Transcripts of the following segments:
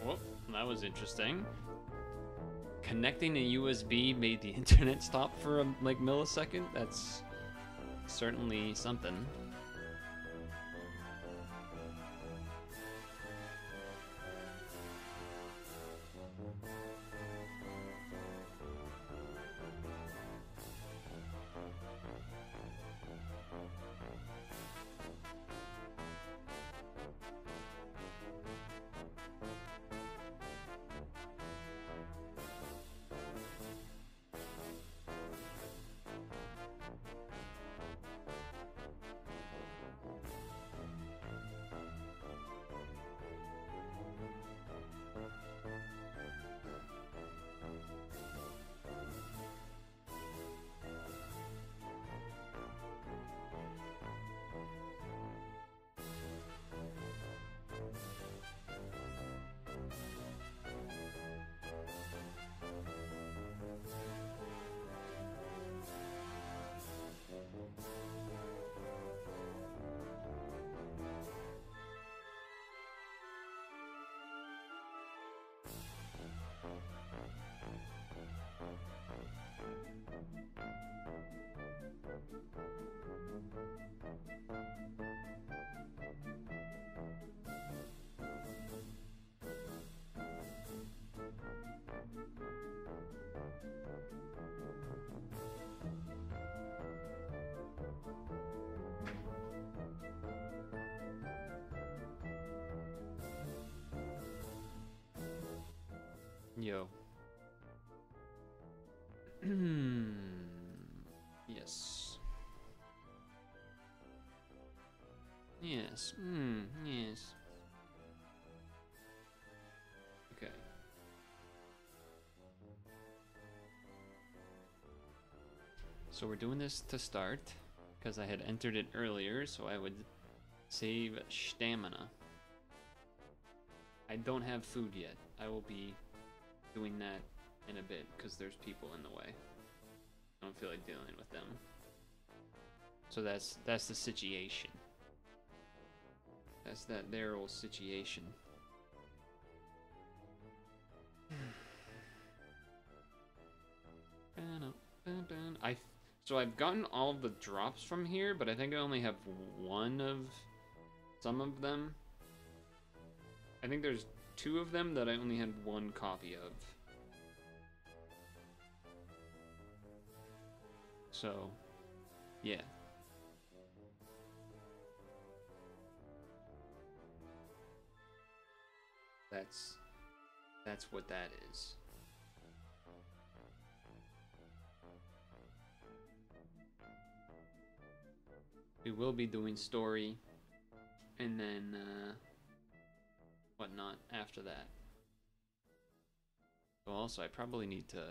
Well, that was interesting. Connecting a USB made the internet stop for a like millisecond. That's certainly something. Yo. Yes. Yes. Yes. Okay. So we're doing this to start, because I had entered it earlier, so I would save stamina. I don't have food yet. I will be doing that in a bit, because there's people in the way. I don't feel like dealing with them. So that's the situation. That's that there old situation. So I've gotten all of the drops from here, but I think I only have one of some of them. I think there's 2 of them that I only had 1 copy of. So, yeah. That's what that is. We will be doing story, and then whatnot after that. So also, I probably need to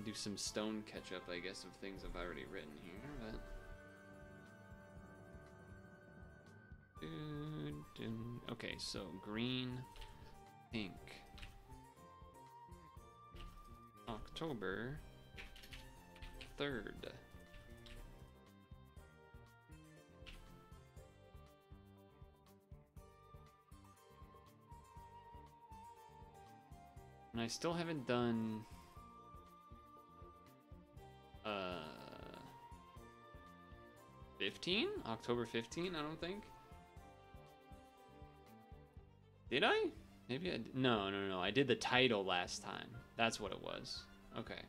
do some stone catch up, I guess, of things I've already written here. But okay, so green, pink, October 3rd. And I still haven't done 15? October 15, I don't think. Did I? Maybe I did. No. I did the title last time. That's what it was. Okay.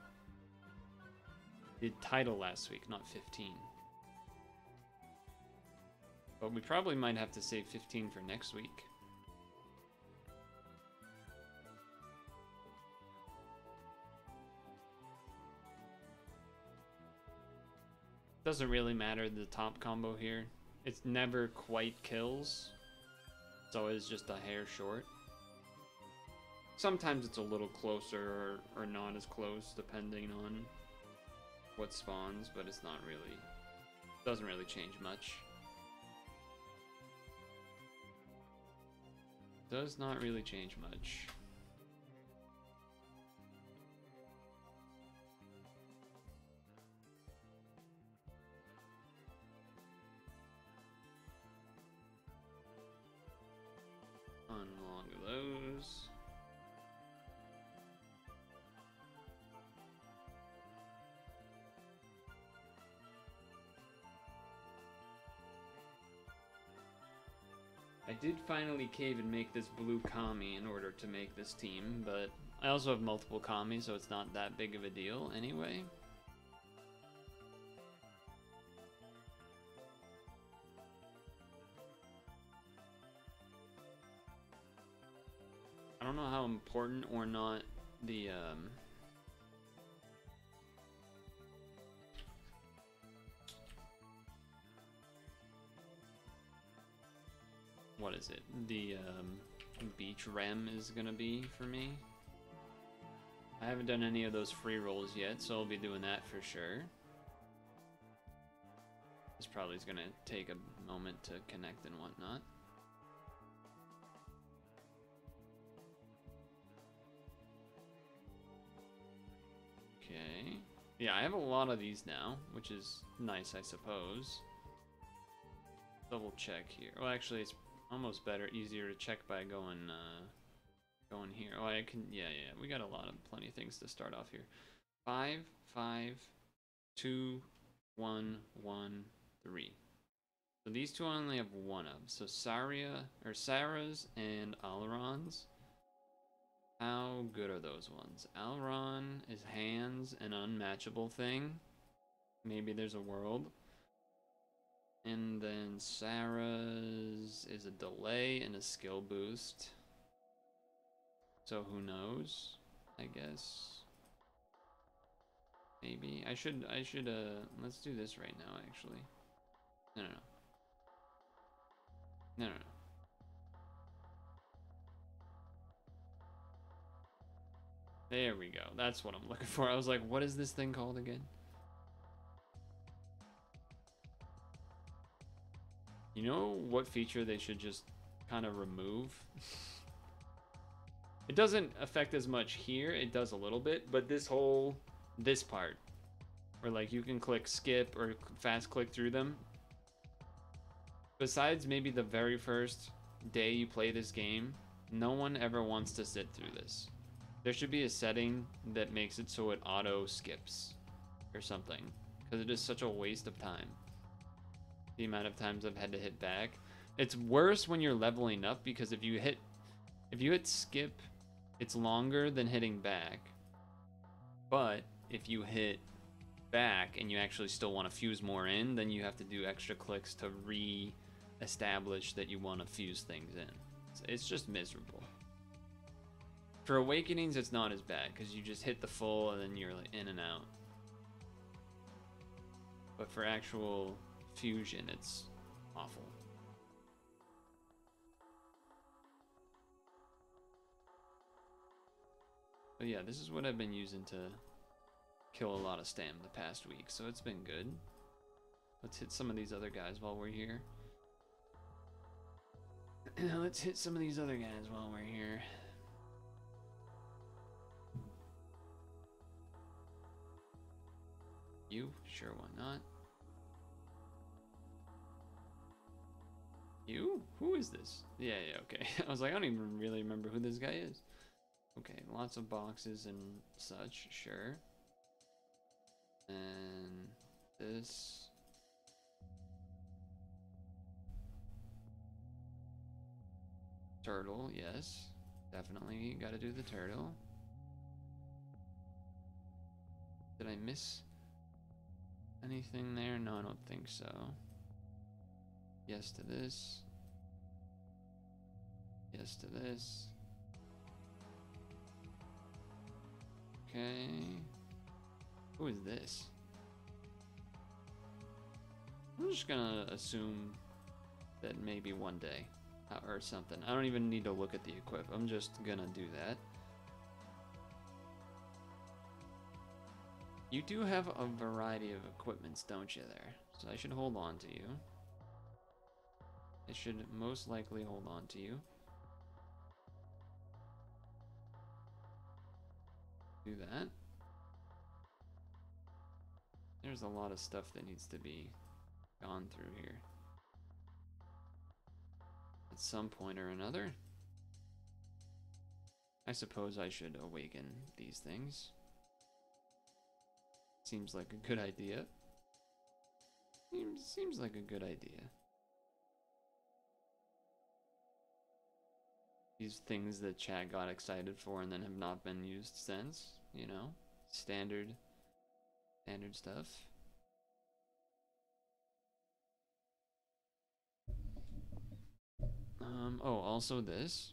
Did title last week, not 15. But we probably might have to save 15 for next week. Doesn't really matter the top combo here. It's never quite kills. It's always just a hair short. Sometimes it's a little closer or not as close, depending on what spawns, but it's not really, doesn't really change much. Does not really change much. Unlog those. I did finally cave and make this blue kami in order to make this team, but I also have multiple kami, so it's not that big of a deal anyway. I don't know how important or not the what is it? The beach rem is gonna be for me. I haven't done any of those free rolls yet, so I'll be doing that for sure. This probably is gonna take a moment to connect and whatnot. Okay. Yeah, I have a lot of these now, which is nice, I suppose. Double check here. Well, actually, it's almost better, easier to check by going here. Oh, I can, yeah, we got plenty of things to start off here. 5, 5, 2, 1, 1, 3. So these two I only have one of. So Sarah's and Alaron's. How good are those ones? Alaron is hands, an unmatchable thing. Maybe there's a world. And then Sarah's is a delay and a skill boost. So who knows? I guess. Maybe. I should, let's do this right now, actually. No. There we go. That's what I'm looking for. I was like, what is this thing called again? You know what feature they should just kind of remove? It doesn't affect as much here. It does a little bit, but this part, where like you can click skip or fast click through them. Besides maybe the very first day you play this game, no one ever wants to sit through this. There should be a setting that makes it so it auto skips or something, because it is such a waste of time. The amount of times I've had to hit back. It's worse when you're leveling up, because if you hit skip, it's longer than hitting back. But if you hit back and you actually still want to fuse more in, then you have to do extra clicks to re-establish that you want to fuse things in. It's just miserable. For Awakenings, it's not as bad, because you just hit the full and then you're like in and out. But for actual fusion, it's awful. But yeah, this is what I've been using to kill a lot of stam the past week, so it's been good. Let's hit some of these other guys while we're here. Let's hit some of these other guys while we're here. You? Sure, why not? You? Who is this? Yeah, okay. I was like, I don't even really remember who this guy is. Okay, lots of boxes and such, sure. And this. Turtle, yes. Definitely gotta do the turtle. Did I miss anything there? No, I don't think so. Yes to this. Yes to this. Okay. Who is this? I'm just gonna assume that maybe one day or something. I don't even need to look at the equip. I'm just gonna do that. You do have a variety of equipments, don't you, there? So I should hold on to you. I should most likely hold on to you. Do that. There's a lot of stuff that needs to be gone through here. At some point or another. I suppose I should awaken these things. Seems like a good idea. Seems like a good idea. These things that chat got excited for and then have not been used since, you know? Standard stuff. Oh, also this.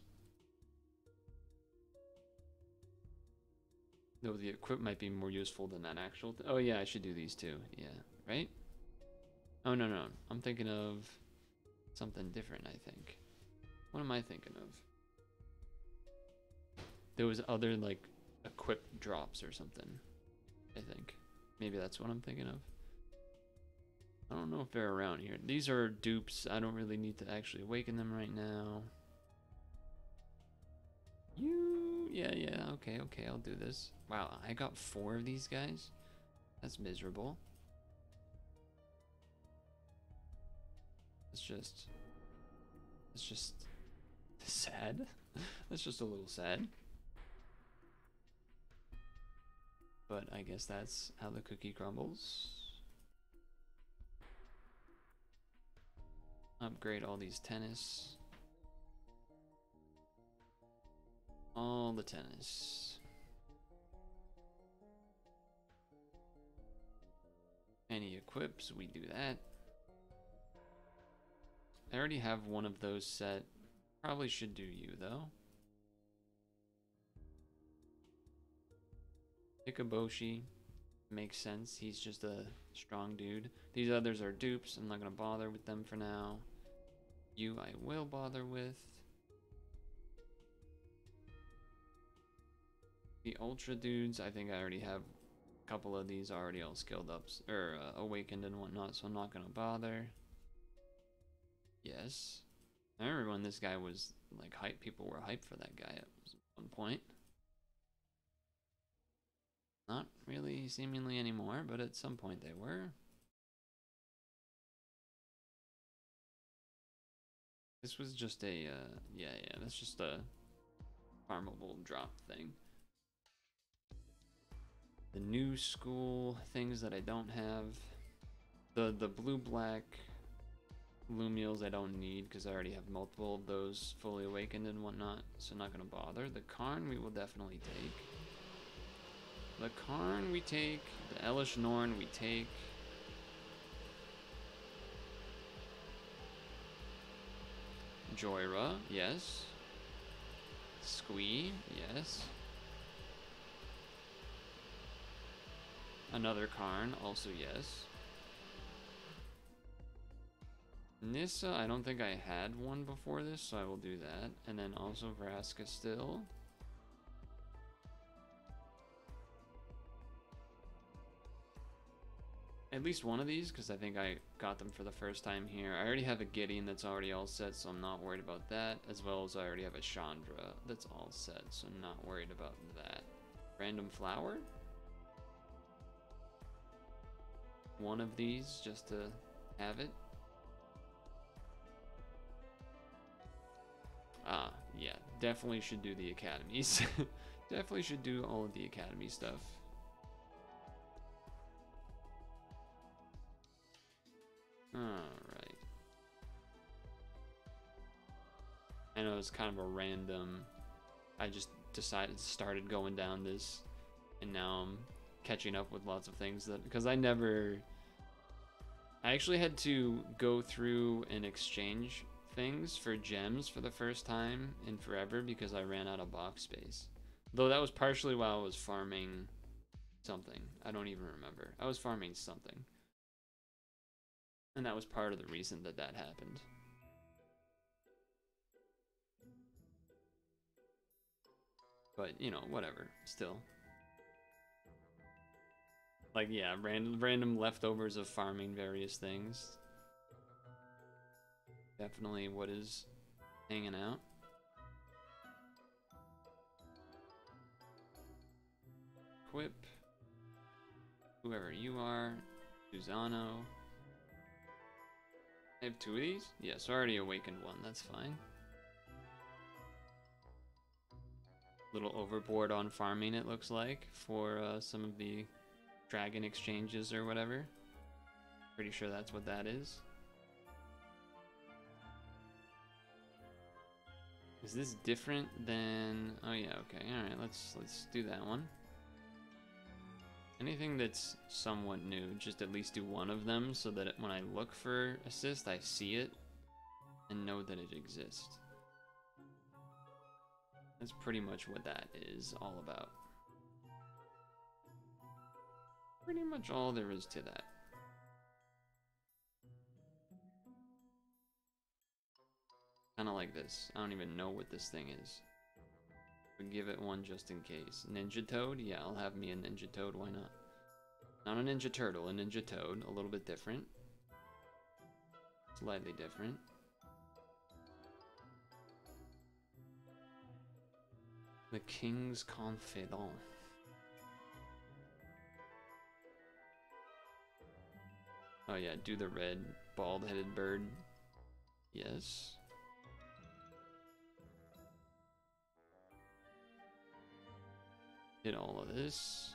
Though the equip might be more useful than that actual. Oh yeah, I should do these too. Yeah, right? Oh no, no, I'm thinking of something different, I think. What am I thinking of? There was other like equip drops or something, I think. Maybe that's what I'm thinking of. I don't know if they're around here. These are dupes. I don't really need to actually awaken them right now. Yeah, okay, I'll do this. Wow, I got 4 of these guys? That's miserable. It's just sad. That's just a little sad. But I guess that's how the cookie crumbles. Upgrade all these tennis. All the tennis. Any equips, we do that. I already have one of those set. Probably should do you though. Ikaboshi makes sense. He's just a strong dude. These others are dupes. I'm not gonna bother with them for now. You I will bother with. The ultra dudes, I think I already have a couple of these already all skilled up or awakened and whatnot, so I'm not gonna bother. Yes. I remember when this guy was like hype, people were hyped for that guy at one point. Not really seemingly anymore, but at some point they were. This was just a, yeah, that's just a farmable drop thing. The new school things that I don't have. The blue-black Lumials I don't need because I already have multiple of those fully awakened and whatnot, so not gonna bother. The Karn we will definitely take. The Karn we take. The Elish Norn we take. Joyra, yes. Squee, yes. Another Karn, also yes. Nissa, I don't think I had one before this, so I will do that. And then also Vraska still. At least one of these, because I think I got them for the first time here. I already have a Gideon that's already all set, so I'm not worried about that. As well as I already have a Chandra that's all set, so I'm not worried about that. Random flower? One of these, just to have it. Ah, yeah, definitely should do the academies. Definitely should do all of the academy stuff. Alright. I know it's kind of a random... I just started going down this, and now I'm catching up with lots of things that... Because I actually had to go through and exchange things for gems for the first time in forever because I ran out of box space. Though that was partially while I was farming something. I don't even remember. I was farming something. And that was part of the reason that that happened. But, you know, whatever. Still. Like, yeah, random leftovers of farming various things. Definitely what is hanging out. Equip. Whoever you are. Susano. I have 2 of these? Yes, I already awakened one, that's fine. Little overboard on farming, it looks like, for some of the dragon exchanges or whatever. Pretty sure that's what that is. Is this different than... Oh yeah, okay, alright, let's do that one. Anything that's somewhat new, just at least do one of them so that when I look for assist, I see it and know that it exists. That's pretty much what that is all about. Pretty much all there is to that. Kind of like this. I don't even know what this thing is. But give it one just in case. Ninja Toad? Yeah, I'll have me a Ninja Toad, why not? Not a Ninja Turtle, a Ninja Toad. A little bit different. Slightly different. The King's Confidant. Oh yeah, do the red bald-headed bird. Yes. Did all of this.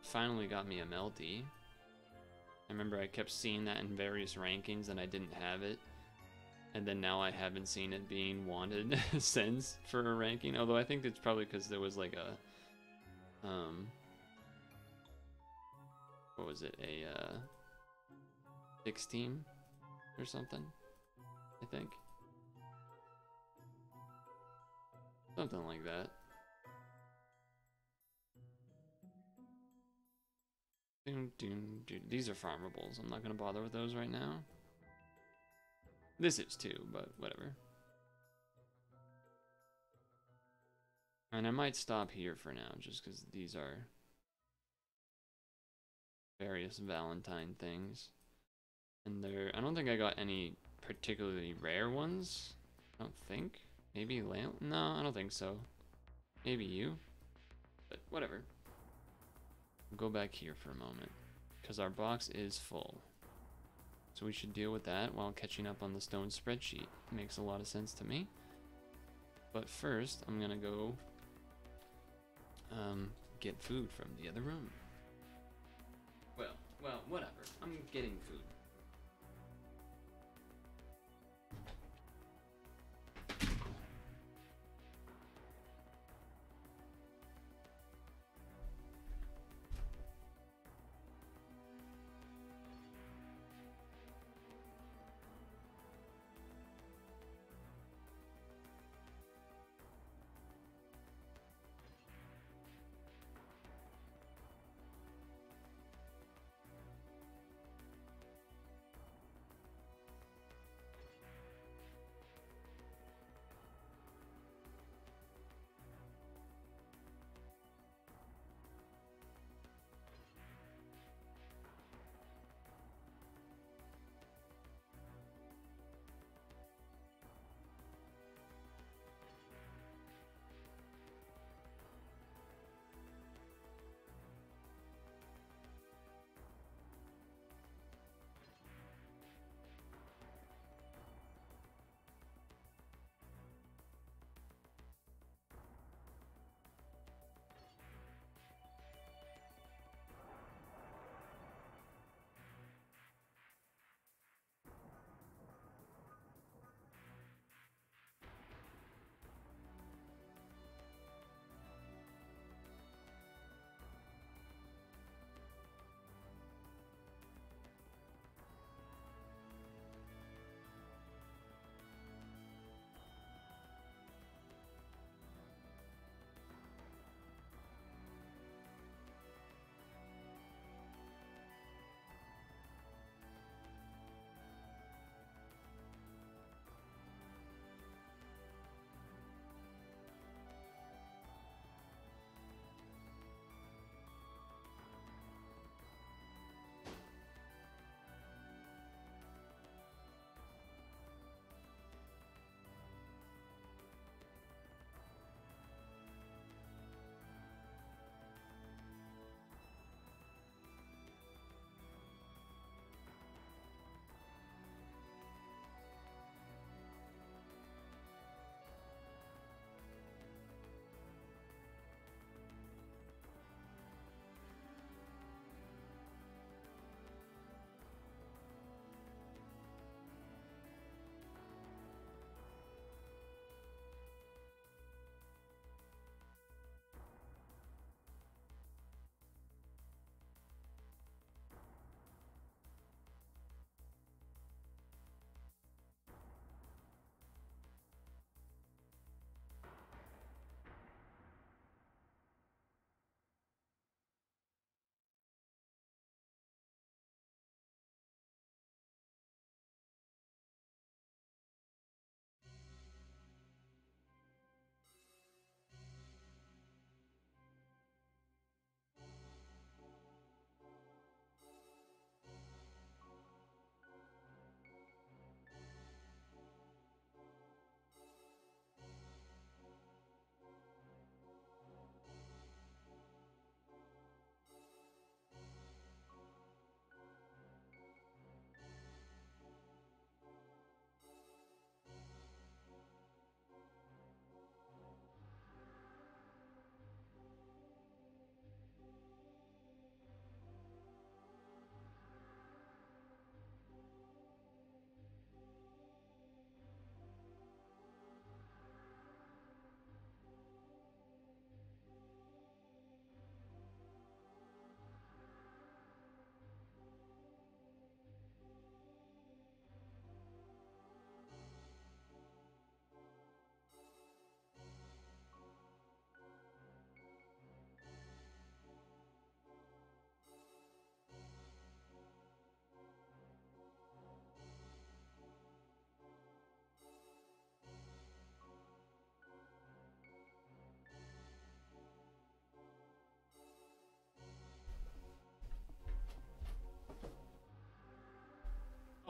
Finally got me a Melty. I remember I kept seeing that in various rankings and I didn't have it. And then now I haven't seen it being wanted since for a ranking. Although I think it's probably because there was like a... what was it? A 16 or something, I think. Something like that. These are farmables. I'm not going to bother with those right now. This is too, but whatever. And I might stop here for now, just because these are various Valentine things. And I don't think I got any particularly rare ones. I don't think. Maybe Lamp? No, I don't think so. Maybe you. But whatever. We'll go back here for a moment, because our box is full. So we should deal with that while catching up on the stone spreadsheet. Makes a lot of sense to me. But first, I'm gonna go get food from the other room. Well, whatever. I'm getting food.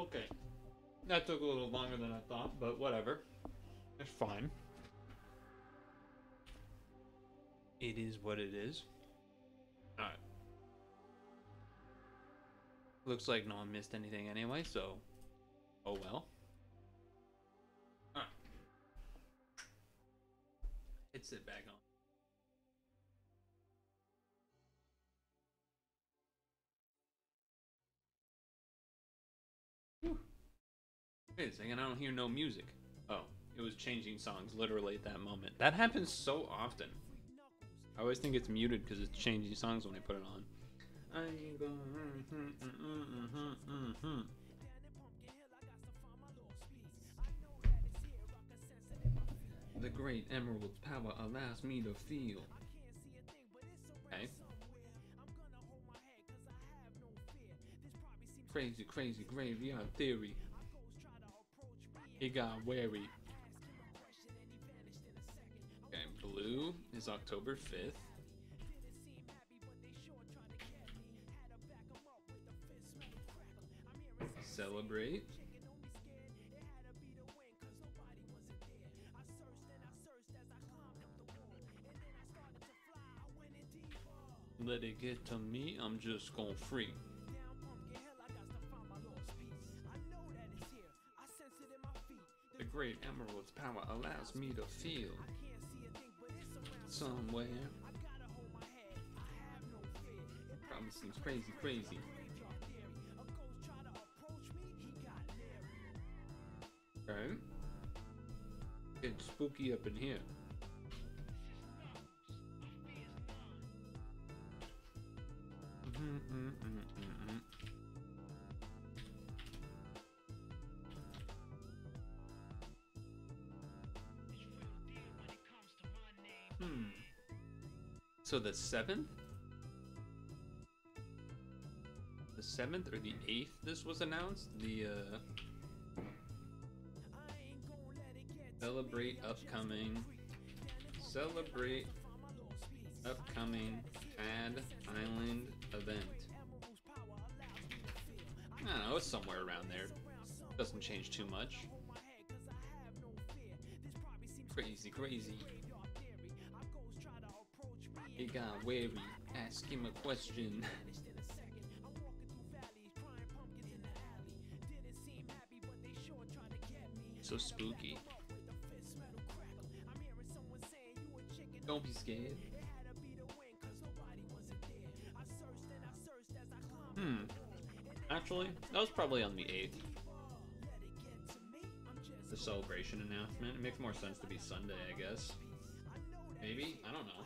Okay. That took a little longer than I thought, but whatever. It's fine. It is what it is. Alright. Looks like no one missed anything anyway, so... Oh well. Alright. Let's sit back on. Whew. Wait a second, I don't hear no music. Oh, it was changing songs literally at that moment. That happens so often. I always think it's muted because it's changing songs when I put it on. I ain't gonna... The great emerald's power allows me to feel. Okay. Crazy, crazy graveyard theory. He got wary. Okay, blue is October 5th. Celebrate. Let it get to me, I'm just gon' freak. The great emerald's power allows me to feel somewhere. Probably seems crazy, crazy. Alright. It's spooky up in here. So the 7th? The 7th or the 8th this was announced? The celebrate upcoming Ad Island event. I don't know, it's somewhere around there. Doesn't change too much. Crazy, crazy. He got wary. Ask him a question. So spooky. Don't be scared. Actually, that was probably on the 8th. The celebration announcement. It makes more sense to be Sunday, I guess. Maybe? I don't know.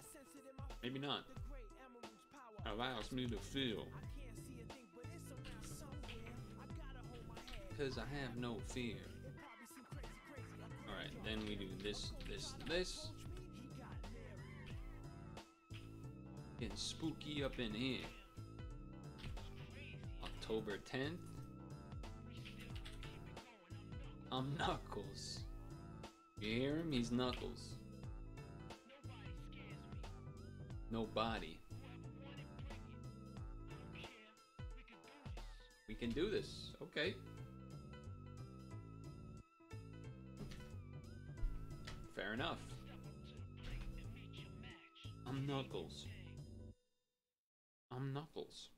Maybe not. Allows me to feel. Because I have no fear. Alright, then we do this. Getting spooky up in here. October 10th. I'm Knuckles. You hear him? He's Knuckles. Nobody. We can do this. Okay. Fair enough. I'm Knuckles. I'm Knuckles.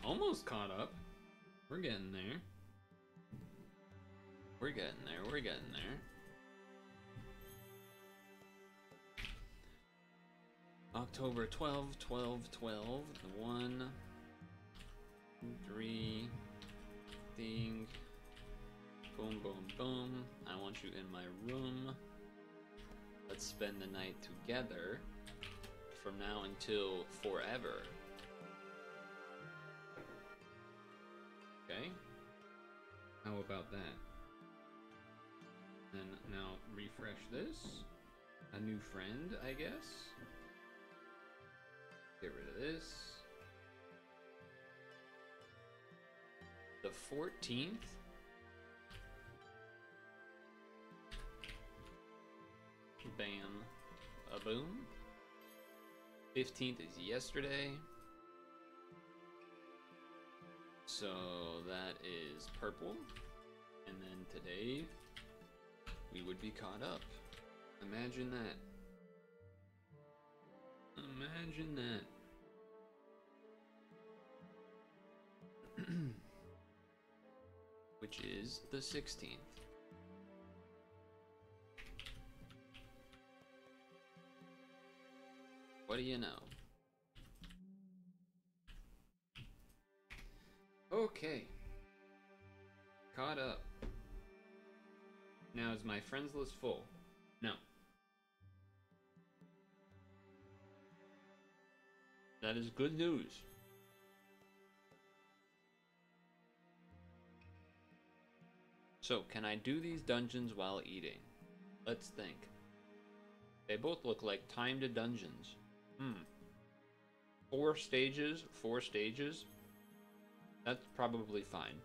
Almost caught up. We're getting there. We're getting there. We're getting there. October 12, 12, 12. 1, 2, 3. Thing. Boom, boom, boom. I want you in my room. Let's spend the night together. From now until forever. Okay. How about that? Then now refresh this. A new friend, I guess. Get rid of this. The 14th? Bam. A boom. 15th is yesterday. So that is purple. And then today, we would be caught up. Imagine that. Imagine that. Which is the 16th. What do you know? Okay. Caught up. Now is my friends list full? No. That is good news. So, can I do these dungeons while eating? Let's think. They both look like timed dungeons. 4 stages, 4 stages. That's probably fine.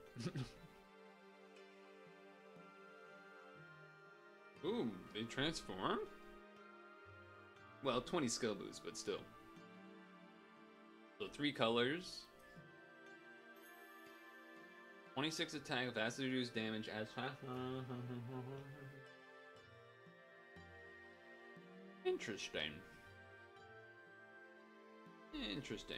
Ooh, they transform? Well, 20 skill boosts, but still. So 3 colors. 26 attack, vastly reduced damage as fast. Interesting. Interesting.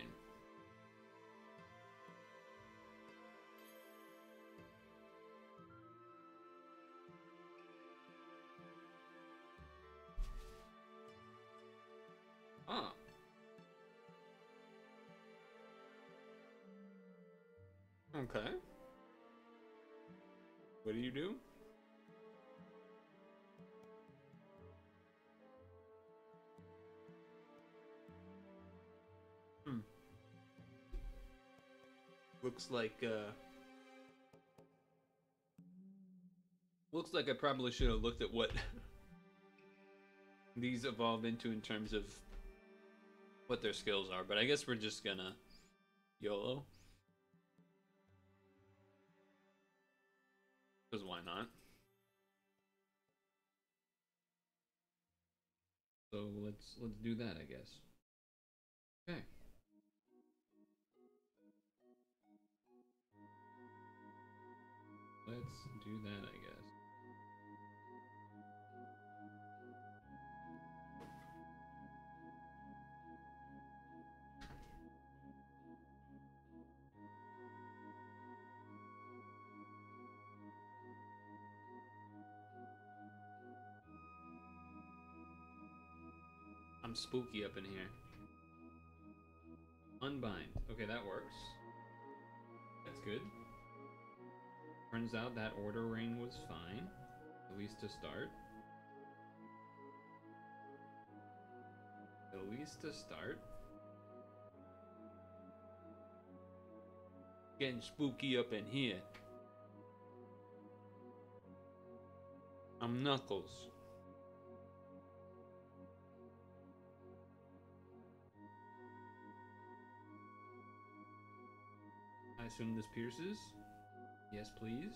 Ah. Okay. What do you do? Looks like I probably should have looked at what these evolve into in terms of what their skills are, but I guess we're just gonna YOLO. Because why not? So let's do that, I guess. Okay. Let's do that, I guess. I'm spooky up in here. Unbind. Okay, that works. That's good. Turns out that order ring was fine, at least to start. At least to start. Getting spooky up in here. I'm Knuckles. I assume this pierces? Yes, please.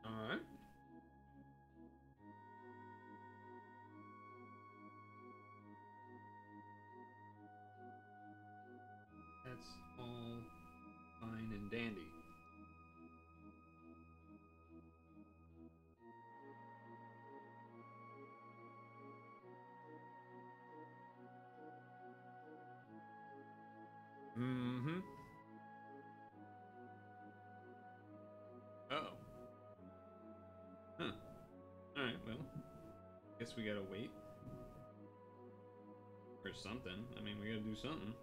Alright. That's all fine and dandy. Mm-hmm. Uh-oh. Huh. Alright, well. Guess we gotta wait. Or something. I mean, we gotta do something.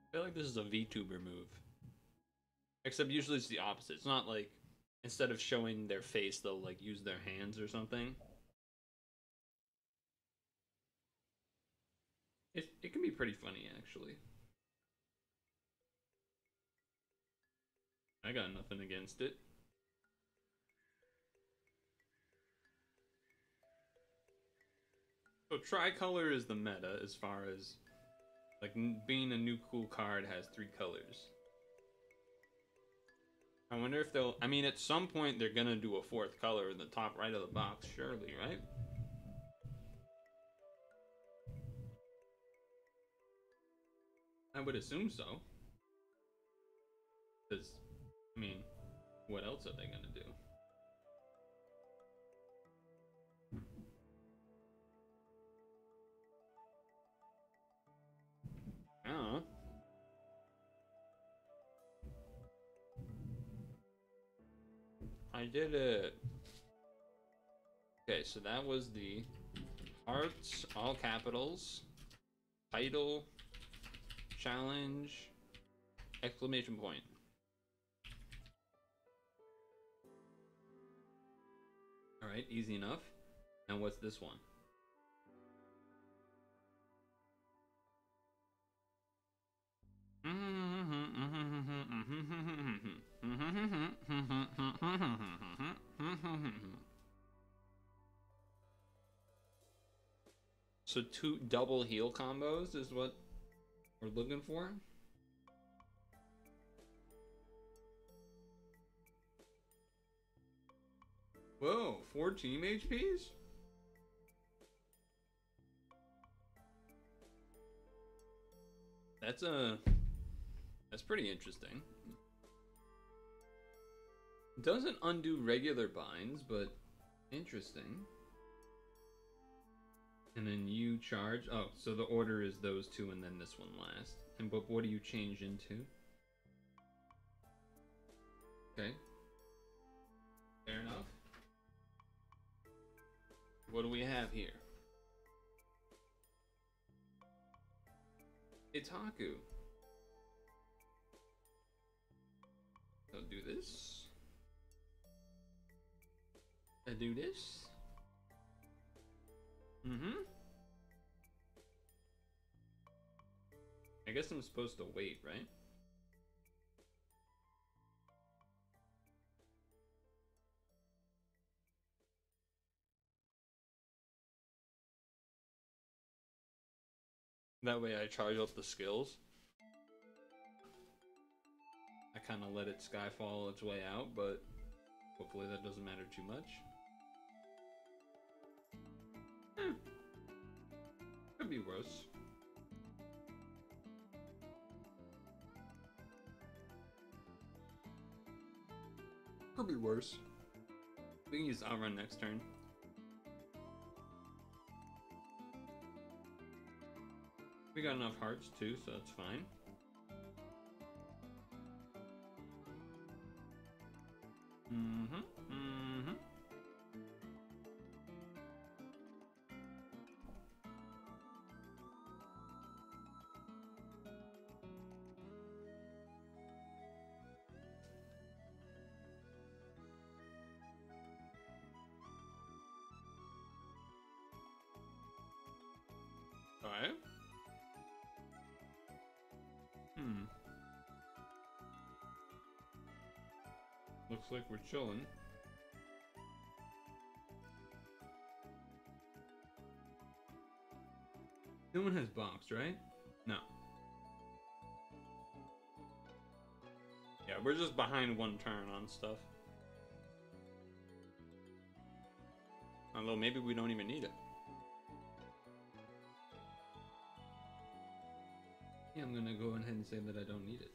I feel like this is a VTuber move. Except usually it's the opposite. It's not like instead of showing their face, they'll like use their hands or something. It can be pretty funny actually. I got nothing against it. So tricolor is the meta as far as like being a new cool card has 3 colors. I wonder if they'll. I mean, at some point they're gonna do a 4th color in the top right of the box, surely, right? I would assume so. Because, I mean, what else are they gonna do? I don't know. I did it. Okay, so that was the Hearts, all capitals, title, challenge, exclamation point. Alright, easy enough. And what's this one? So 2 double heal combos is what we're looking for? Whoa, 4 team HPs? That's pretty interesting. Doesn't undo regular binds, but interesting. And then you charge. Oh, so the order is those 2 and then this one last. And but what do you change into? Okay. Fair enough. What do we have here? Itaku. So do this. I do this. I guess I'm supposed to wait, right? That way I charge up the skills. I kind of let it skyfall its way out, but hopefully that doesn't matter too much. Could be worse. Could be worse. We can use outrun next turn. We got enough hearts too, so that's fine. Alright. Looks like we're chilling. No one has box, right? No. Yeah, we're just behind 1 turn on stuff. Although maybe we don't even need it. Yeah, I'm gonna go ahead and say that I don't need it.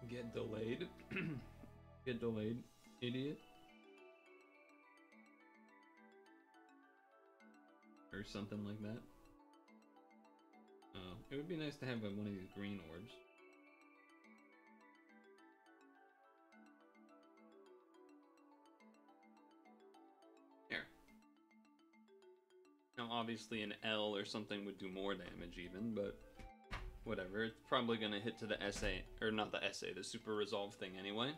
Get delayed. Get delayed, idiot. Or something like that. It would be nice to have one of these green orbs. Obviously an L or something would do more damage even, but whatever. It's probably gonna hit to the SA, or not the SA, the super resolve thing anyway.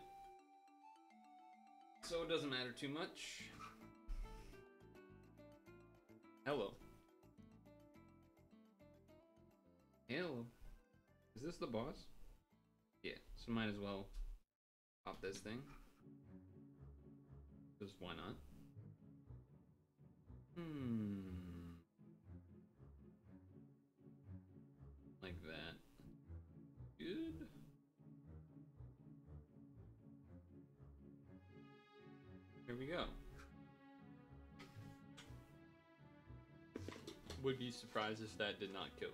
So it doesn't matter too much. Hello. Hello. Is this the boss? Yeah, so might as well pop this thing. Because why not? Like that. Good. Here we go. Would be surprised if that did not kill.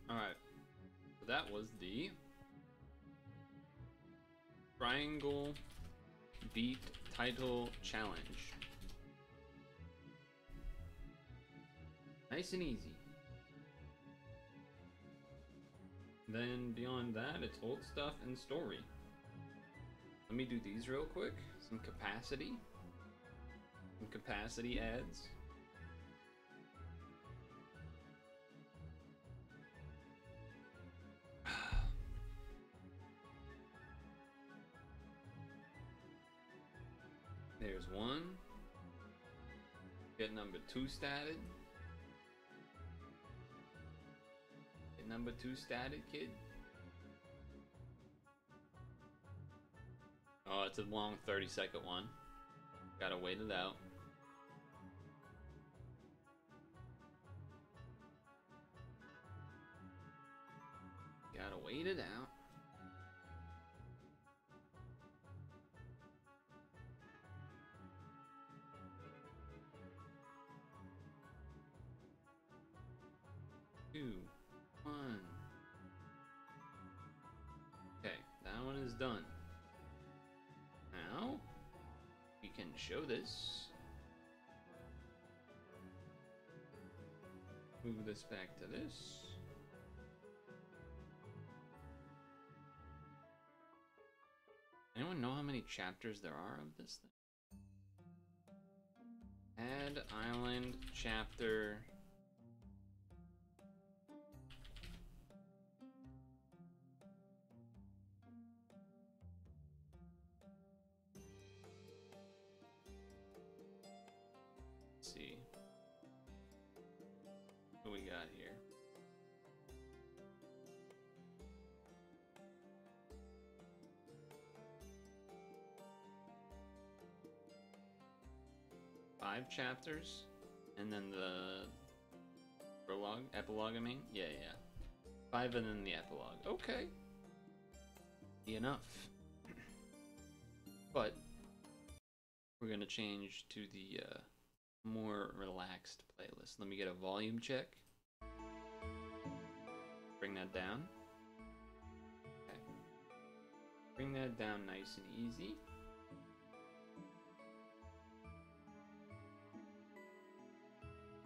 Alright. So that was the Triangle Beat Title Challenge. Nice and easy. Then beyond that, it's old stuff and story. Let me do these real quick. Some capacity. Some capacity ads. There's one. Get number 2 statted. Get number 2 statted, kid. Oh, it's a long 30-second one. Gotta wait it out. Gotta wait it out. Two, one. Okay, that one is done. Now, we can show this. Move this back to this. Anyone know how many chapters there are of this thing? Add Island Chapter. Let's see. What we got here? Five chapters, and then the prologue, epilogue. I mean, yeah. 5 and then the epilogue. Okay, enough. But we're gonna change to the more relaxed playlist. Let me get a volume check. Bring that down. Okay. Bring that down nice and easy.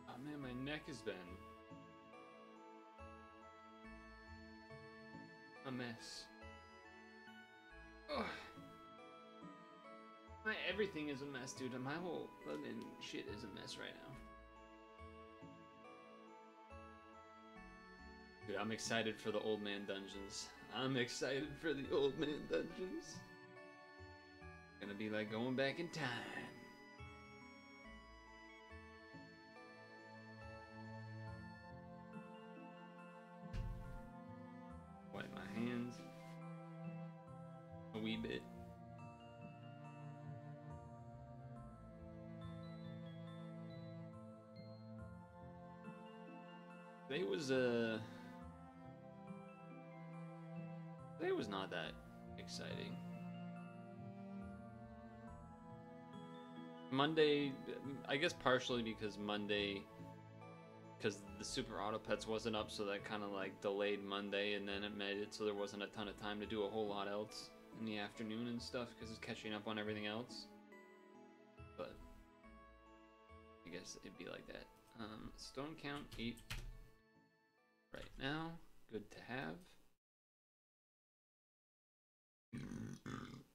Oh man, my neck has been a mess. Ugh. Everything is a mess, dude. My whole fucking shit is a mess right now. Dude, I'm excited for the old man dungeons. I'm excited for the old man dungeons. Gonna be like going back in time. Wipe my hands a wee bit. Today was not that exciting. Monday, I guess partially because the Super Auto Pets wasn't up, so that kind of like delayed Monday, and then it made it so there wasn't a ton of time to do a whole lot else in the afternoon and stuff because it's catching up on everything else. But I guess it'd be like that. Stone count 8 right now. Good to have.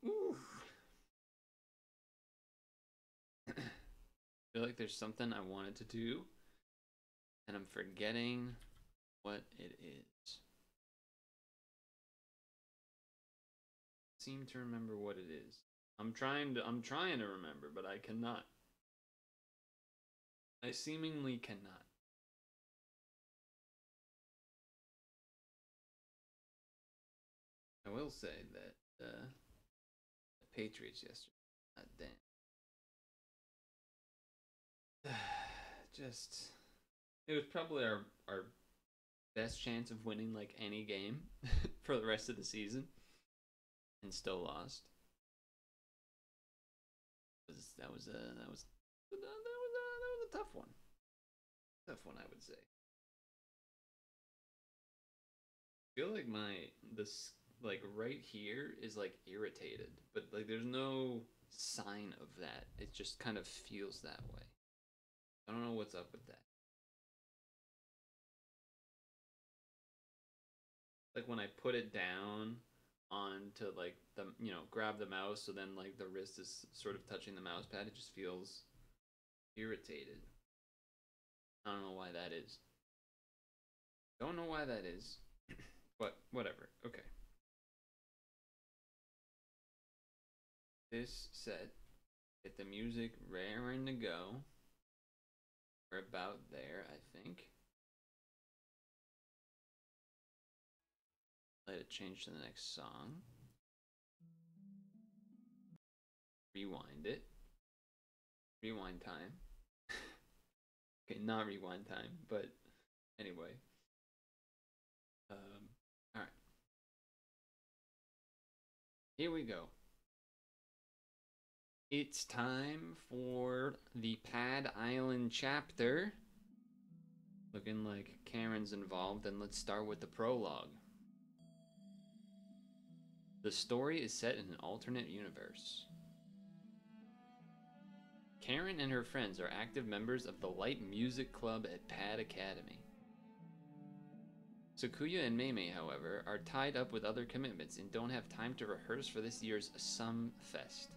Oof. I feel like there's something I wanted to do, and I'm forgetting what it is. Seem to remember what it is. I'm trying to remember, but I cannot. I seemingly cannot. I will say that the Patriots yesterday, damn. Just it was probably our best chance of winning like any game for the rest of the season, and still lost. That was a tough one. Tough one, I would say. I feel like this like right here is like irritated, but like there's no sign of that. It just kind of feels that way. I don't know what's up with that. Like when I put it down onto like the grab the mouse, so then like the wrist is sort of touching the mouse pad, it just feels irritated. I don't know why that is. Don't know why that is. But whatever. Okay. This set, get the music raring to go. We're about there, I think. Let it change to the next song. Rewind it. Rewind time. Okay, not rewind time, but anyway. Alright. Here we go. It's time for the Pad Island chapter. Looking like Karen's involved, and let's start with the prologue. The story is set in an alternate universe. Karen and her friends are active members of the Light Music Club at Pad Academy. Sakuya and Meimei, however, are tied up with other commitments and don't have time to rehearse for this year's Sum Fest.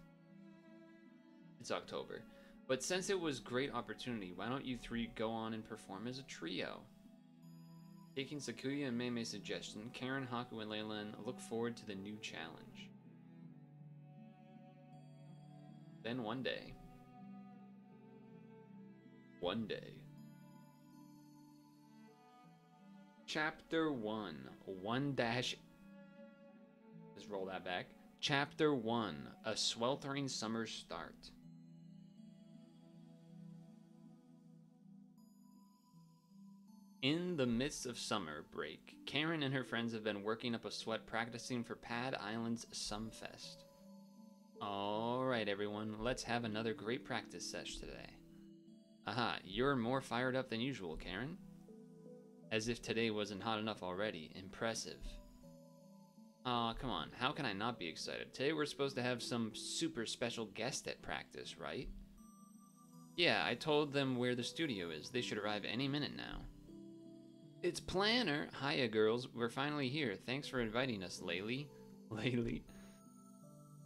It's October, but since it was great opportunity, why don't you three go on and perform as a trio? Taking Sakuya and Meimei's suggestion, Karen, Haku, and Leyland look forward to the new challenge. Then one day. Chapter 1. 1 dash. Just roll that back. Chapter 1. A sweltering summer start. In the midst of summer break, Karen and her friends have been working up a sweat practicing for Pad Island's Sumfest. Alright everyone, let's have another great practice sesh today. Aha, you're more fired up than usual, Karen. As if today wasn't hot enough already. Impressive. Aw, come on, how can I not be excited? Today we're supposed to have some super special guest at practice, right? Yeah, I told them where the studio is. They should arrive any minute now. It's Planner! Hiya, girls. We're finally here. Thanks for inviting us, Laylee. Laylee?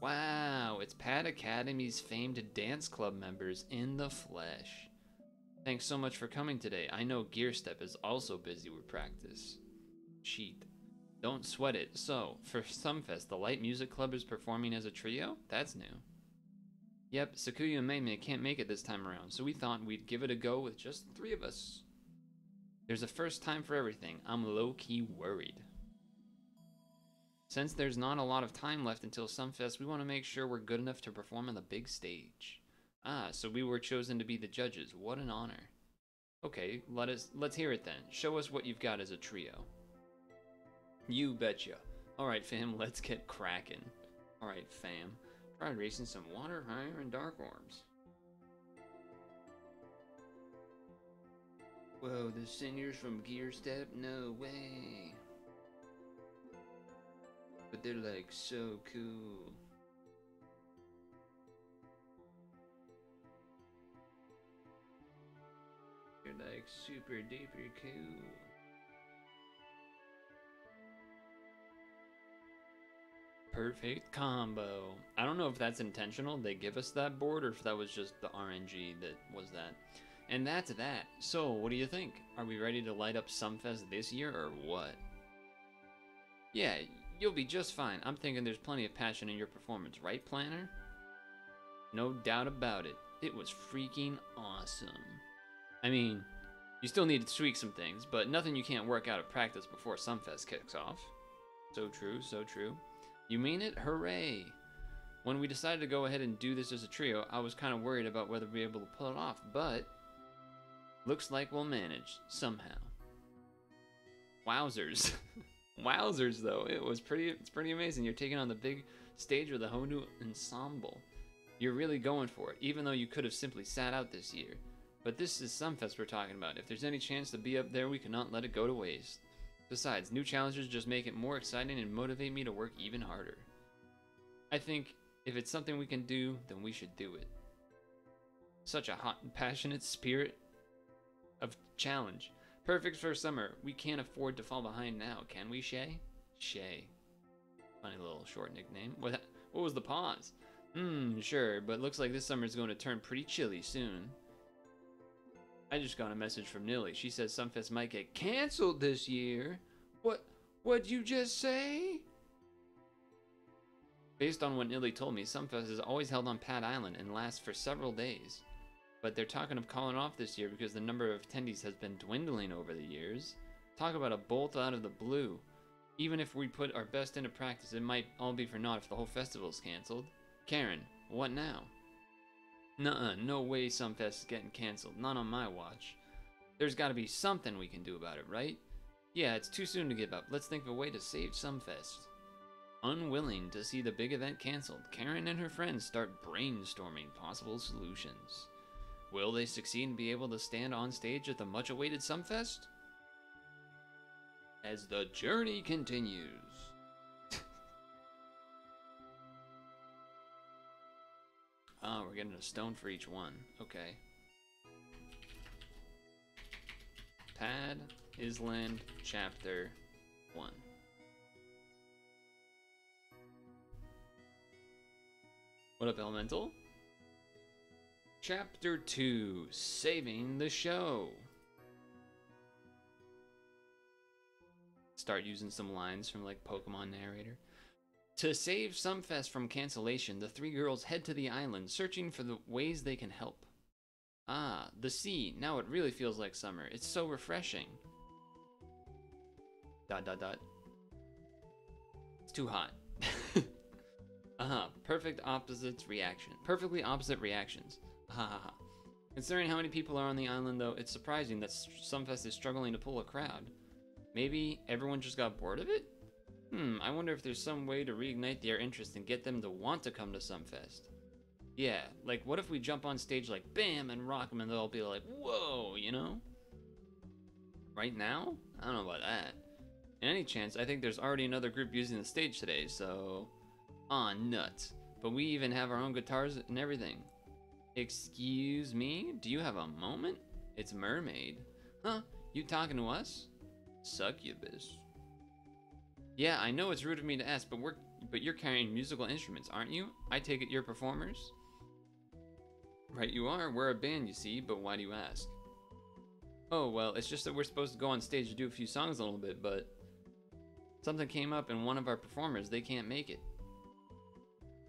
Wow, it's Pad Academy's famed dance club members in the flesh. Thanks so much for coming today. I know Gearstep is also busy with practice. Cheat. Don't sweat it. So, for Sumfest, the Light Music Club is performing as a trio? That's new. Yep, Sakuya and Meimei can't make it this time around, so we thought we'd give it a go with just the three of us. There's a first time for everything. I'm low-key worried. Since there's not a lot of time left until Sumfest, we want to make sure we're good enough to perform on the big stage. Ah, so we were chosen to be the judges. What an honor. Okay, let's hear it then. Show us what you've got as a trio. You betcha. Alright fam, let's get cracking. Alright fam, try racing some water, fire, and dark orbs. Whoa, the singers from Gearstep? No way. But they're like so cool. They're like super duper cool. perfect combo. I don't know if that's intentional, they give us that board, or if that was just the RNG that was that. And that's that. So, what do you think? Are we ready to light up Sumfest this year, or what? Yeah, you'll be just fine. I'm thinking there's plenty of passion in your performance, right, Planner? No doubt about it. It was freaking awesome. I mean, you still need to tweak some things, but nothing you can't work out at practice before Sumfest kicks off. So true, so true. You mean it? Hooray! When we decided to go ahead and do this as a trio, I was kind of worried about whether we'd be able to pull it off, but looks like we'll manage, somehow. Wowzers. Wowzers, though. It's pretty amazing. You're taking on the big stage with a whole new ensemble. You're really going for it, even though you could have simply sat out this year. But this is Sumfest we're talking about. If there's any chance to be up there, we cannot let it go to waste. Besides, new challenges just make it more exciting and motivate me to work even harder. I think if it's something we can do, then we should do it. Such a hot and passionate spirit of challenge. Perfect for summer. We can't afford to fall behind now, can we, Shay? Shay. Funny little short nickname. What was the pause? Sure, but looks like this summer's going to turn pretty chilly soon. I just got a message from Nilly. She says Sumfest might get canceled this year. What'd you just say? Based on what Nilly told me, Sumfest is always held on Pat Island and lasts for several days. But they're talking of calling off this year because the number of attendees has been dwindling over the years. Talk about a bolt out of the blue. Even if we put our best into practice, it might all be for naught if the whole festival's canceled. Karen, what now? Nuh-uh, no way Sumfest is getting canceled. Not on my watch. There's gotta be something we can do about it, right? Yeah, it's too soon to give up. Let's think of a way to save Sumfest. Unwilling to see the big event canceled, Karen and her friends start brainstorming possible solutions. Will they succeed and be able to stand on stage at the much-awaited Sumfest? As the journey continues. Oh, we're getting a stone for each one. Okay. Pad Island Chapter 1. What up, Elemental? Chapter 2, Saving the Show. Start using some lines from like Pokemon Narrator. To save Sumfest from cancellation, the three girls head to the island, searching for the ways they can help. Ah, the sea. Now it really feels like summer. It's so refreshing. ... It's too hot. Perfectly opposite reactions. Considering how many people are on the island, though, it's surprising that Sumfest is struggling to pull a crowd. Maybe everyone just got bored of it? I wonder if there's some way to reignite their interest and get them to want to come to Sumfest. Yeah, like what if we jump on stage like bam and rock them and they'll be like, whoa, you know? Right now? I don't know about that. In any chance, I think there's already another group using the stage today, so... Aw, nuts. But we even have our own guitars and everything. Excuse me? Do you have a moment? It's Mermaid. Huh? You talking to us? Succubus. Yeah, I know it's rude of me to ask, but you're carrying musical instruments, aren't you? I take it you're performers? Right you are. We're a band, you see, but why do you ask? Oh, well, it's just that we're supposed to go on stage to do a few songs a little bit, but something came up and one of our performers, they can't make it.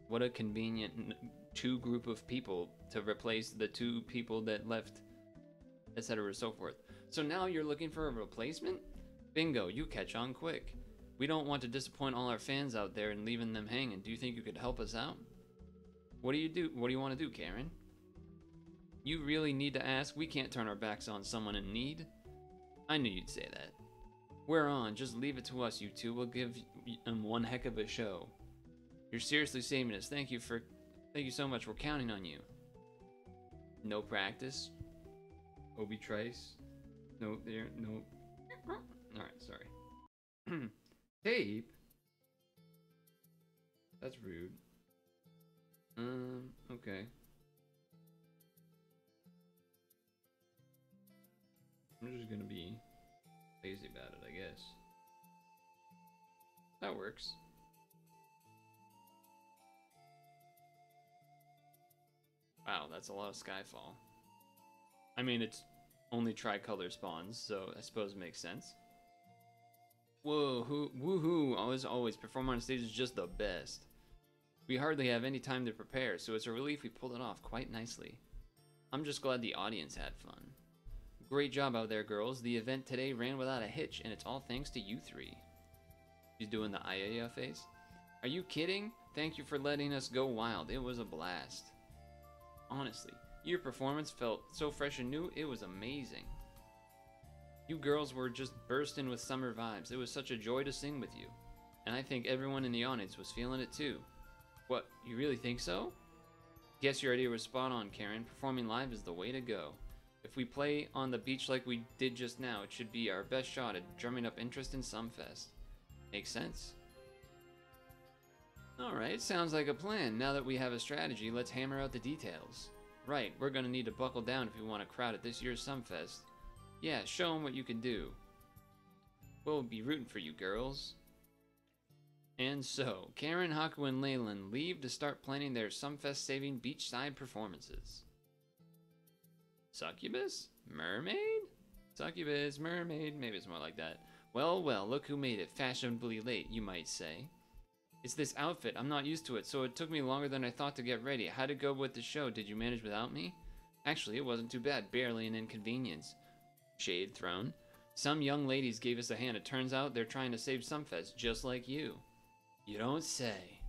What a convenient two group of people to replace the two people that left, etc. so forth. So now you're looking for a replacement? Bingo, you catch on quick. We don't want to disappoint all our fans out there and leaving them hanging. Do you think you could help us out? What do you want to do, Karen? You really need to ask. We can't turn our backs on someone in need. I knew you'd say that. We're on. Just leave it to us, you two. We'll give them one heck of a show. You're seriously saving us. Thank you so much. We're counting on you. No practice. Obi Trice. No, there, no. Alright, sorry. Tape? That's rude. Okay. I'm just gonna be lazy about it, I guess. That works. Wow, that's a lot of Skyfall. I mean, it's only tricolor spawns, so I suppose it makes sense. Whoa, woohoo, as always, perform on stage is just the best. We hardly have any time to prepare, so it's a relief we pulled it off quite nicely. I'm just glad the audience had fun. Great job out there, girls. The event today ran without a hitch, and it's all thanks to you three. She's doing the Ayaya face. Are you kidding? Thank you for letting us go wild. It was a blast. Honestly, your performance felt so fresh and new, it was amazing. You girls were just bursting with summer vibes. It was such a joy to sing with you. And I think everyone in the audience was feeling it too. What, you really think so? Guess your idea was spot on, Karen. Performing live is the way to go. If we play on the beach like we did just now, it should be our best shot at drumming up interest in Sumfest. Makes sense. Alright, sounds like a plan. Now that we have a strategy, let's hammer out the details. Right, we're gonna need to buckle down if we want to crowd at this year's Sumfest. Yeah, show them what you can do. We'll be rooting for you, girls. And so, Karen, Haku, and Leyland leave to start planning their Sumfest-saving beachside performances. Succubus? Mermaid? Succubus, mermaid, maybe it's more like that. Well, well, look who made it. Fashionably late, you might say. It's this outfit. I'm not used to it, so it took me longer than I thought to get ready. How'd it go with the show? Did you manage without me? Actually, it wasn't too bad. Barely an inconvenience. Shade thrown. Some young ladies gave us a hand. It turns out they're trying to save Sumfest, just like you. You don't say.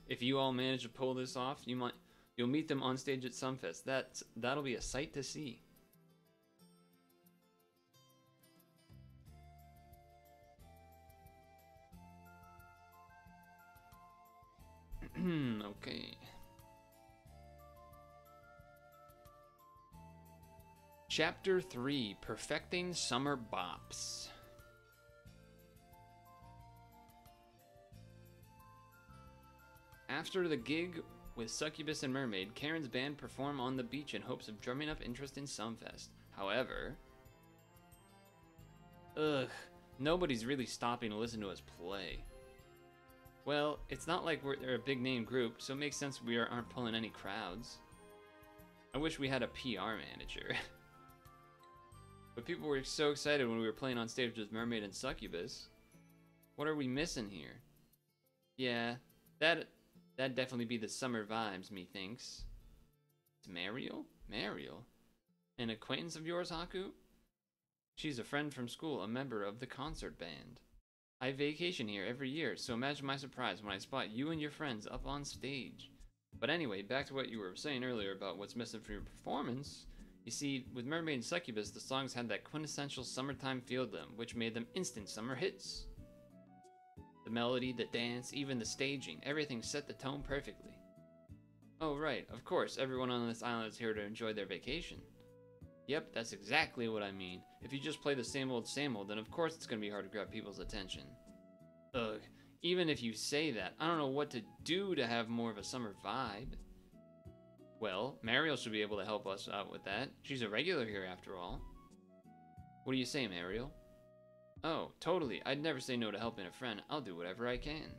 If you all manage to pull this off, you'll meet them on stage at Sumfest. That'll be a sight to see. Okay. Chapter 3, Perfecting Summer Bops. After the gig with Succubus and Mermaid, Karen's band perform on the beach in hopes of drumming up interest in Sumfest. However... nobody's really stopping to listen to us play. Well, it's not like they're a big name group, so it makes sense we aren't pulling any crowds. I wish we had a PR manager. But people were so excited when we were playing on stage with Mermaid and Succubus. What are we missing here? Yeah, that'd definitely be the summer vibes, methinks. It's Mariel? Mariel? An acquaintance of yours, Haku? She's a friend from school, a member of the concert band. I vacation here every year, so imagine my surprise when I spot you and your friends up on stage. But anyway, back to what you were saying earlier about what's missing from your performance. You see, with Mermaid and Succubus, the songs had that quintessential summertime feel to them, which made them instant summer hits. The melody, the dance, even the staging, everything set the tone perfectly. Oh right, of course, everyone on this island is here to enjoy their vacation. Yep, that's exactly what I mean. If you just play the same old, then of course it's gonna be hard to grab people's attention. Ugh, even if you say that, I don't know what to do to have more of a summer vibe. Well, Mariel should be able to help us out with that. She's a regular here after all. What do you say, Mariel? Oh, totally. I'd never say no to helping a friend. I'll do whatever I can.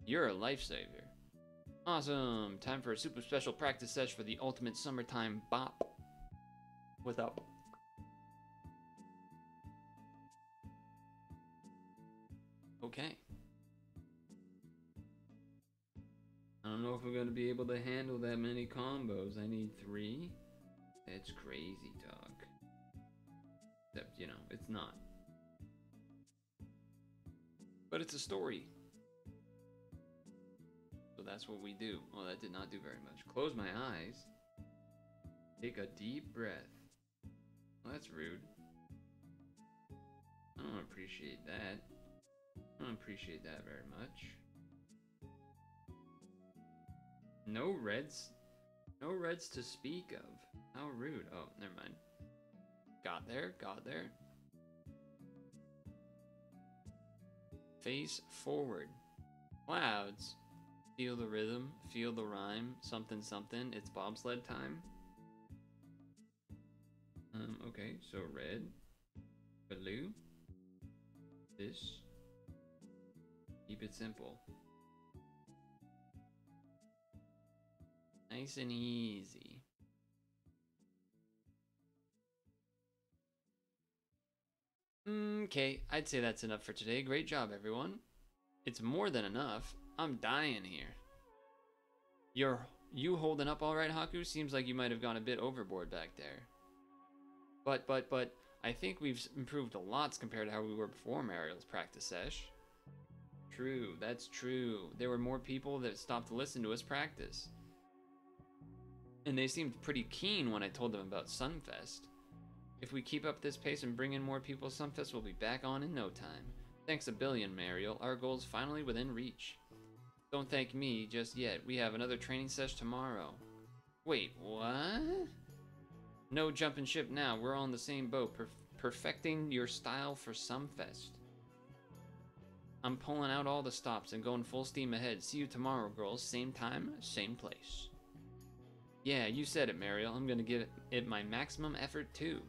You're a lifesaver. Awesome. Time for a super special practice session for the ultimate summertime bop. What's up? Okay. I don't know if we're going to be able to handle that many combos. I need 3. That's crazy talk. Except, you know, it's not. But it's a story. So that's what we do. Well, that did not do very much. Close my eyes. Take a deep breath. Well, that's rude. I don't appreciate that. I don't appreciate that very much. No reds? No reds to speak of. How rude. Oh, never mind. Got there, got there. Face forward. Clouds. Feel the rhythm, feel the rhyme, something something. It's bobsled time. Okay, so red, blue, this. Keep it simple. Nice and easy. Okay, I'd say that's enough for today. Great job, everyone. It's more than enough. I'm dying here. You holding up all right, Haku? Seems like you might have gone a bit overboard back there. But, I think we've improved a lot compared to how we were before Mariel's practice sesh. True, that's true. There were more people that stopped to listen to us practice. And they seemed pretty keen when I told them about Sunfest. If we keep up this pace and bring in more people, Sunfest will be back on in no time. Thanks a billion, Mariel. Our goal's finally within reach. Don't thank me just yet. We have another training sesh tomorrow. Wait, what? No jumping ship now. We're all in the same boat. Perfecting your style for Sunfest. I'm pulling out all the stops and going full steam ahead. See you tomorrow, girls. Same time, same place. Yeah, you said it, Mariel. I'm gonna give it my maximum effort, too.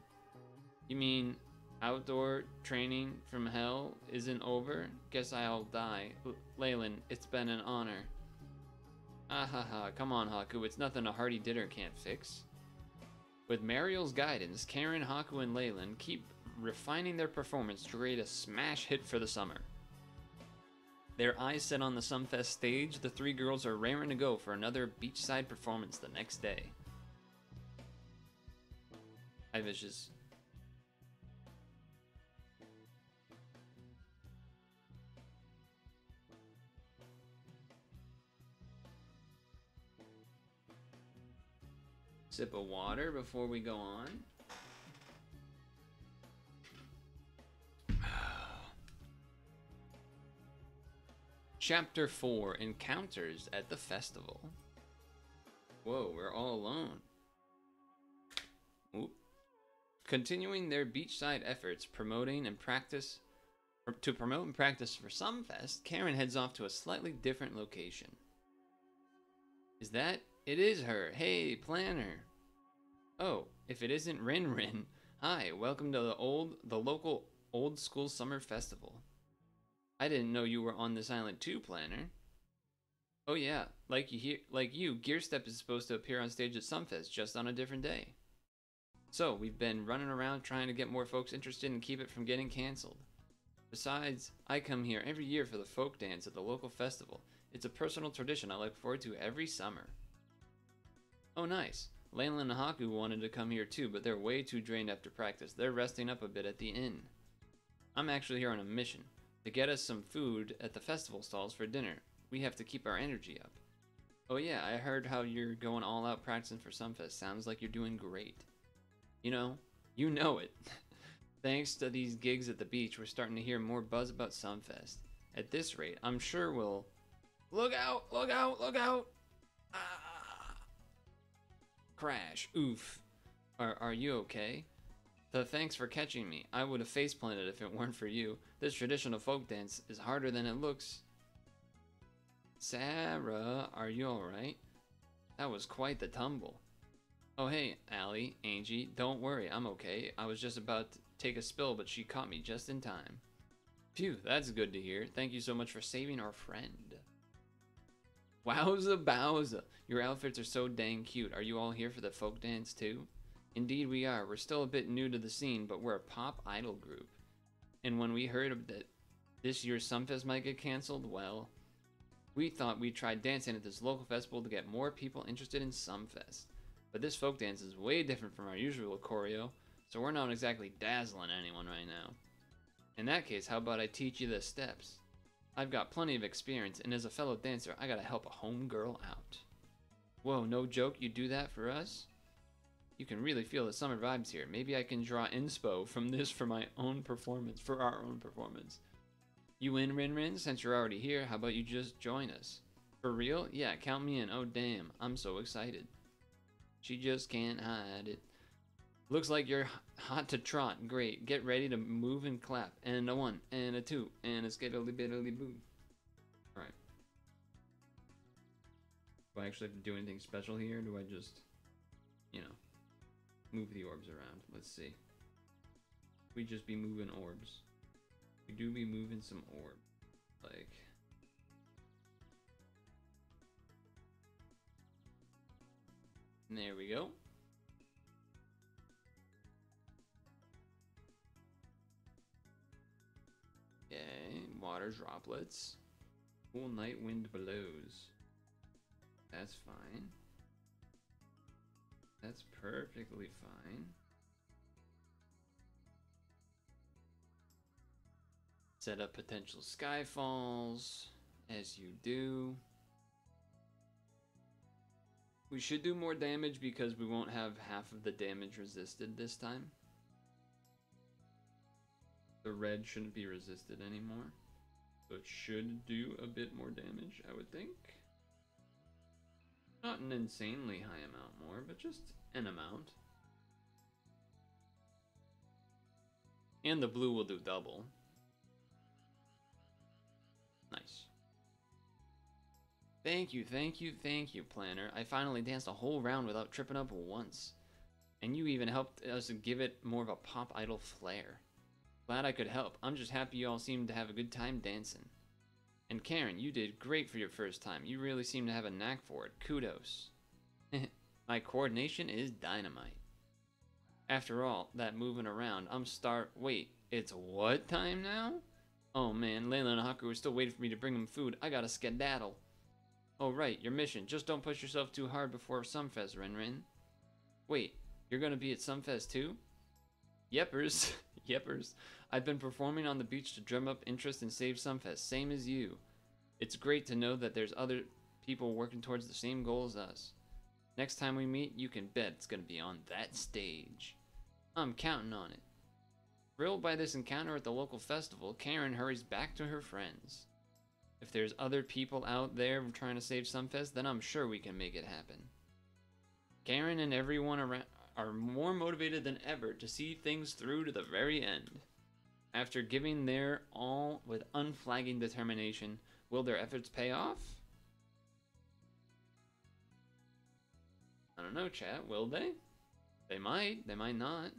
You mean outdoor training from hell isn't over? Guess I'll die. Leyland, it's been an honor. Ahaha, come on, Haku. It's nothing a hearty dinner can't fix. With Mariel's guidance, Karen, Haku, and Leyland keep refining their performance to create a smash hit for the summer. Their eyes set on the Sunfest stage, the three girls are raring to go for another beachside performance the next day. Hi, Vicious. Sip of water before we go on. Chapter 4, Encounters at the Festival. Whoa, we're all alone. Oop. Continuing their beachside efforts, to promote and practice for Sunfest, Karen heads off to a slightly different location. Is that? It is her. Hey, planner. Oh, if it isn't Rin Rin. Hi, welcome to the local old school summer festival. I didn't know you were on this island too, planner. Oh yeah, like you, Gearstep is supposed to appear on stage at Sunfest just on a different day. So, we've been running around trying to get more folks interested and keep it from getting canceled. Besides, I come here every year for the folk dance at the local festival. It's a personal tradition I look forward to every summer. Oh nice. Leyland and Haku wanted to come here too, but they're way too drained after practice. They're resting up a bit at the inn. I'm actually here on a mission. To get us some food at the festival stalls for dinner. We have to keep our energy up. Oh yeah, I heard how you're going all out practicing for Sunfest. Sounds like you're doing great. You know it. Thanks to these gigs at the beach, we're starting to hear more buzz about Sunfest. At this rate, I'm sure we'll... Look out! Look out! Look out! Ah! Crash. Oof. Are you okay? Thanks for catching me. I would have face-planted if it weren't for you. This traditional folk dance is harder than it looks. Sarah, are you alright? That was quite the tumble. Oh hey, Allie, Angie, don't worry, I'm okay. I was just about to take a spill, but she caught me just in time. Phew, that's good to hear. Thank you so much for saving our friend. Wowza bowza. Your outfits are so dang cute. Are you all here for the folk dance too? Indeed we are. We're still a bit new to the scene, but we're a pop idol group. And when we heard that this year's Sunfest might get canceled, well, we thought we'd try dancing at this local festival to get more people interested in Sunfest. But this folk dance is way different from our usual choreo, so we're not exactly dazzling anyone right now. In that case, how about I teach you the steps? I've got plenty of experience, and as a fellow dancer, I gotta help a homegirl out. Whoa, no joke, you do that for us? You can really feel the summer vibes here. Maybe I can draw inspo from this for our own performance. You in, Rin Rin? Since you're already here, how about you just join us? For real? Yeah, count me in. Oh damn, I'm so excited. She just can't hide it. Looks like you're hot to trot. Great. Get ready to move and clap. And a 1, and a 2, and a skiddly biddly boo. Alright. Do I actually have to do anything special here? Or do I just, move the orbs around? Let's see. We just be moving orbs. We do be moving some orbs. There we go. Okay, water droplets. Cool night wind blows. That's fine. That's perfectly fine. Set up potential skyfalls, as you do. We should do more damage because we won't have half of the damage resisted this time. The red shouldn't be resisted anymore. So it should do a bit more damage, I would think. Not an insanely high amount more, but just an amount. And the blue will do double. Nice. Thank you, thank you, thank you, Planner. I finally danced a whole round without tripping up once. And you even helped us give it more of a pop idol flair. Glad I could help. I'm just happy you all seemed to have a good time dancing. And Karen, you did great for your first time. You really seem to have a knack for it. Kudos. My coordination is dynamite. After all, that moving around, Wait, it's what time now? Oh man, Layla and Haku are still waiting for me to bring them food. I gotta skedaddle. Oh right, your mission. Just don't push yourself too hard before Sumfest, Ren. Wait, you're gonna be at Sumfest too? Yepers. Yepers. I've been performing on the beach to drum up interest in Save Sumfest, same as you. It's great to know that there's other people working towards the same goal as us. Next time we meet, you can bet it's gonna be on that stage. I'm counting on it. Thrilled by this encounter at the local festival, Karen hurries back to her friends. If there's other people out there trying to save Sumfest, then I'm sure we can make it happen. Karen and everyone around are more motivated than ever to see things through to the very end. After giving their all with unflagging determination, will their efforts pay off? I don't know, chat. Will they? They might. They might not.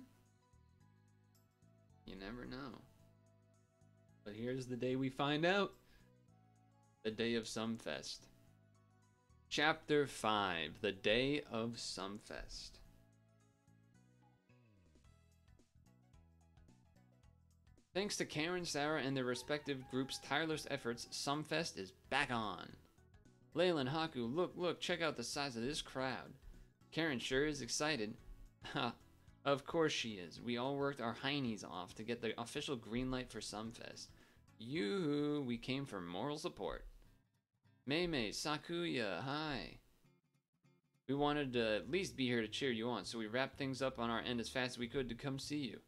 You never know. But here's the day we find out. The day of Sumfest. Chapter 5. The day of Sumfest. Thanks to Karen, Sarah, and their respective groups' tireless efforts, Sumfest is back on. Layla and Haku, look, check out the size of this crowd. Karen sure is excited. Ha, of course she is. We all worked our heinies off to get the official green light for Sumfest. Yoo-hoo, we came for moral support. Mei, Sakuya, hi. We wanted to at least be here to cheer you on, so we wrapped things up on our end as fast as we could to come see you.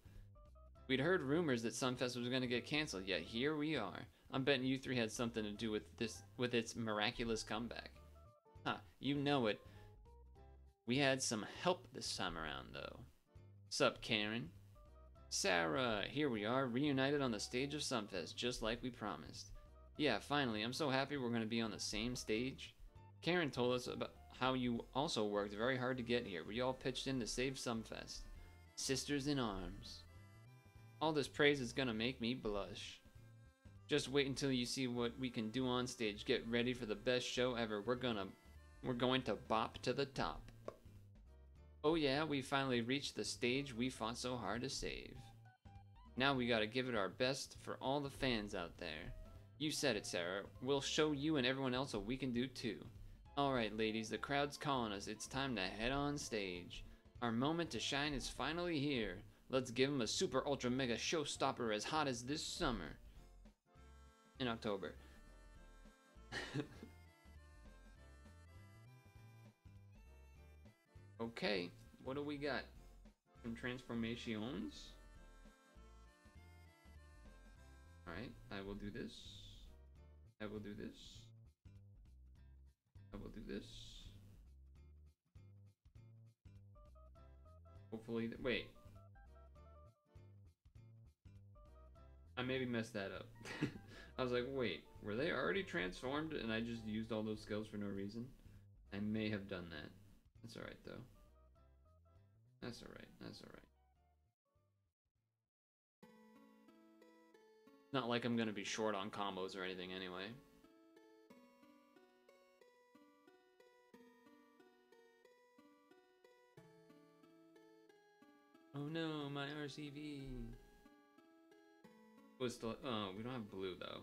We'd heard rumors that Sumfest was going to get canceled, yet here we are. I'm betting you three had something to do with its miraculous comeback. Huh, you know it. We had some help this time around, though. Sup, Karen? Sarah, here we are, reunited on the stage of Sumfest, just like we promised. Yeah, finally, I'm so happy we're going to be on the same stage. Karen told us about how you also worked very hard to get here. We all pitched in to save Sumfest. Sisters in arms. All this praise is gonna make me blush. Just wait until you see what we can do on stage. Get ready for the best show ever. We're going to bop to the top. Oh yeah, we finally reached the stage we fought so hard to save. Now we gotta give it our best for all the fans out there. You said it, Sarah. We'll show you and everyone else what we can do too. Alright ladies, the crowd's calling us. It's time to head on stage. Our moment to shine is finally here. Let's give them a super ultra mega showstopper as hot as this summer. In October. Okay, what do we got? Some transformations. Alright, I will do this. I will do this. I will do this. Hopefully, wait. I maybe messed that up. I was like, wait, were they already transformed and I just used all those skills for no reason? I may have done that. That's alright though. That's alright, that's alright. Not like I'm gonna be short on combos or anything anyway. Oh no, my RCV. Was still, oh, we don't have blue though.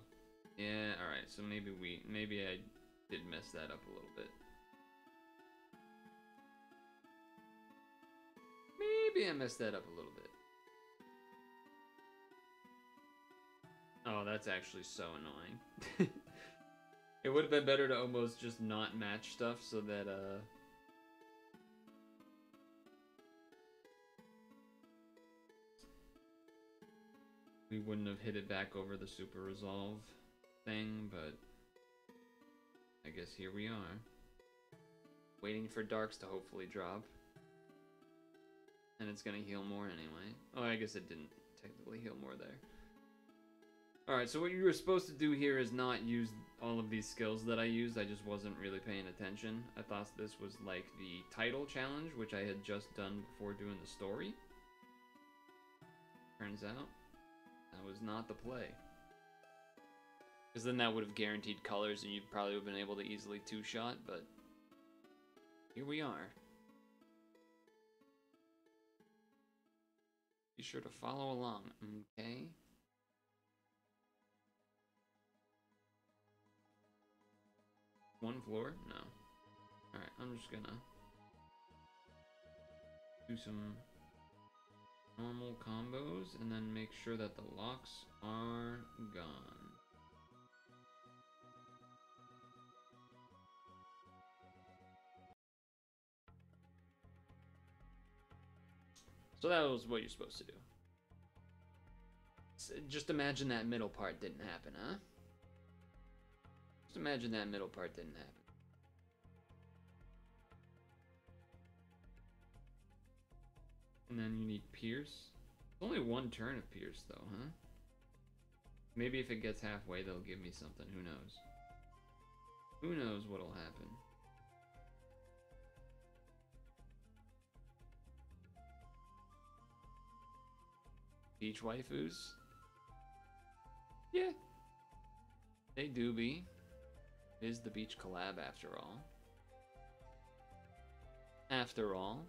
Yeah, alright, so maybe I did mess that up a little bit. Maybe I messed that up a little bit. Oh, that's actually so annoying. It would have been better to almost just not match stuff so that, we wouldn't have hit it back over the super resolve thing, but I guess here we are. Waiting for darks to hopefully drop. And it's gonna heal more anyway. Oh, I guess it didn't technically heal more there. Alright, so what you were supposed to do here is not use all of these skills that I used. I just wasn't really paying attention. I thought this was like the title challenge, which I had just done before doing the story. Turns out, that was not the play. Because then that would have guaranteed colors and you'd probably have been able to easily two-shot, but here we are. Be sure to follow along, okay? One floor? No. Alright, I'm just gonna do some normal combos and then make sure that the locks are gone. So that was what you're supposed to do. So just imagine that middle part didn't happen, huh? Just imagine that middle part didn't happen. And then you need Pierce. Only one turn of Pierce though, huh? Maybe if it gets halfway they'll give me something, who knows? Who knows what'll happen? Beach waifus? Yeah. They do be. It is the beach collab after all. After all.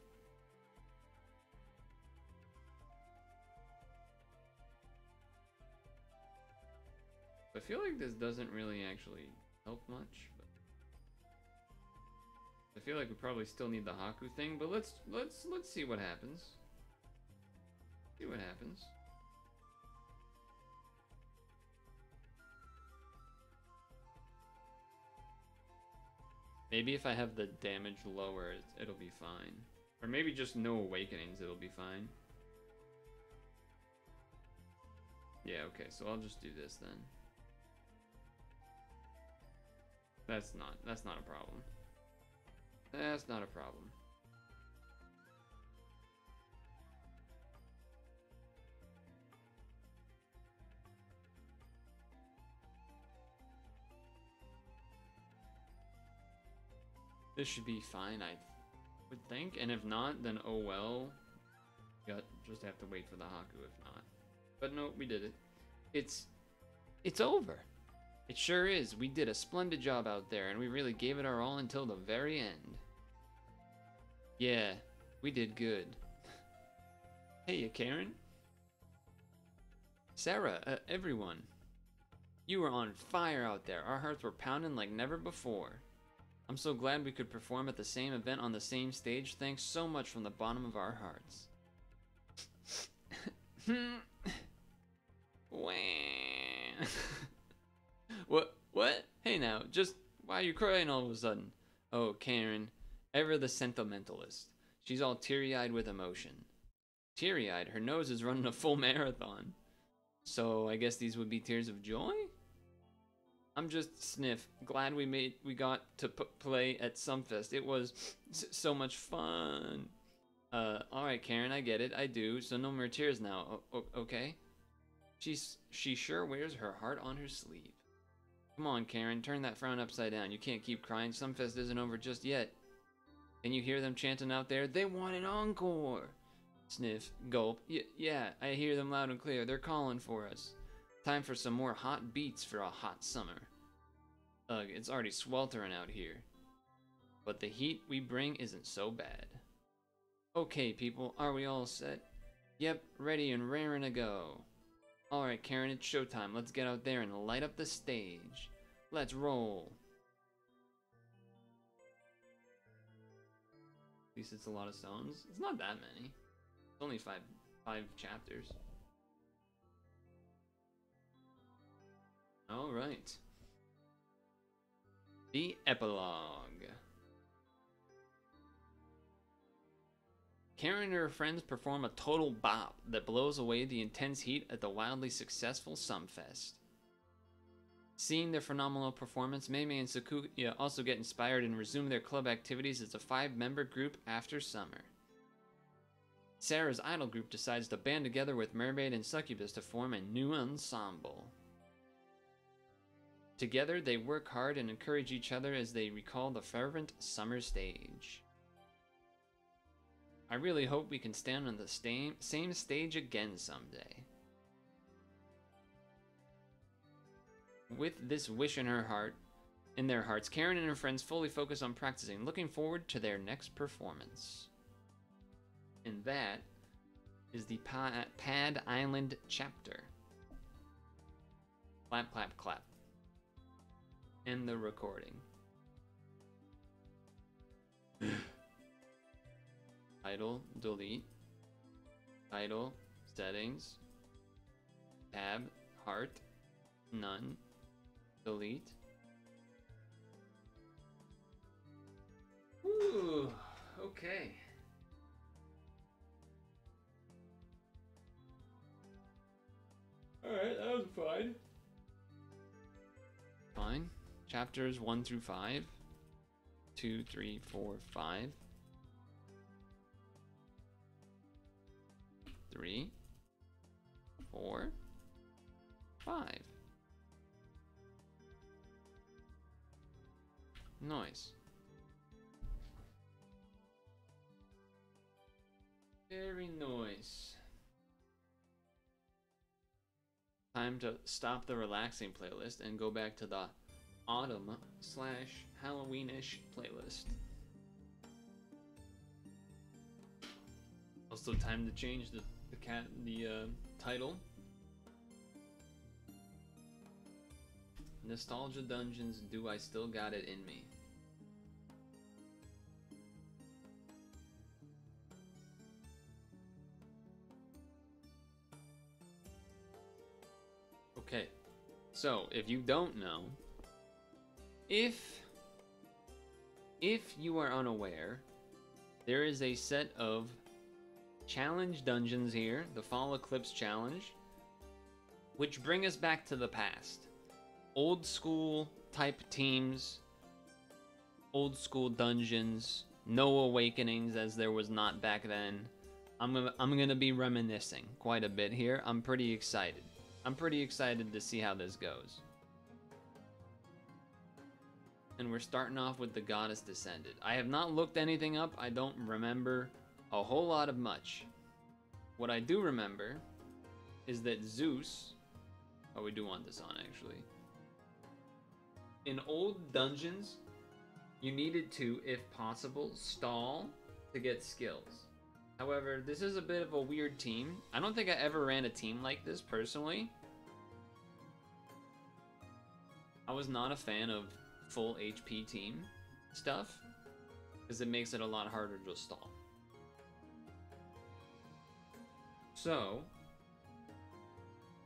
I feel like this doesn't really actually help much, but I feel like we probably still need the Haku thing, but let's see what happens. See what happens. Maybe if I have the damage lower, it'll be fine. Or maybe just no awakenings, it'll be fine. Yeah, okay, so I'll just do this then. That's not a problem. That's not a problem. This should be fine, I would think. And if not, then oh well. Just have to wait for the Haku if not. But no, we did it. It's over. It sure is. We did a splendid job out there, and we really gave it our all until the very end. Yeah, we did good. Hey, Karen. Sarah, everyone. You were on fire out there. Our hearts were pounding like never before. I'm so glad we could perform at the same event on the same stage. Thanks so much from the bottom of our hearts. What? Hey now, just why are you crying all of a sudden? Oh, Karen, ever the sentimentalist. She's all teary-eyed with emotion. Teary-eyed? Her nose is running a full marathon. So I guess these would be tears of joy? I'm just Sniff. Glad we got to play at Sumfest. It was so much fun. Alright, Karen, I get it. I do. So no more tears now. Okay? She sure wears her heart on her sleeve. Come on, Karen, turn that frown upside down. You can't keep crying. Sumfest isn't over just yet. Can you hear them chanting out there? They want an encore! Sniff. Gulp. Yeah, I hear them loud and clear. They're calling for us. Time for some more hot beats for a hot summer. Ugh, it's already sweltering out here. But the heat we bring isn't so bad. Okay, people, are we all set? Yep, ready and raring to go. Alright, Karen, it's showtime. Let's get out there and light up the stage. Let's roll. At least it's a lot of stones. It's not that many. It's only five chapters. Alright. The epilogue. Karen and her friends perform a total bop that blows away the intense heat at the wildly successful Sumfest. Seeing their phenomenal performance, Meimei and Sakuya also get inspired and resume their club activities as a 5-member group after summer. Sarah's idol group decides to band together with Mermaid and Succubus to form a new ensemble. Together, they work hard and encourage each other as they recall the fervent summer stage. I really hope we can stand on the same stage again someday. With this wish in their hearts, Karen and her friends fully focus on practicing, looking forward to their next performance. And that is the Pad Island chapter. Clap, clap, clap. End the recording. Title, delete. Title, settings. Tab, heart, none. Delete. Ooh, okay. Alright, that was fine. Fine. Chapters 1 through 5. 2, 3, 4, 5. 3, 4, 5. Nice. Very nice. Time to stop the relaxing playlist and go back to the autumn/Halloweenish playlist. Also time to change the title. Nostalgia Dungeons, do I still got it in me? Okay, so if you don't know, if you are unaware, there is a set of challenge dungeons here, the Fall Eclipse Challenge, which bring us back to the past. Old school type teams, old school dungeons, no awakenings as there was not back then. I'm gonna be reminiscing quite a bit here. I'm pretty excited. I'm pretty excited to see how this goes. And we're starting off with the Goddess Descended. I have not looked anything up. I don't remember a whole lot of much. What I do remember is that Zeus... Oh, we do want this on, actually. In old dungeons, you needed to, if possible, stall to get skills. However, this is a bit of a weird team. I don't think I ever ran a team like this, personally. I was not a fan of full HP team stuff, because it makes it a lot harder to stall. So,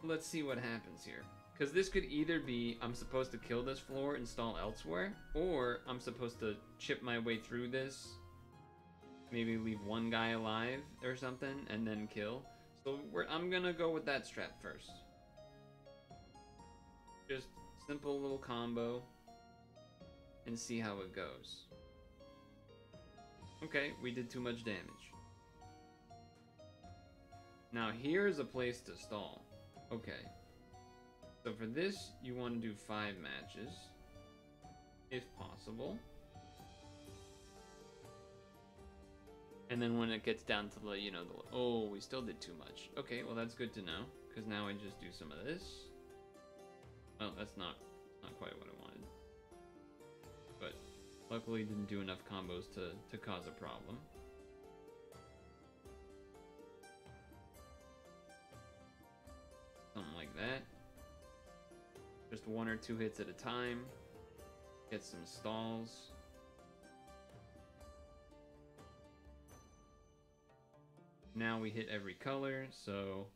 let's see what happens here. Because this could either be, I'm supposed to kill this floor and stall elsewhere, or I'm supposed to chip my way through this, maybe leave one guy alive or something, and then kill. So I'm gonna go with that strat first. Just simple little combo, and see how it goes. Okay, we did too much damage. Now here's a place to stall. Okay. So for this, you want to do 5 matches, if possible. And then when it gets down to the, oh, we still did too much. Okay, well that's good to know, because now I just do some of this. Well, that's not quite what I wanted. But luckily didn't do enough combos to cause a problem. Just 1 or 2 hits at a time. Get some stalls. Now we hit every color, so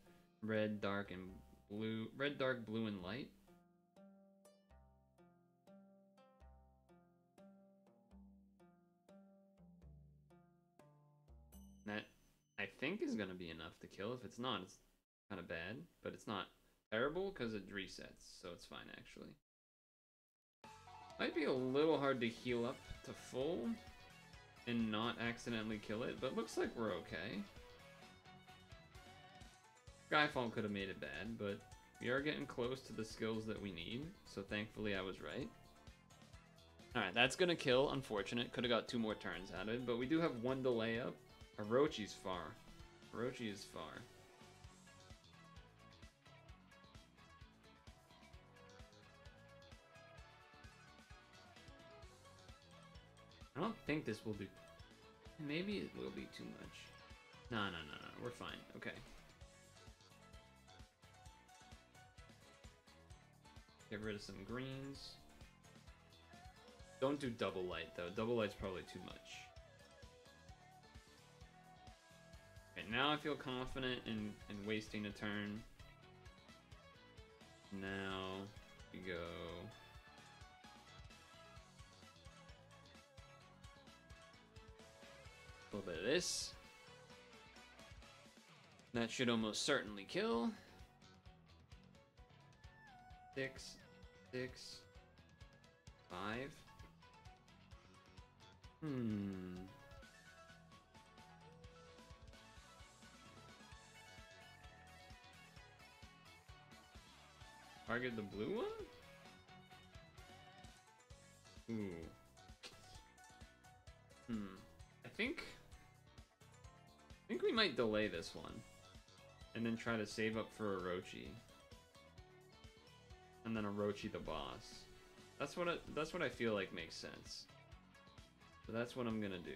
red, dark, and blue. Red, dark, blue, and light. That, I think, is going to be enough to kill. If it's not, it's kind of bad. But it's not terrible because it resets, so it's fine, actually. Might be a little hard to heal up to full and not accidentally kill it, but looks like we're okay. Skyfall could have made it bad, but we are getting close to the skills that we need, so thankfully I was right. Alright, that's gonna kill, unfortunate. Could have got 2 more turns out of it, but we do have 1 delay up. Orochi's far. Orochi is far. I don't think this will do... Maybe it will be too much. No, we're fine. Okay. Get rid of some greens. Don't do double light, though. Double light's probably too much. Okay, now I feel confident in wasting a turn. Now we go... a little bit of this. That should almost certainly kill. 6, 6, 5. Target the blue one? Ooh. I think we might delay this one. And then try to save up for Orochi. And then Orochi the boss. That's what I feel like makes sense. So that's what I'm gonna do.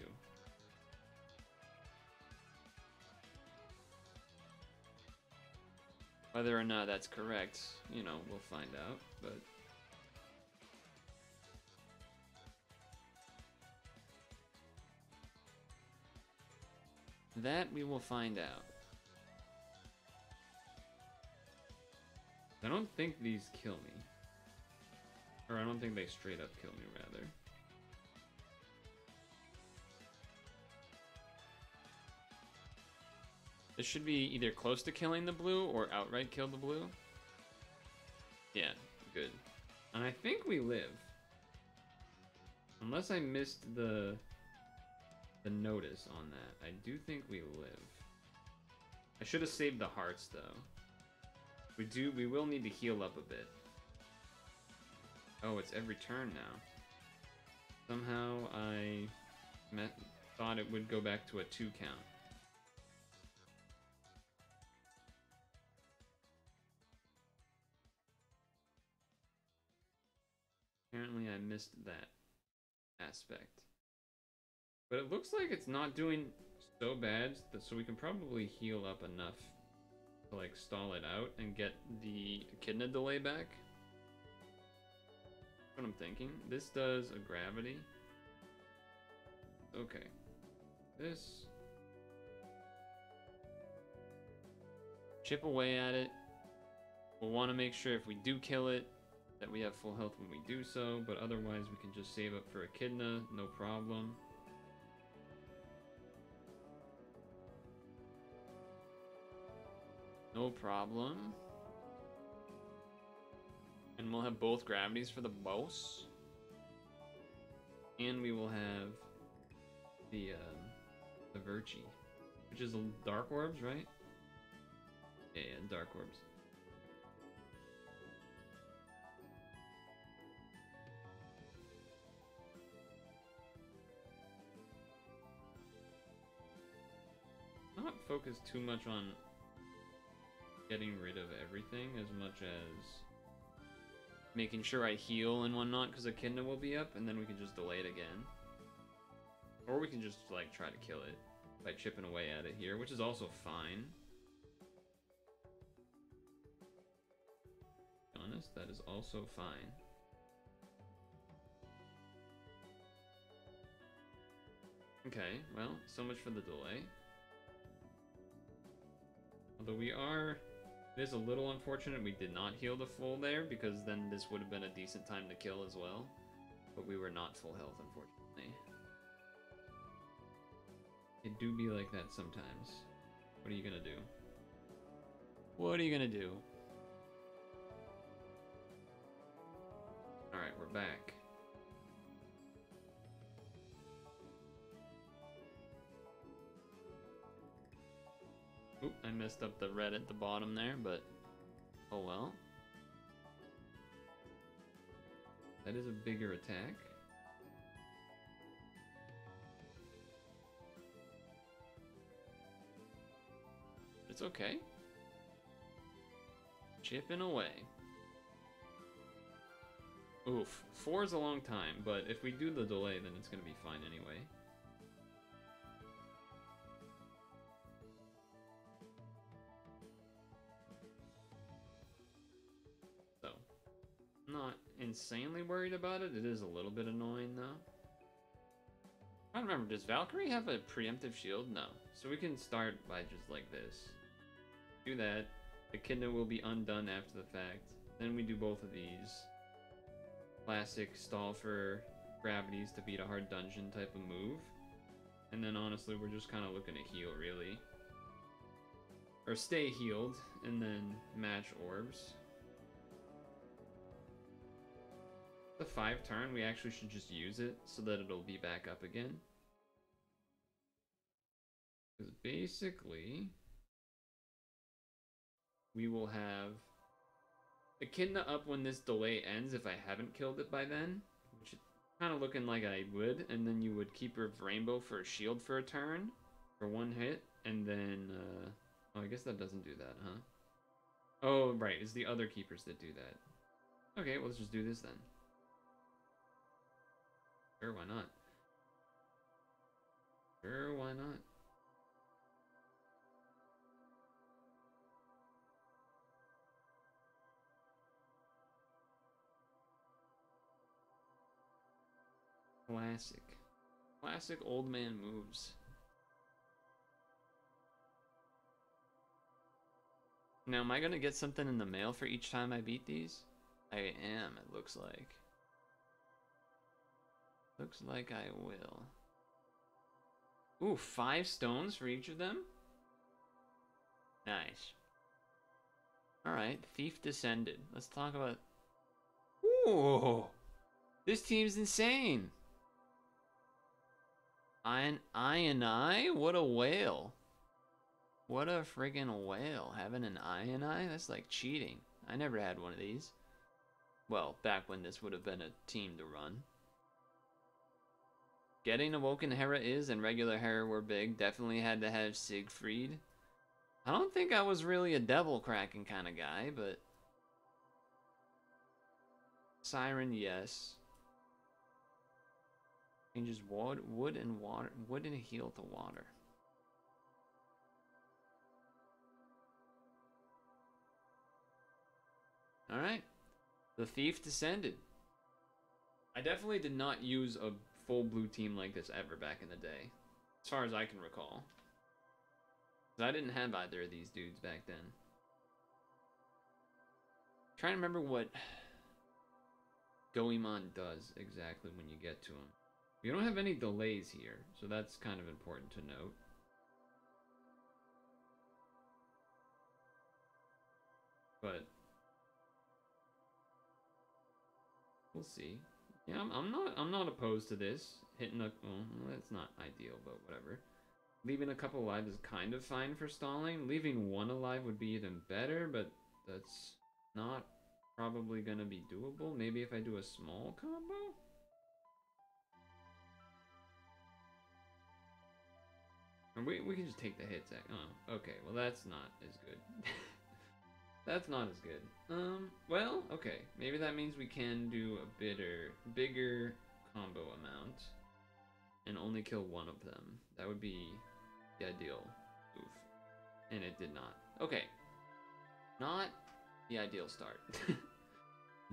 Whether or not that's correct, you know, we'll find out, but... that we will find out. I don't think these kill me. Or I don't think they straight up kill me, rather. This should be either close to killing the blue or outright kill the blue. Yeah, good. And I think we live. Unless I missed the notice on that. I do think we live. I should have saved the hearts, though. We will need to heal up a bit. Oh, it's every turn now. Somehow I thought it would go back to a 2 count. Apparently I missed that aspect. But it looks like it's not doing so bad, so we can probably heal up enough to like stall it out and get the echidna delay back. That's what I'm thinking. This does a gravity. Okay. This. Chip away at it. We'll want to make sure if we do kill it, that we have full health when we do so, but otherwise we can just save up for echidna, no problem. No problem. And we'll have both gravities for the boss. And we will have the Virtue, which is dark orbs, right? Yeah, dark orbs. Not focus too much on getting rid of everything as much as making sure I heal and whatnot, because Echidna will be up, and then we can just delay it again. Or we can just, like, try to kill it by chipping away at it here, which is also fine. To be honest. honest, that is also fine. Okay, well, so much for the delay. Although it is a little unfortunate we did not heal the full there, because then this would have been a decent time to kill as well. But we were not full health, unfortunately. It do be like that sometimes. What are you gonna do? What are you gonna do? Alright, we're back. Oop, I messed up the red at the bottom there, but oh well. That is a bigger attack. It's okay. Chipping away. Oof, 4 is a long time, but if we do the delay, then it's gonna be fine anyway. So, not insanely worried about it. It is a little bit annoying though. I don't remember, does Valkyrie have a preemptive shield? No. So we can start by just like this. Do that. Echidna will be undone after the fact. Then we do both of these. Classic stall for gravities to beat a hard dungeon type of move. And then honestly, we're just kind of looking to heal, really. Or stay healed, and then match orbs. The 5 turn, we actually should just use it so that it'll be back up again. Because basically, we will have Echidna up when this delay ends if I haven't killed it by then, which is kind of looking like I would, and then you would Keeper of Rainbow for a shield for a turn, for 1 hit, and then, oh, I guess that doesn't do that, huh? Oh, right, it's the other keepers that do that. Okay, well, let's just do this then. Sure, why not? Sure, why not? Classic. Classic old man moves. Now, am I gonna get something in the mail for each time I beat these? I am, it looks like. Looks like I will. Ooh, 5 stones for each of them? Nice. Alright, Thief Descended. Let's talk about... Ooh! This team's insane! I? What a whale. What a friggin' whale. Having an I? That's like cheating. I never had one of these. Well, back when this would have been a team to run. Getting Awoken Hera is, and regular Hera were big. Definitely had to have Siegfried. I don't think I was really a devil cracking kind of guy, but... Siren, yes. Changes wood and water. Wood and heal to water. Alright. The Thief Descended. I definitely did not use a full blue team like this ever back in the day. As far as I can recall. Because I didn't have either of these dudes back then. I'm trying to remember what Goemon does exactly when you get to him. We don't have any delays here, so that's kind of important to note. But we'll see. Yeah, I'm not opposed to this. Hitting a well, that's not ideal, but whatever. Leaving a couple alive is kind of fine for stalling. Leaving 1 alive would be even better, but that's not probably gonna be doable. Maybe if I do a small combo? Or we can just take the hits. Oh, okay. Well, that's not as good. That's not as good. Well, okay. Maybe that means we can do a bigger combo amount and only kill 1 of them. That would be the ideal. Oof. And it did not. Okay. Not the ideal start.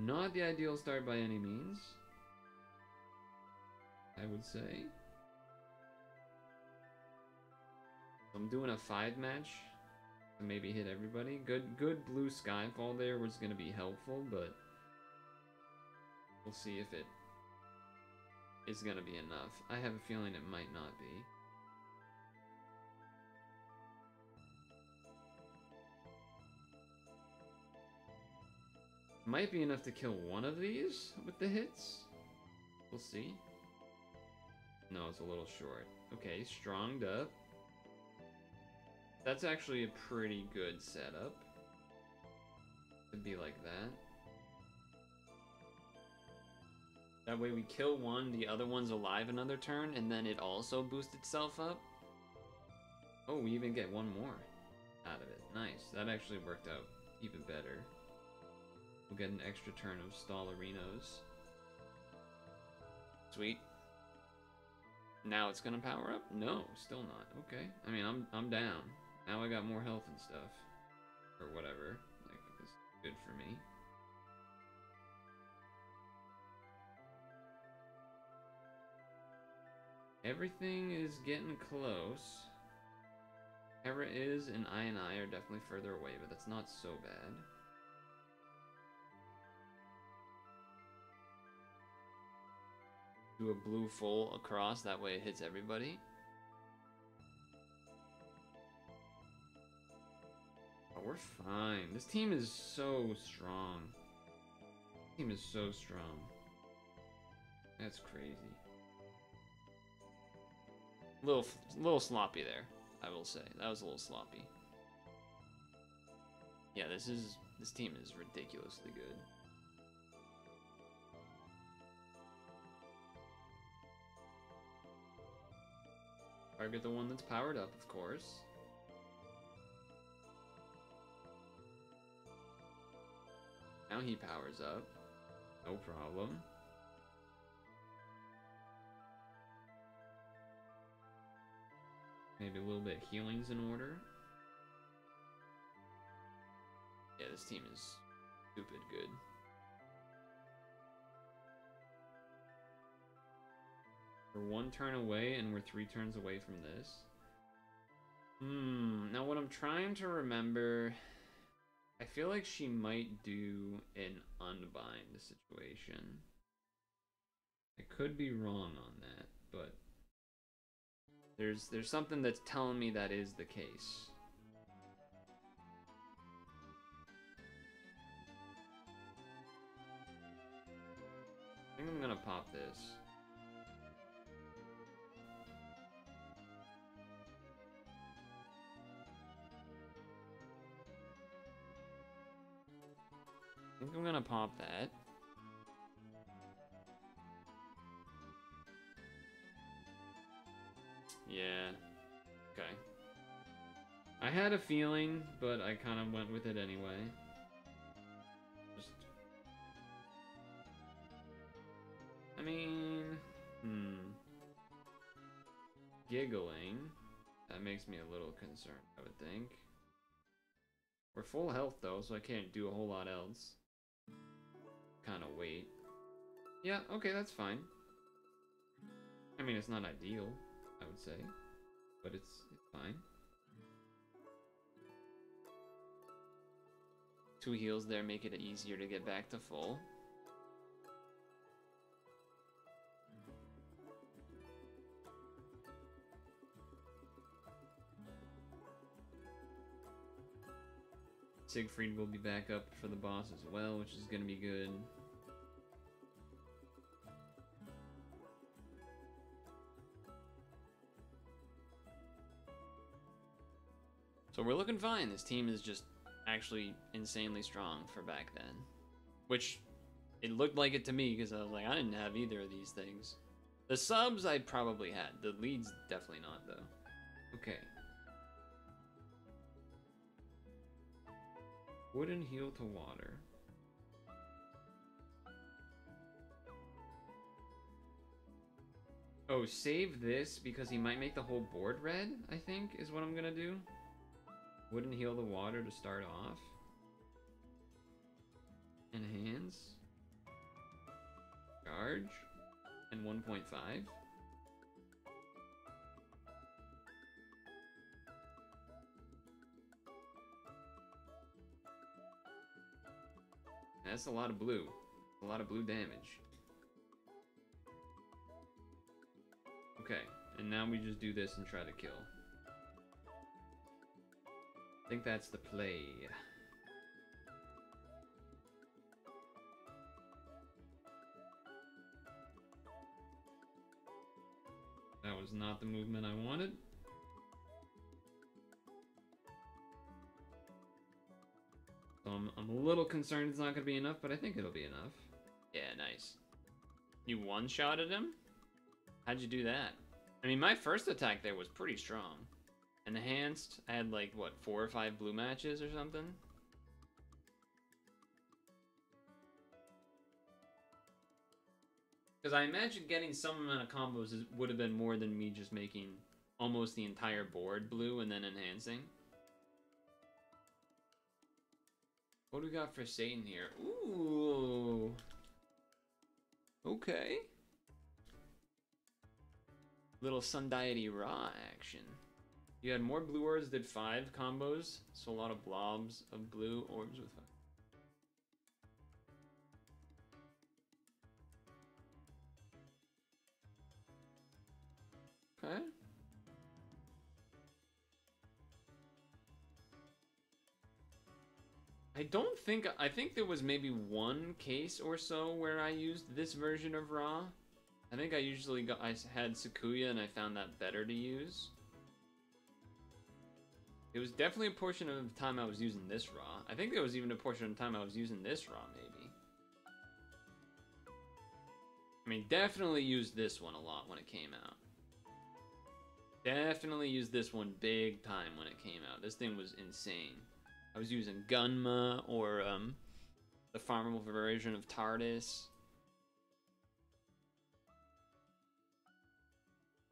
Not the ideal start by any means, I would say. I'm doing a 5-match to maybe hit everybody. Good blue Skyfall there was going to be helpful, but we'll see if it is going to be enough. I have a feeling it might not be. Might be enough to kill one of these with the hits. We'll see. No, it's a little short. Okay, stronged up. That's actually a pretty good setup. To be like that. That way we kill one, the other one's alive another turn, and then it also boosts itself up. Oh, we even get one more out of it. Nice. That actually worked out even better. We'll get an extra turn of Stallerinos. Sweet. Now it's gonna power up? No, still not. Okay. I mean, I'm down. Now I got more health and stuff. Or whatever. Like, it's good for me. Everything is getting close. Hera is, and I are definitely further away, but that's not so bad. Do a blue full across, that way it hits everybody. Oh, we're fine. This team is so strong. This team is so strong. That's crazy. Little sloppy there, I will say. That was a little sloppy. Yeah, this team is ridiculously good. Target the one that's powered up, of course. Now he powers up. No problem. Maybe a little bit of healing's in order. Yeah, this team is stupid good. We're 1 turn away, and we're 3 turns away from this. Now what I'm trying to remember... I feel like she might do an unbind situation. I could be wrong on that, but... There's something that's telling me that is the case. I think I'm gonna pop this. I think I'm gonna pop that. Yeah. Okay. I had a feeling, but I kind of went with it anyway. Just... I mean... Giggling. That makes me a little concerned, I would think. We're full health, though, so I can't do a whole lot else. Kind of wait. Yeah, okay, that's fine. I mean, it's not ideal, I would say, but it's fine. 2 heals there make it easier to get back to full. Siegfried will be back up for the boss as well, which is going to be good. So we're looking fine. This team is just actually insanely strong for back then. Which, it looked like it to me, because I was like, I didn't have either of these things. The subs I probably had. The leads definitely not, though. Okay. Wooden heal to water. Oh, save this because he might make the whole board red, I think, is what I'm gonna do. Wooden heal the water to start off. Enhance. charge and 1.5. That's a lot of blue. A lot of blue damage. Okay, and now we just do this and try to kill. I think that's the play. That was not the movement I wanted. So I'm a little concerned it's not going to be enough, but I think it'll be enough. Yeah, nice. You one-shotted him? How'd you do that? I mean, my first attack there was pretty strong. Enhanced, I had like, what, 4 or 5 blue matches or something? Because I imagine getting some amount of combos would have been more than me just making almost the entire board blue and then enhancing. What do we got for Satan here? Ooh. Okay. Little Sun Deity Raw action. You had more blue orbs, did 5 combos, so a lot of blobs of blue orbs with 5. Okay. I think there was maybe one case or so where I used this version of Raw. I think I had Sakuya and I found that better to use. It was definitely a portion of the time I was using this Raw. I think there was even a portion of the time I was using this Raw, maybe. I mean, definitely used this one a lot when it came out. Definitely used this one big time when it came out. This thing was insane. I was using Gunma or the farmable version of TARDIS.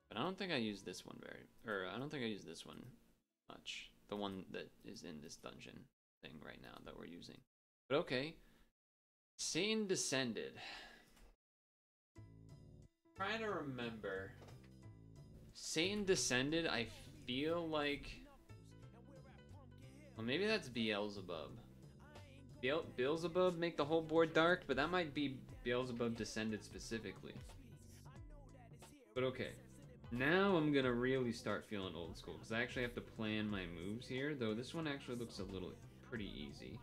But I don't think I used this one I don't think I used this one much. The one that is in this dungeon thing right now that we're using. But okay. Satan Descended. Trying to remember. Satan Descended, I feel like... Well, maybe that's Beelzebub. Beelzebub make the whole board dark, but that might be Beelzebub Descended specifically. But okay. Now I'm gonna really start feeling old school, because I actually have to plan my moves here, though this one actually looks a little pretty easy.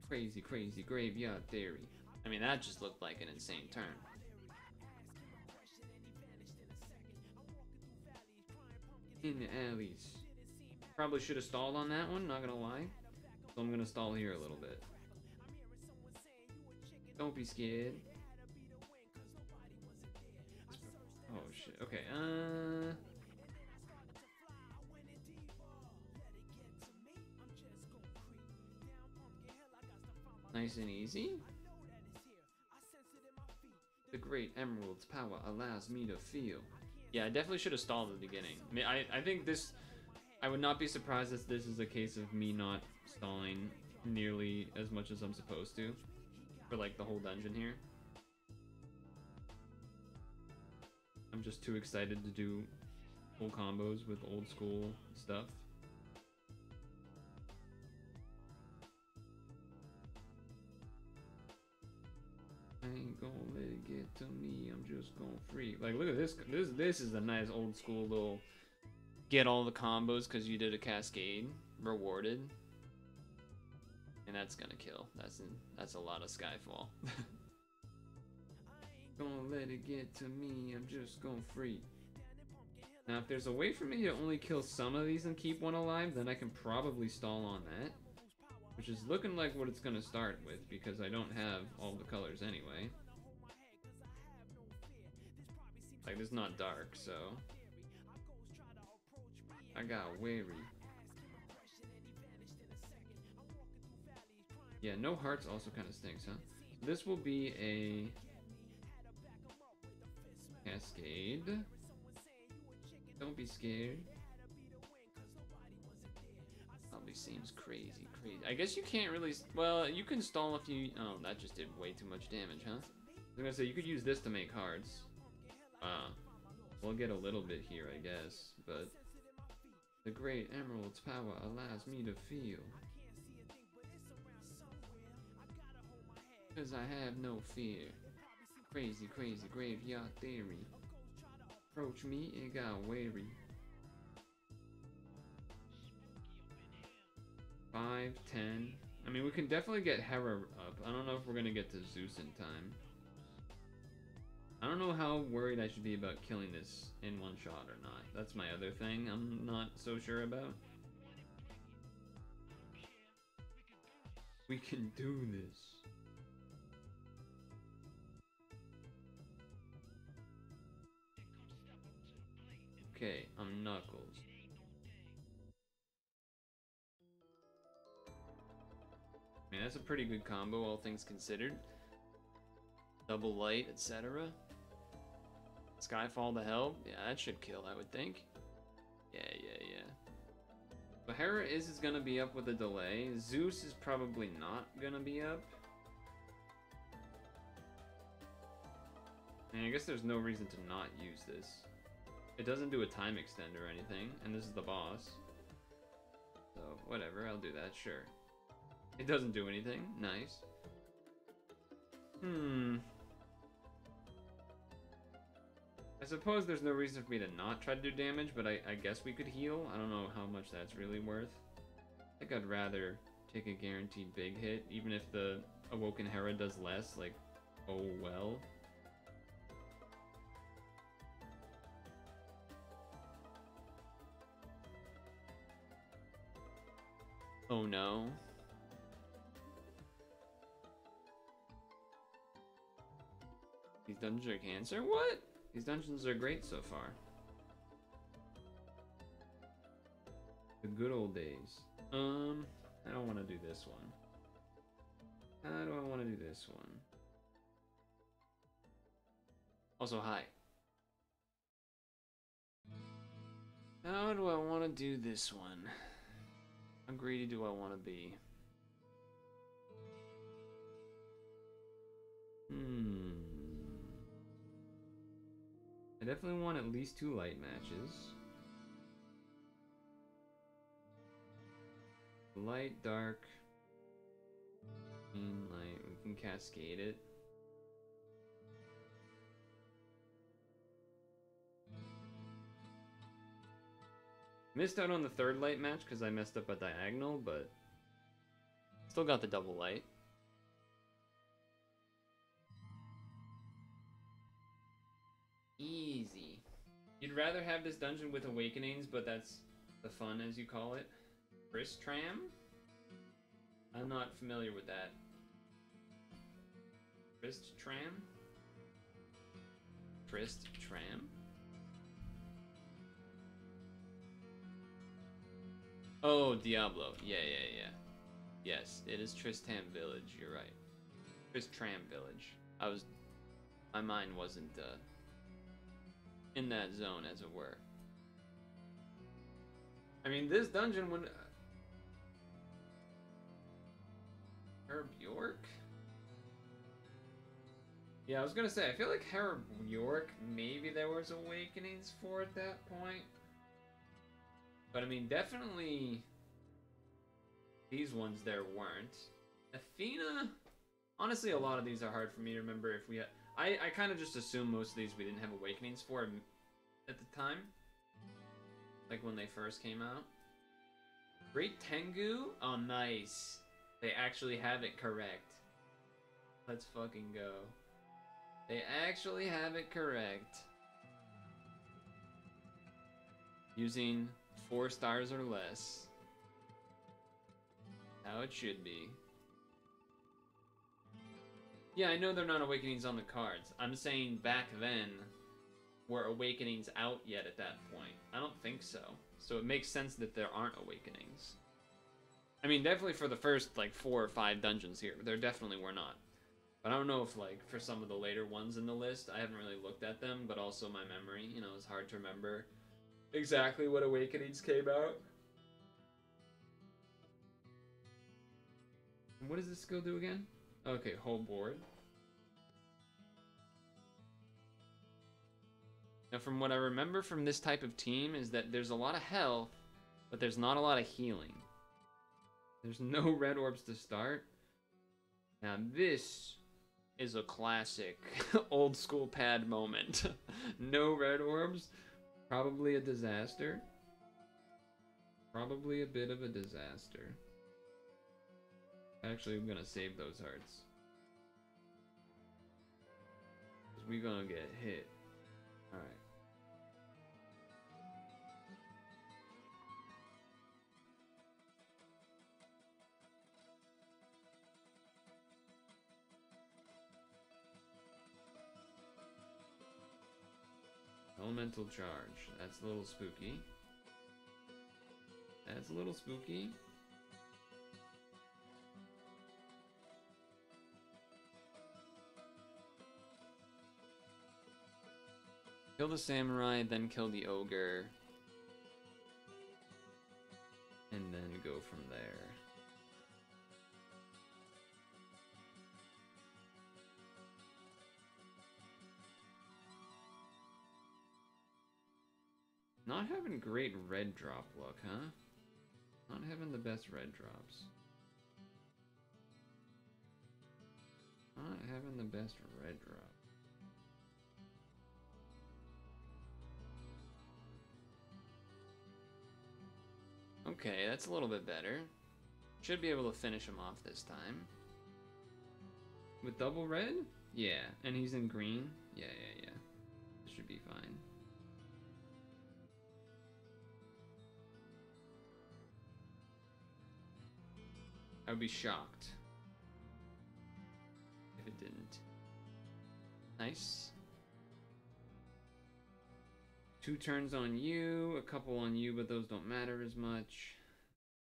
Crazy, crazy graveyard theory. I mean, that just looked like an insane turn. In the alleys. Probably should have stalled on that one, not gonna lie. So I'm gonna stall here a little bit. Don't be scared. Oh shit, okay, nice and easy. The great emerald's power allows me to feel. Yeah, I definitely should have stalled at the beginning. I mean, I think this... I would not be surprised if this is a case of me not stalling nearly as much as I'm supposed to. For, like, the whole dungeon here. I'm just too excited to do full combos with old school stuff. I ain't gonna let it get to me, I'm just gonna free. Like, look at this. This is a nice old school little get all the combos because you did a cascade rewarded. And that's gonna kill. That's a lot of Skyfall. Gonna let it get to me, I'm just gonna free. Now if there's a way for me to only kill some of these and keep one alive, then I can probably stall on that. Which is looking like what it's gonna start with, because I don't have all the colors anyway. Like, it's not dark, so... I got wary. Yeah, no hearts also kind of stinks, huh? This will be a... Cascade. Don't be scared. I'll be actually seems crazy. I guess you can't really... Well, you can stall if you... Oh, that just did way too much damage, huh? I was gonna say, you could use this to make cards. We'll get a little bit here, I guess, but... The Great Emerald's power allows me to feel. Cause I have no fear. Crazy, crazy graveyard theory. Approach me, it got wary. 5, 10. I mean, we can definitely get Hera up. I don't know if we're gonna get to Zeus in time. I don't know how worried I should be about killing this in one shot or not. That's my other thing I'm not so sure about. We can do this. Okay, I'm Knuckles. I mean, that's a pretty good combo, all things considered. Double light, etc. Skyfall to hell? Yeah, that should kill, I would think. Yeah. But Hera is gonna be up with a delay. Zeus is probably not gonna be up. And I guess there's no reason to not use this. It doesn't do a time extend or anything, and this is the boss. So, whatever, I'll do that, sure. It doesn't do anything. Nice. I suppose there's no reason for me to not try to do damage, but I guess we could heal. I don't know how much that's really worth. I think I'd rather take a guaranteed big hit, even if the Awoken Hera does less, like, oh well. Oh no. These dungeons are cancer? What? These dungeons are great so far. The good old days. I don't want to do this one. How do I want to do this one? Also, hi. How do I want to do this one? How greedy do I want to be? I definitely want at least 2 light matches. Light, dark, and light. We can cascade it. Missed out on the 3rd light match because I messed up a diagonal, but still got the double light. Easy. You'd rather have this dungeon with awakenings, but that's the fun, as you call it. Tristram? I'm not familiar with that. Tristram? Tristram? Oh, Diablo. Yeah. Yes, it is Tristram Village, you're right. Tristram Village. My mind wasn't, in that zone, as it were. I mean, this dungeon would... Herb York? Yeah, I was gonna say, I feel like Herb York, maybe there was awakenings for at that point. But I mean, definitely these ones there weren't. Athena... Honestly, a lot of these are hard for me to remember if we had... I kind of just assume most of these we didn't have awakenings for at the time. Like when they first came out. Great Tengu? Oh, nice. They actually have it correct. Let's fucking go. They actually have it correct. Using 4 stars or less. How it should be. Yeah, I know they're not awakenings on the cards. I'm saying back then, were awakenings out yet at that point? I don't think so. So it makes sense that there aren't awakenings. I mean, definitely for the first, like, 4 or 5 dungeons here, there definitely were not. But I don't know if, like, for some of the later ones in the list, I haven't really looked at them, but also my memory, you know, is hard to remember exactly what awakenings came out. What does this skill do again? Okay, whole board. Now, from what I remember from this type of team is that there's a lot of health, but there's not a lot of healing. There's no red orbs to start. Now, this is a classic old school pad moment. No red orbs. Probably a disaster. Probably a bit of a disaster. Actually, I'm gonna save those hearts. Because we're gonna get hit. Alright. Elemental charge. That's a little spooky. That's a little spooky. Kill the samurai, then kill the ogre. And then go from there. Not having great red drop luck, huh? Not having the best red drops. Not having the best red drop. Okay, that's a little bit better. Should be able to finish him off this time. With double red? Yeah, and he's in green? Yeah. This should be fine. I would be shocked if it didn't. Nice. 2 turns on you, a couple on you, but those don't matter as much.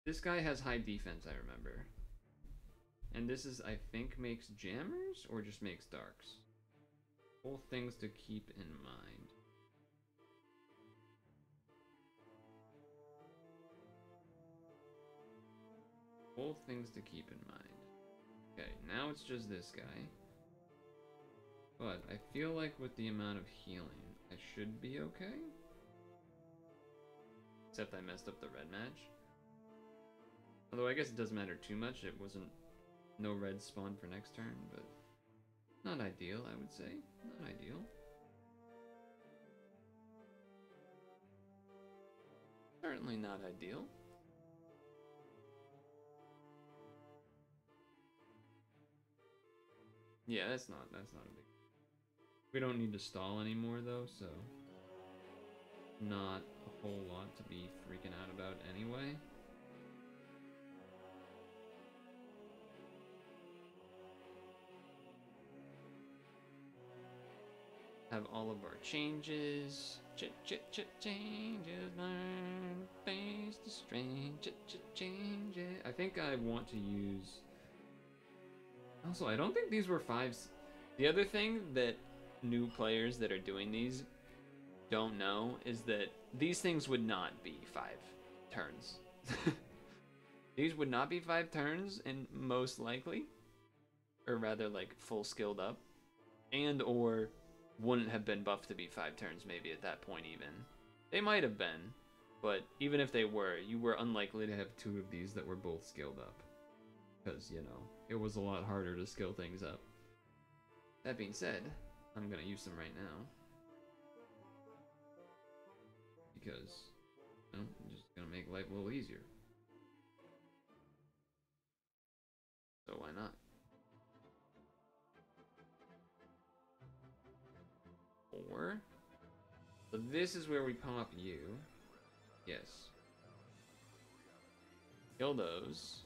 This guy has high defense, I remember. And this is, I think, makes jammers or just makes darks. Both things to keep in mind. Both things to keep in mind. Okay, now it's just this guy. But I feel like with the amount of healing, I should be okay. Except I messed up the red match. Although I guess it doesn't matter too much. It wasn't no red spawn for next turn, but not ideal, I would say. Not ideal. Certainly not ideal. Yeah, that's not a big. We don't need to stall anymore though, so not a whole lot to be freaking out about anyway. Have all of our changes. Changes, learn, face the strain. Changes. I think I want to use. Also, I don't think these were 5s. The other thing that new players that are doing these don't know is that these things would not be 5 turns. These would not be 5 turns, and most likely, or rather like full skilled up, and or wouldn't have been buffed to be 5 turns maybe at that point even. They might have been, but even if they were, you were unlikely to have 2 of these that were both skilled up. Because, you know, it was a lot harder to skill things up. That being said, I'm gonna use them right now. Because, you know, I'm just gonna make life a little easier. So why not? Or, so this is where we pop you. Yes. Kill those.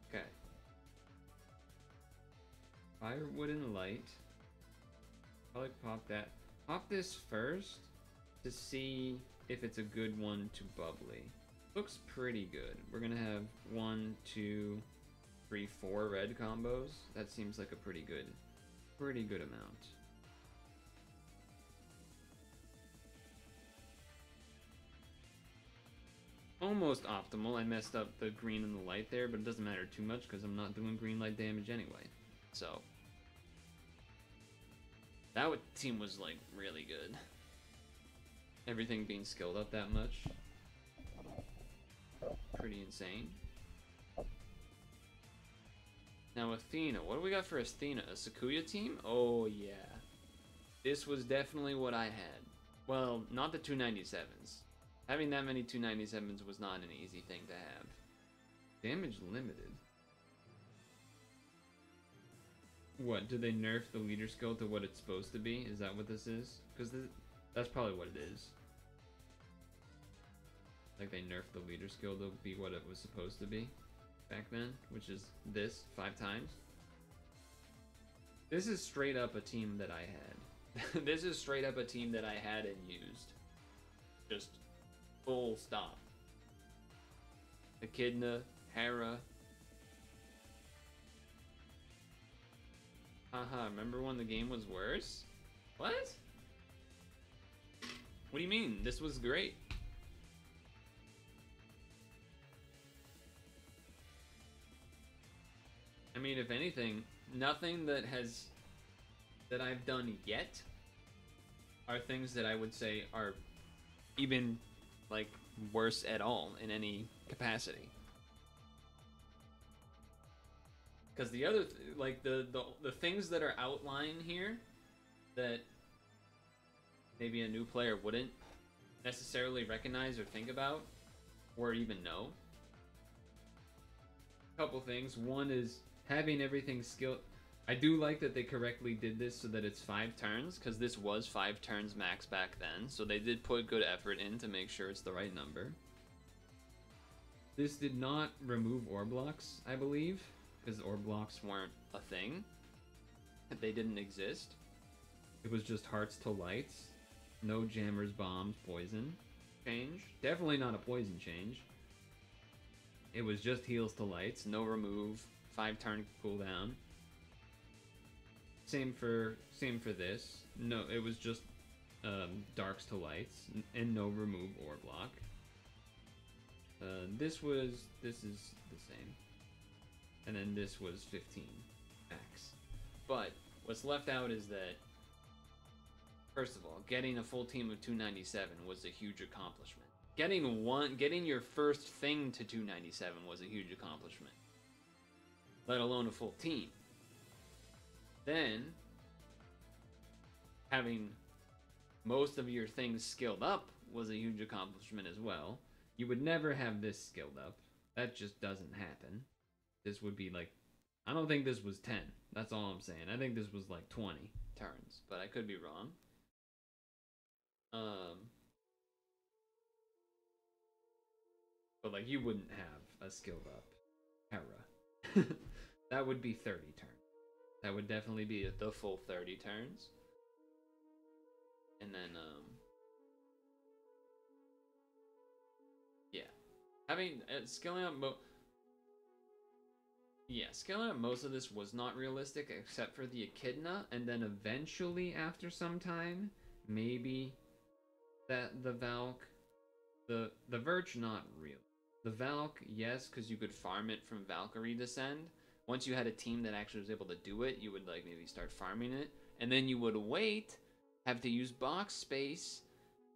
Okay. Firewood and light. Probably pop that. Pop this first to see if it's a good one to bubbly. Looks pretty good. We're gonna have 1, 2, 3, 4 red combos. That seems like a pretty good amount. almost optimal. I messed up the green and the light there, but it doesn't matter too much because I'm not doing green light damage anyway. So that team was like really good. Everything being skilled up that much, pretty insane. Now Athena, what do we got for Athena? A Sakuya team? Oh yeah, this was definitely what I had. Well, not the 297s. Having that many 297s was not an easy thing to have. Damage limited. What, did they nerf the leader skill to what it's supposed to be? Is that what this is? Because that's probably what it is. Like they nerfed the leader skill to be what it was supposed to be back then, which is this 5 times. This is straight up a team that I had. This is straight up a team that I had and used. Just full stop. Echidna, Hera. Haha, remember when the game was worse? What? What do you mean? This was great. I mean, if anything, nothing that I've done yet are things that I would say are even like worse at all in any capacity. Because the other like the things that are outlined here that maybe a new player wouldn't necessarily recognize or think about or even know. A couple things. One is having everything skilled. I do like that they correctly did this so that it's 5 turns, because this was 5 turns max back then, so they did put good effort in to make sure it's the right number. This did not remove ore blocks, I believe, because ore blocks weren't a thing. They didn't exist. It was just hearts to lights. No jammers, bombs, poison change. Definitely not a poison change. It was just heals to lights, no remove, 5 turn cooldown. Same for this. No, it was just darks to lights and no remove ore block. This is the same, and then this was 15 max. But what's left out is that, first of all, getting a full team of 297 was a huge accomplishment. Getting your first thing to 297 was a huge accomplishment, let alone a full team. Then, having most of your things skilled up was a huge accomplishment as well. You would never have this skilled up. That just doesn't happen. This would be like, I don't think this was 10. That's all I'm saying. I think this was like 20 turns, but I could be wrong. But like, you wouldn't have a skilled up Hera. That would be 30 turns. That would definitely be the full 30 turns. And then, yeah. Having, scaling up scaling up most of this was not realistic, except for the Echidna, and then eventually, after some time, maybe the Valk. The Verge, not real. The Valk, yes, because you could farm it from Valkyrie Descend. Once you had a team that actually was able to do it, you would like maybe start farming it, and then you would wait, have to use box space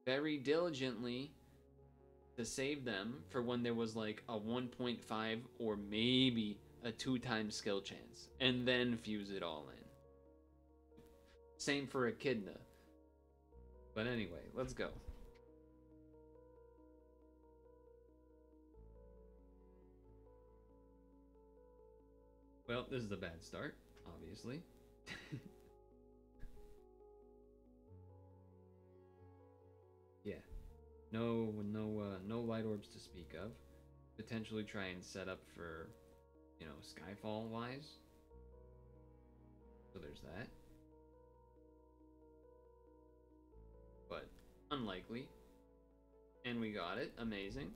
very diligently to save them for when there was like a 1.5 or maybe a 2-time skill chance, and then fuse it all in. Same for Echidna. But anyway, let's go. Well, this is a bad start, obviously. Yeah. No light orbs to speak of. Potentially try and set up for, you know, Skyfall wise. So there's that. But unlikely. And we got it. Amazing.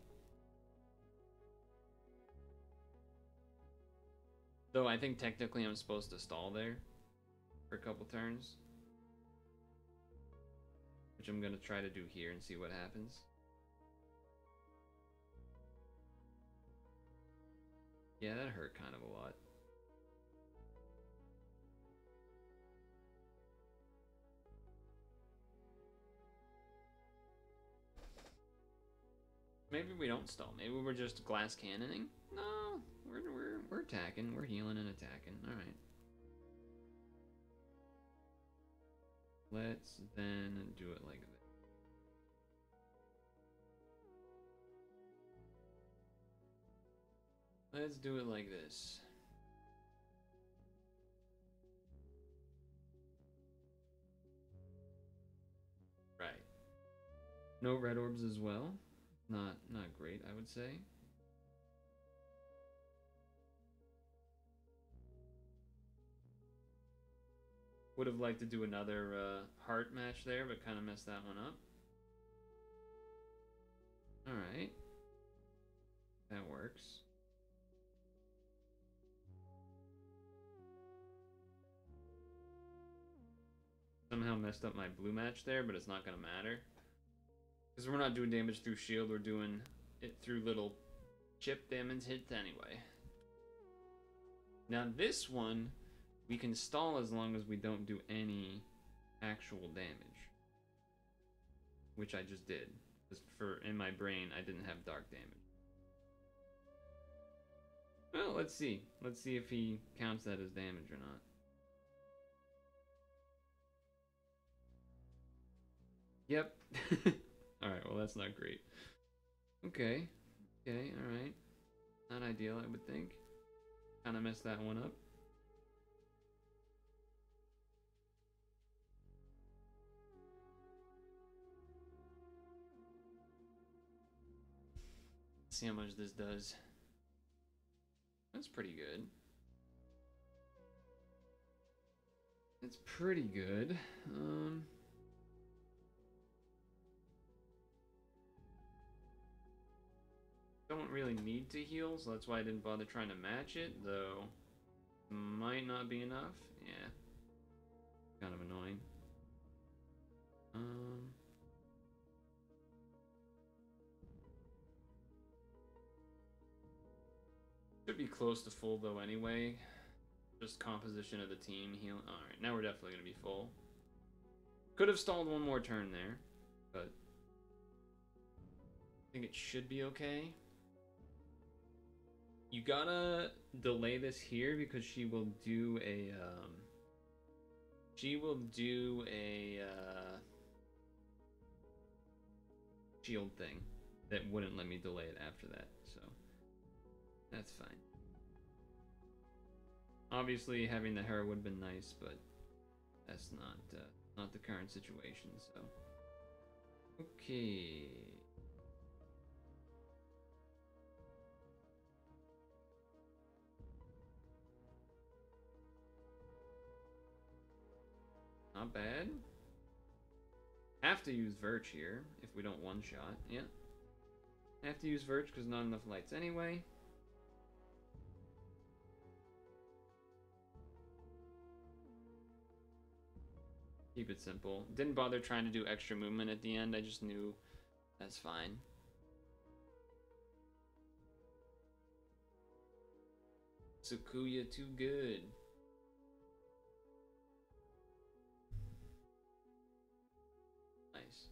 Though I think technically I'm supposed to stall there for a couple turns, which I'm gonna try to do here and see what happens. Yeah, that hurt kind of a lot. Maybe we don't stall. Maybe we're just glass cannoning. No, we're attacking. We're healing and attacking. All right. Let's then do it like this. Let's do it like this. Right. No red orbs as well. Not great, I would say. Would have liked to do another heart match there, but kind of messed that one up. Alright. That works. Somehow messed up my blue match there, but it's not going to matter. Because we're not doing damage through shield, we're doing it through little chip damage hits anyway. Now this one, we can stall as long as we don't do any actual damage. Which I just did. Because in my brain, I didn't have dark damage. Well, let's see. Let's see if he counts that as damage or not. Yep. Alright, well that's not great. Okay. Okay, alright. Not ideal, I would think. Kinda messed that one up. Let's see how much this does. That's pretty good. It's pretty good. Don't really need to heal, so that's why I didn't bother trying to match it, though might not be enough. Yeah. Kind of annoying. Should be close to full though anyway. Just composition of the team heal. Alright, now we're definitely gonna be full. Could have stalled one more turn there, but I think it should be okay. You gotta delay this here because she will do a shield thing that wouldn't let me delay it after that, so that's fine. Obviously having the Hera would have been nice, but that's not the current situation, so okay. Not bad. Have to use Verge here if we don't one-shot. Yeah. Have to use Verge because not enough lights anyway. Keep it simple. Didn't bother trying to do extra movement at the end. I just knew that's fine. Sakuya too good. Nice.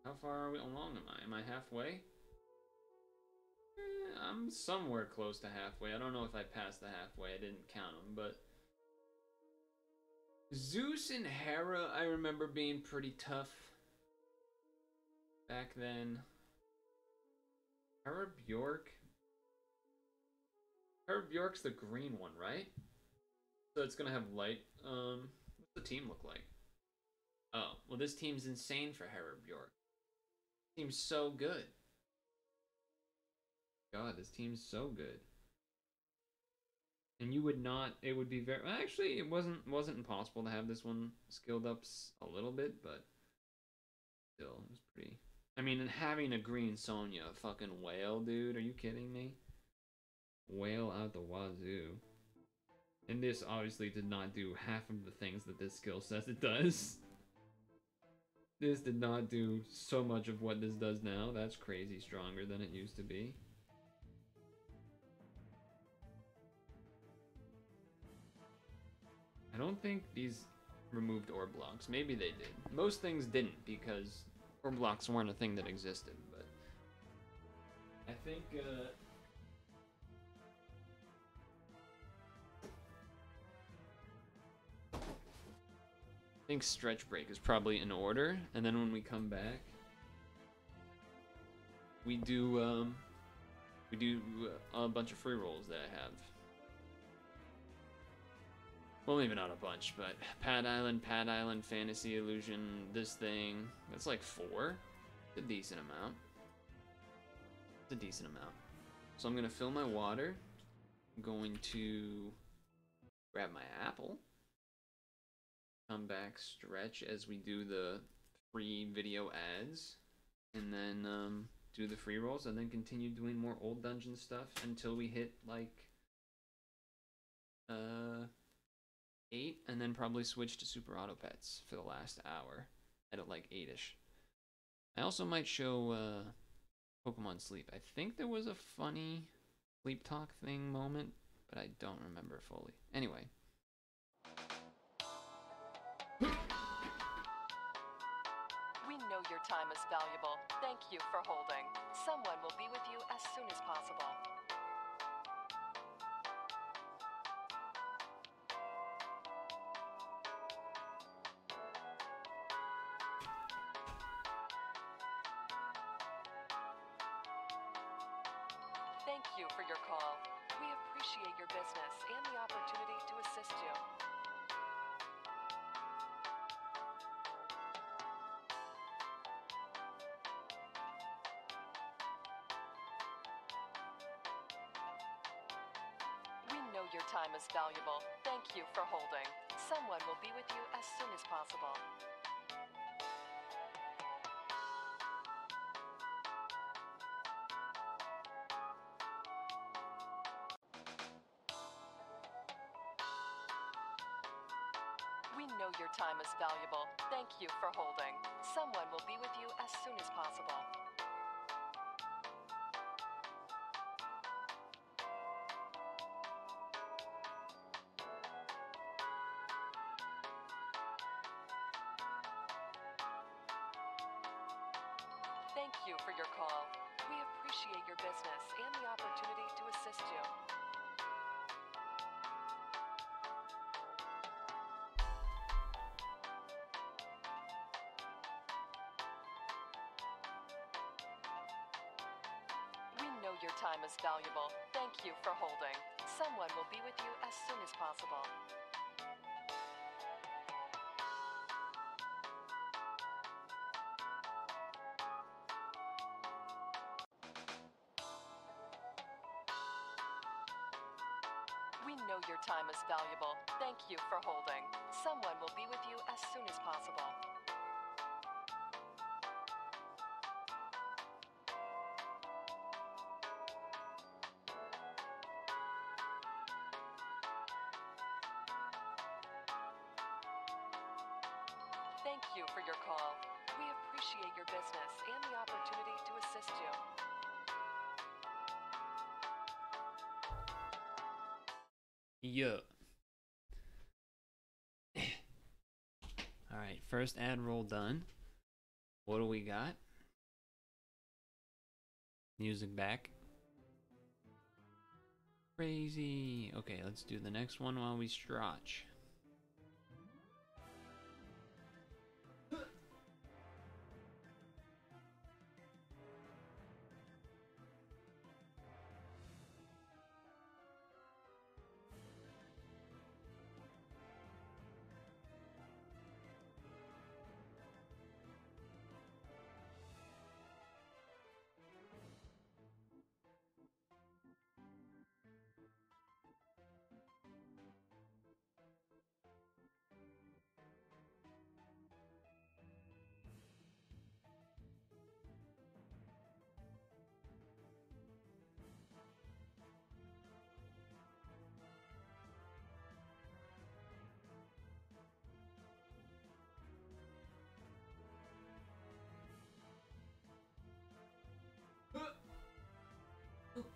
How far are we along am I? Am I halfway? I'm somewhere close to halfway. I don't know if I passed the halfway. I didn't count them, but Zeus and Hera, I remember being pretty tough back then. Hera Bjork. Hera Bjork's the green one, right? So it's gonna have light. What's the team look like? Oh, well, this team's insane for Hera Bjork. Team's so good. God, this team's so good. And you would not, it would be very, actually, it wasn't impossible to have this one skilled up a little bit, but still, it was pretty. I mean, and having a green Sonya, a fucking whale, dude, are you kidding me? Whale out the wazoo. And this obviously did not do half of the things that this skill says it does. This did not do so much of what this does now. That's crazy stronger than it used to be. don't think these removed ore blocks. Maybe they did. Most things didn't because ore blocks weren't a thing that existed, but I think stretch break is probably in order, and then when we come back, we do a bunch of free rolls that I have. Well, maybe not a bunch, but Pad Island, Fantasy Illusion, this thing. That's like 4. It's a decent amount. It's a decent amount. So I'm gonna fill my water. I'm going to grab my apple. Come back, stretch as we do the free video ads. And then do the free rolls, and then continue doing more old dungeon stuff until we hit like 8, and then probably switch to Super Auto Pets for the last hour at like 8ish. I also might show Pokemon Sleep. I think there was a funny sleep talk thing moment, but I don't remember fully. Anyway. We know your time is valuable. Thank you for holding. Someone will be with you as soon as possible. Thank you for your call. We appreciate your business and the opportunity to assist you. We know your time is valuable. Thank you for holding. Someone will be with you as soon as possible. We know your time is valuable. Thank you for holding. Someone will be with you as soon as possible. Thank you for your call. We appreciate your business and the opportunity to assist you. We know your time is valuable. Thank you for holding. Someone will be with you as soon as possible. We know your time is valuable. Thank you for holding. Someone will be with you as soon as possible. Thank you for your call. We appreciate your business and the opportunity to assist you. Yeah. Alright, first ad roll done. What do we got? Music back. Crazy. Okay, let's do the next one while we stretch.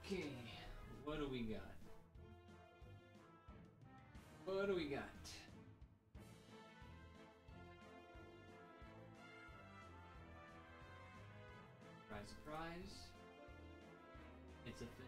Okay, what do we got? What do we got? Surprise, surprise. It's a thing.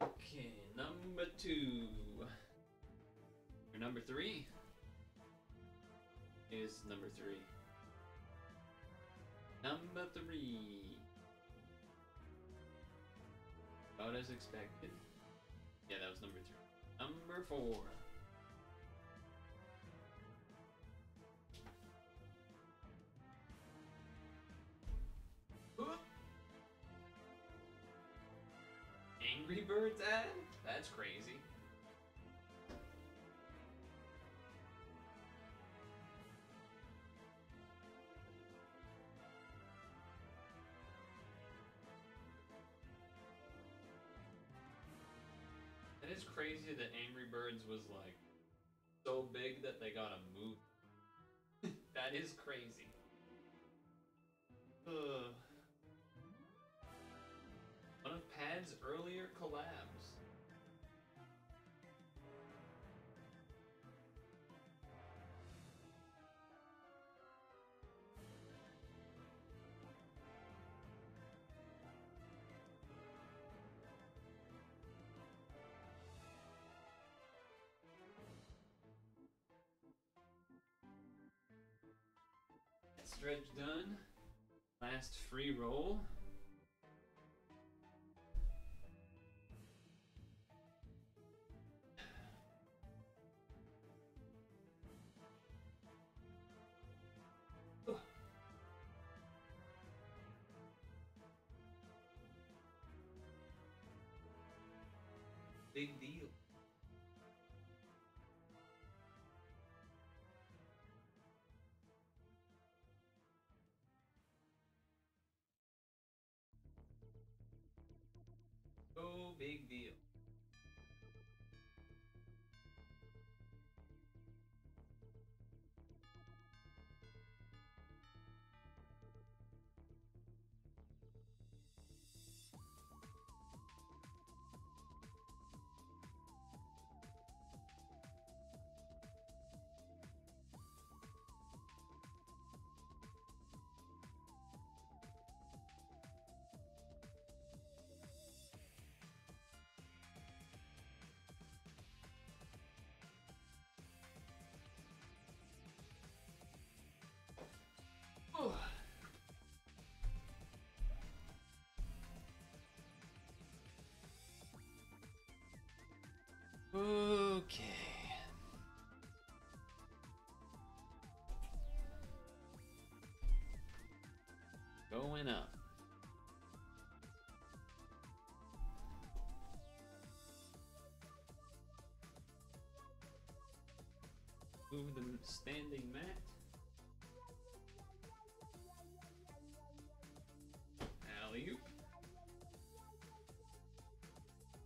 Okay, number 2. Or number 3 is number 3. Number 3. About as expected. Yeah, that was number 3. Number 4. Angry Birds ad? That's crazy. That is crazy that Angry Birds was like so big that they got a movie. That is crazy. Ugh. One of Pad's earlier collabs. Stretch done. Last free roll. Big deal. Oh, big deal. Oh. Okay. Going up. Move the standing mat. Alley-oop.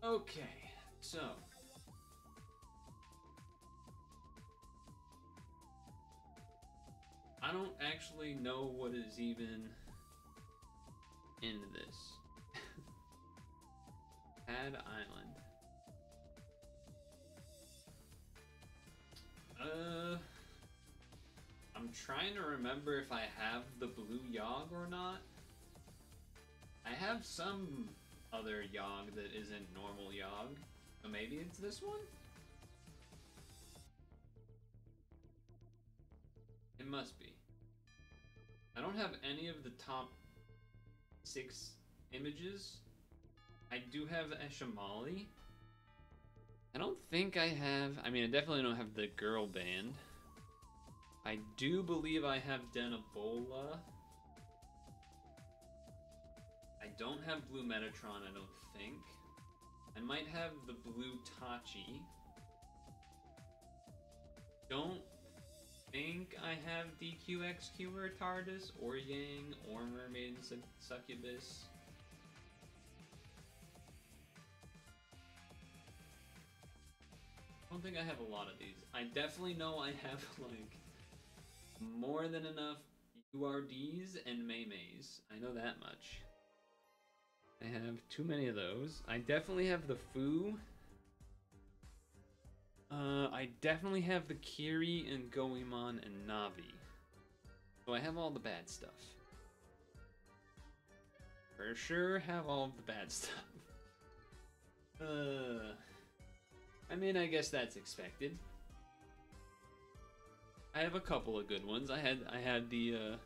Okay, so I don't actually know what is even in this. Pad Island. I'm trying to remember if I have the blue Yogg or not. I have some other Yogg that isn't normal Yogg, so maybe it's this one? It must be. I don't have any of the top 6 images. I do have Eshamali, I don't think I have. I mean, I definitely don't have the girl band. I do believe I have Denabola. I don't have Blue Metatron, I don't think. I might have the Blue Tachi. Don't think I have DQXQ or TARDIS or Yang or Mermaid and Succubus. I don't think I have a lot of these. I definitely know I have like more than enough URDs and Maymays. I know that much. I have too many of those. I definitely have the Foo. I definitely have the Kiri and Goemon and Navi. So I have all the bad stuff. For sure have all of the bad stuff. I mean, I guess that's expected. I have a couple of good ones. I had the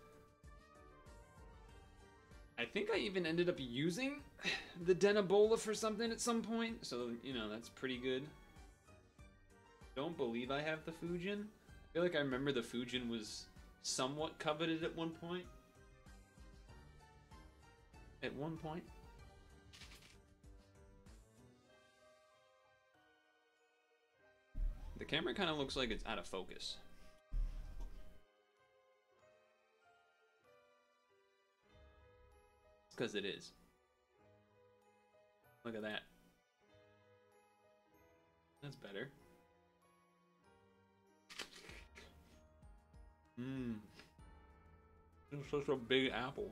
I think I even ended up using the Denabola for something at some point, so you know, that's pretty good. Don't believe I have the Fujin. I feel like I remember the Fujin was somewhat coveted at one point. The camera kind of looks like it's out of focus. It's because it is. Look at that. That's better. It's such a big apple.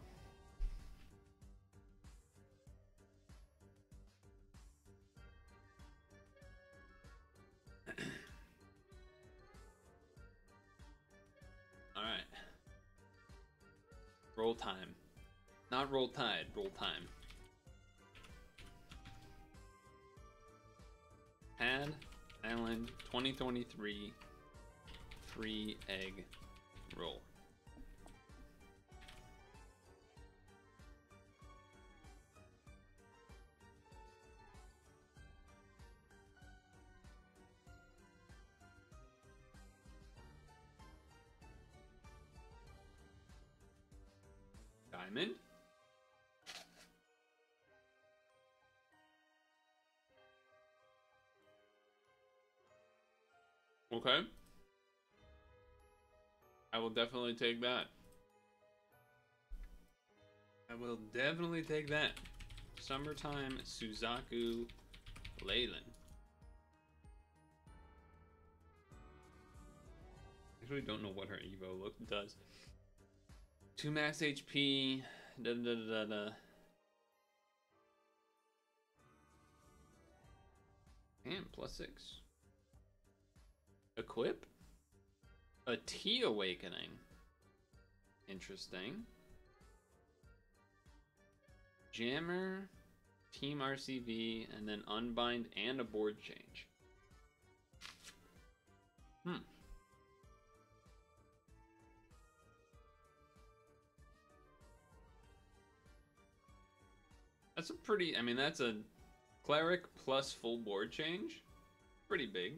Alright. Roll time. Not roll tide, roll time. Pad Island 2023 free egg roll. Diamond. Okay. I will definitely take that. I will definitely take that. Summertime Suzaku Leyland. I actually don't know what her Evo look does. 2 max HP. Da da da da da. And +6. Equip? A T Awakening. Interesting. Jammer, Team RCV, and then Unbind and a board change. That's a pretty, I mean, that's a Cleric plus full board change. Pretty big.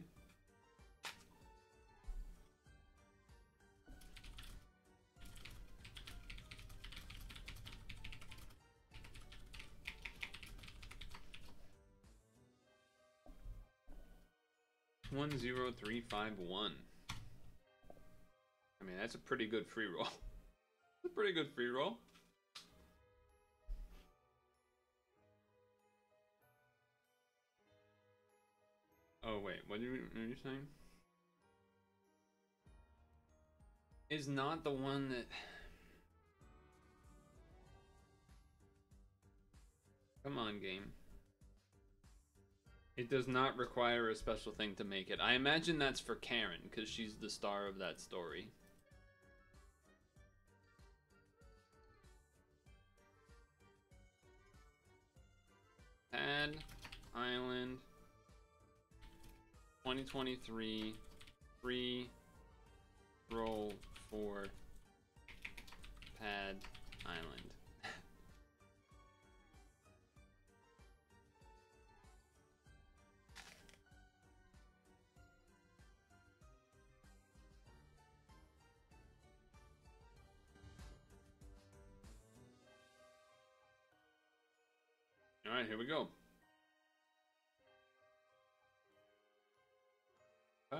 One zero three five one. I mean, that's a pretty good free roll. It's a pretty good free roll. Oh wait, what are you saying? Is not the one that. Come on, game. It does not require a special thing to make it. I imagine that's for Karen, because she's the star of that story. Pad Island 2023 free roll for Pad Island. Alright, here we go. Bye.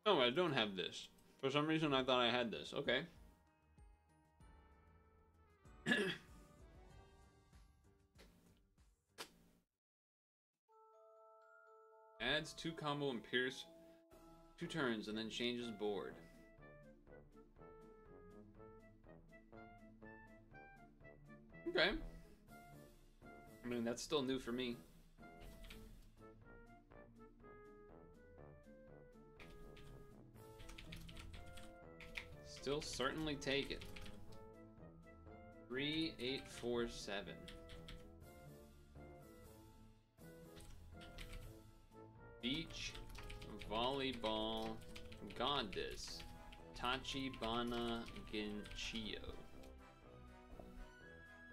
Oh, I don't have this. For some reason, I thought I had this. Okay. Adds 2 combo and pierce 2 turns and then changes board. Okay. I mean, that's still new for me. Still certainly take it. 3, 8, 4, 7. Beach, volleyball, goddess, Tachibana Ginchio.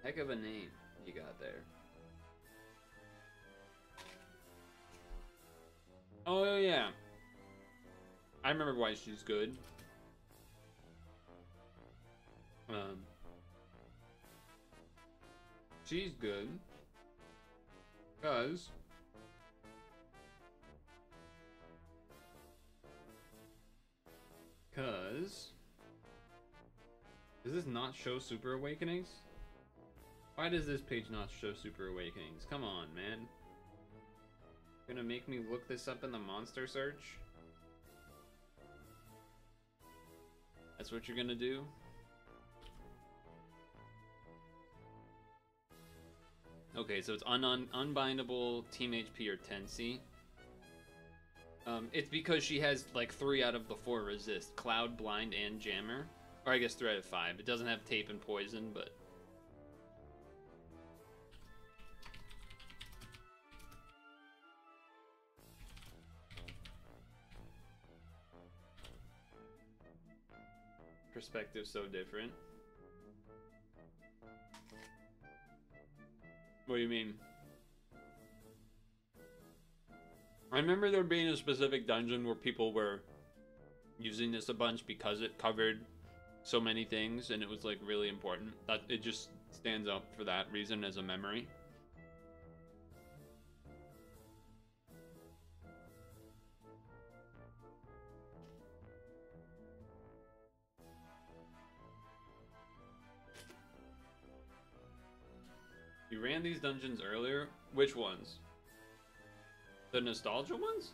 Heck of a name you got there. Oh yeah, I remember why she's good. She's good because does this not show Super Awakenings? Why does this page not show Super Awakenings? Come on, man. You're gonna make me look this up in the monster search? That's what you're gonna do? Okay, so it's unbindable, team HP, or 10C. It's because she has like 3 out of the 4 resist. Cloud, Blind, and Jammer. Or I guess 3 out of 5. It doesn't have Tape and Poison, but... Perspective's so different. What do you mean? I remember there being a specific dungeon where people were using this a bunch because it covered so many things and it was like really important. That it just stands up for that reason as a memory. You ran these dungeons earlier? Which ones? The nostalgia ones?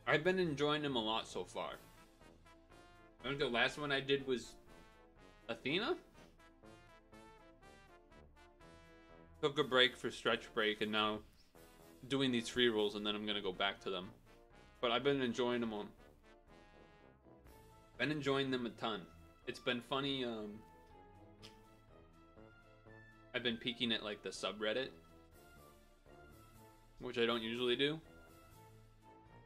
I've been enjoying them a lot so far. I think the last one I did was Athena? Took a break for stretch break and now doing these free rolls and then I'm gonna go back to them. But I've been enjoying them all. Been enjoying them a ton. It's been funny, I've been peeking at like the subreddit, which I don't usually do.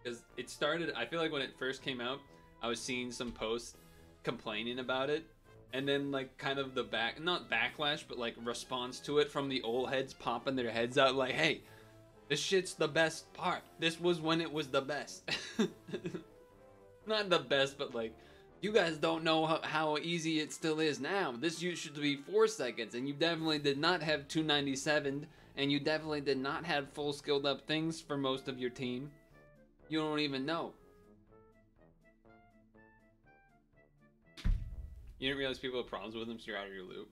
Because it started, I feel like when it first came out, I was seeing some posts complaining about it. And then like kind of the not backlash, but like response to it from the old heads popping their heads out like, hey, this shit's the best part. This was when it was the best. Not the best, but like, you guys don't know how easy it still is now. This used to be 4 seconds, and you definitely did not have 297, and you definitely did not have full skilled up things for most of your team. You don't even know. You didn't realize people have problems with them, so you're out of your loop.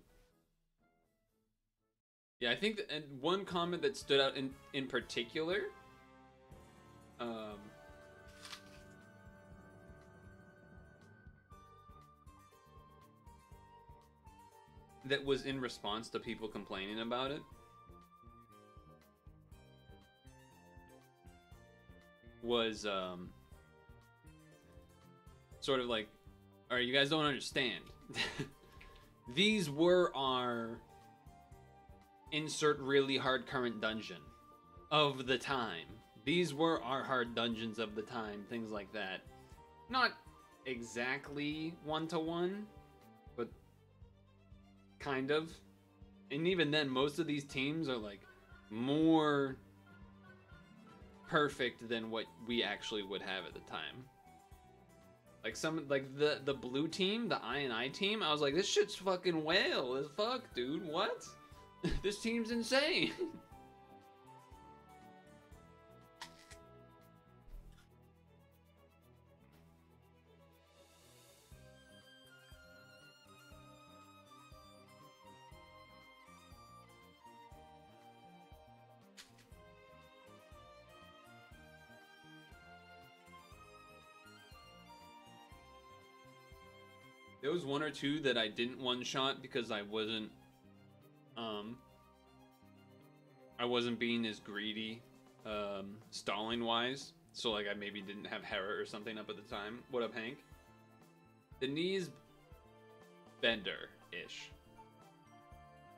Yeah, I think that, and one comment that stood out in particular, that was in response to people complaining about it was sort of like, alright, you guys don't understand. These were our insert really hard current dungeon of the time. These were our hard dungeons of the time, things like that. Not exactly one-to-one, but kind of. And even then, most of these teams are like more perfect than what we actually would have at the time. Like the blue team, the I team, I was like, this shit's fucking whale as fuck, dude. What? This team's insane. There was one or two that I didn't one-shot because I wasn't being as greedy, stalling-wise. So, like, I maybe didn't have Hera or something up at the time. What up, Hank? The knees bender-ish.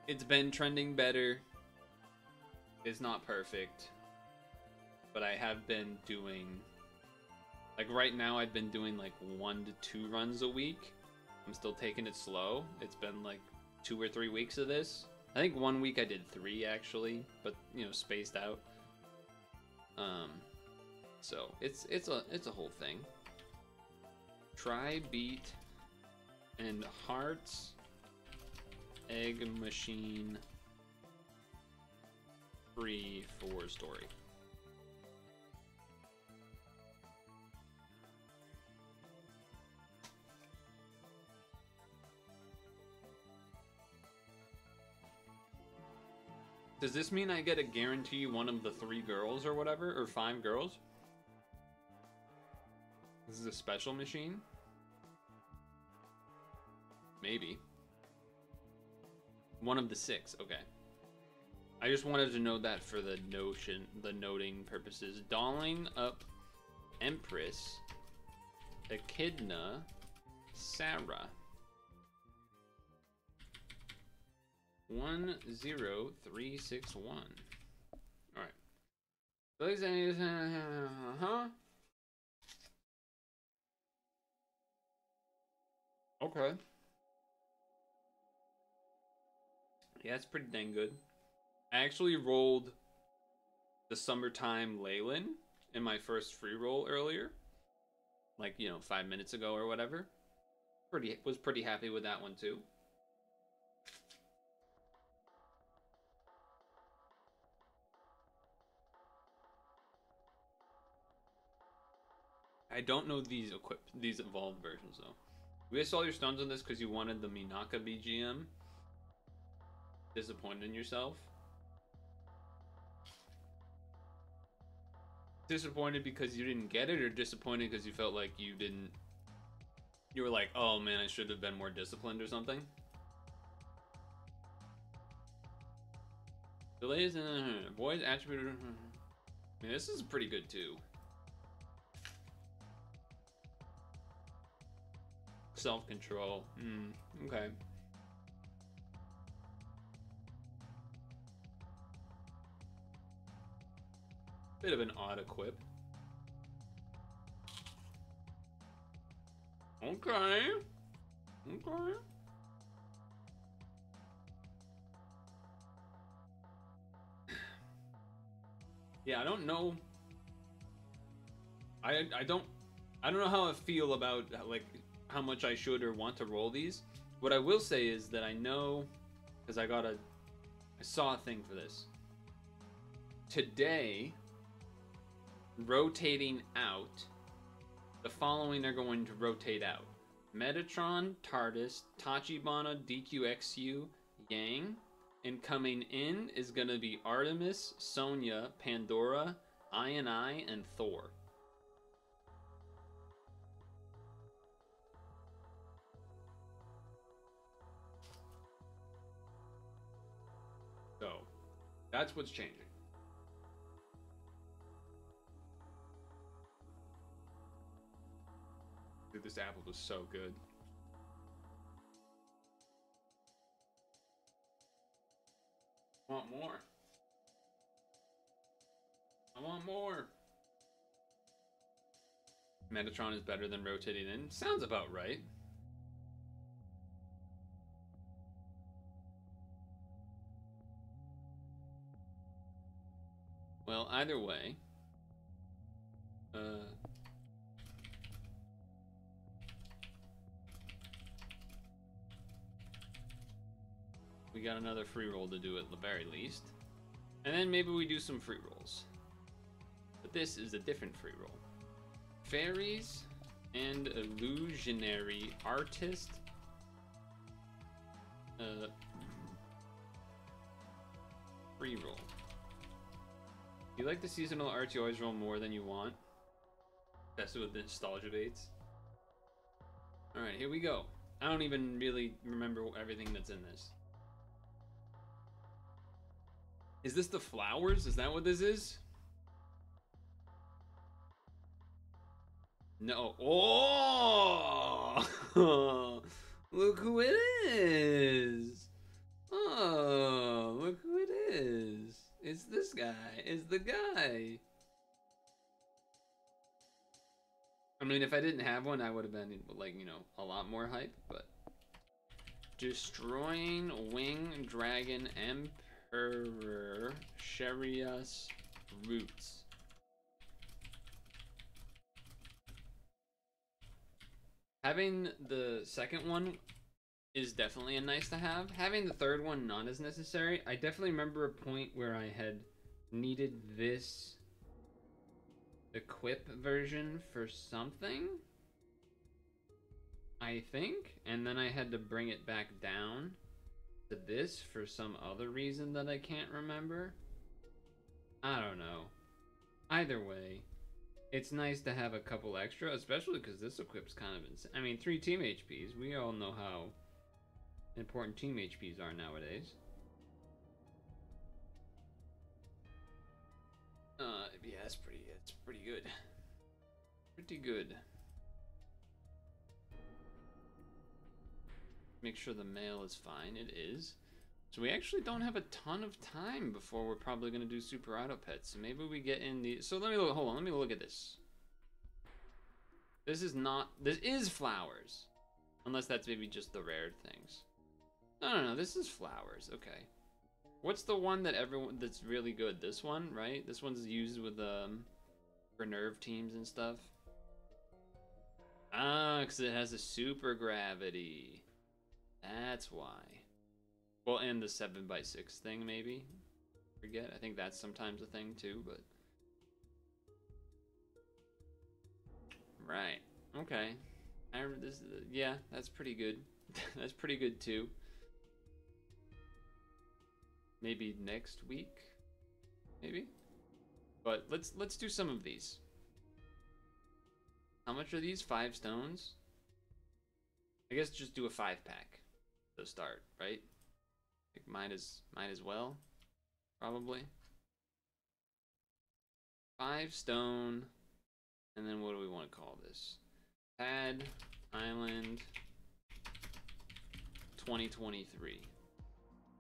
It's been trending better. It's not perfect. But I have been doing... Like, right now, I've been doing, like, 1 to 2 runs a week. I'm still taking it slow. It's been like 2 or 3 weeks of this. I think 1 week I did 3 actually, but you know, spaced out. So it's a whole thing. Try beat and hearts egg machine free for story. Does this mean I get to guarantee one of the 3 girls or whatever, or 5 girls? This is a special machine? Maybe. One of the 6, okay. I just wanted to know that for the noting purposes. Dolling up Empress, Echidna, Sarah. 10361. Alright. Huh? Okay. Yeah, it's pretty dang good. I actually rolled the Summertime Leyland in my first free roll earlier. Like, you know, 5 minutes ago or whatever. Was pretty happy with that one too. I don't know these evolved versions though. You guys all your stones on this because you wanted the Minaka BGM. Disappointed in yourself. Disappointed because you didn't get it, or disappointed because you felt like you didn't. You were like, oh man, I should have been more disciplined or something. Delays and voice attribute. I mean, this is pretty good too. Self-control. Okay. Bit of an odd equip. Okay. Okay. Yeah, I don't know. I don't know how I feel about like how much I should or want to roll these. What I will say is that I know, because I saw a thing for this. Today, rotating out, the following are going to rotate out. Metatron, TARDIS, Tachibana, DQXU, Yang. And coming in is going to be Artemis, Sonya, Pandora, I, and Thor. So, that's what's changing. Dude, this apple was so good. I want more. I want more. Metatron is better than rotating in. Sounds about right. Well, either way, we got another free roll to do at the very least. And then maybe we do some free rolls. But this is a different free roll. Fairies and illusionary artist. Free roll. You like the seasonal arts, you always roll more than you want. That's with the nostalgia baits. Alright, here we go. I don't even really remember everything that's in this. Is this the flowers? Is that what this is? No. Oh! Look who it is! Oh, look who it is. It's this guy. It's the guy. I mean, if I didn't have one, I would have been, like, you know, a lot more hype, but... Destroying Wing Dragon Emperor Sharias Roots. Having the second one is definitely a nice to have. Having the third one not as necessary. I definitely remember a point where I had needed this equip version for something, I think, and then I had to bring it back down to this for some other reason that I can't remember. I don't know. Either way, it's nice to have a couple extra, especially because this equip's kind of insane. I mean, 3 team HPs. We all know how important team HPs are nowadays. Yeah, it's pretty good. Pretty good. Make sure the mail is fine. It is. So we actually don't have a ton of time before we're probably going to do super auto pets. So maybe we get in the... So let me look... Hold on. Let me look at this. This is not... This is flowers. Unless that's maybe just the rare things. No. This is flowers. Okay. What's the one that everyone... That's really good? This one, right? This one's used with, for nerve teams and stuff. Ah, because it has a super gravity. That's why. Well, and the 7x6 thing, maybe. Forget. I think that's sometimes a thing too, but. Right. Okay. I remember this. Yeah, that's pretty good. That's pretty good too. Maybe next week. Maybe. But let's do some of these. How much are these? 5 stones. I guess just do a 5-pack to start, right? I think might as well, probably. 5 stone, and then what do we want to call this? Pad Island 2023.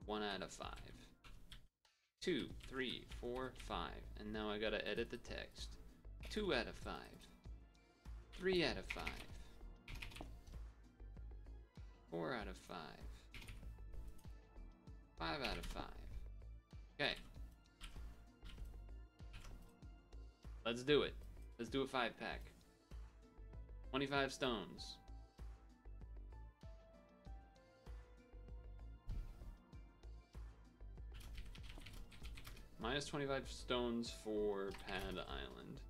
1 out of 5. 2, 3, 4, 5, and now I gotta edit the text. 2 out of 5. 3 out of 5. 4 out of 5. 5 out of 5. Okay. Let's do it. Let's do a 5-pack. 25 stones. Minus 25 stones for Pad Island.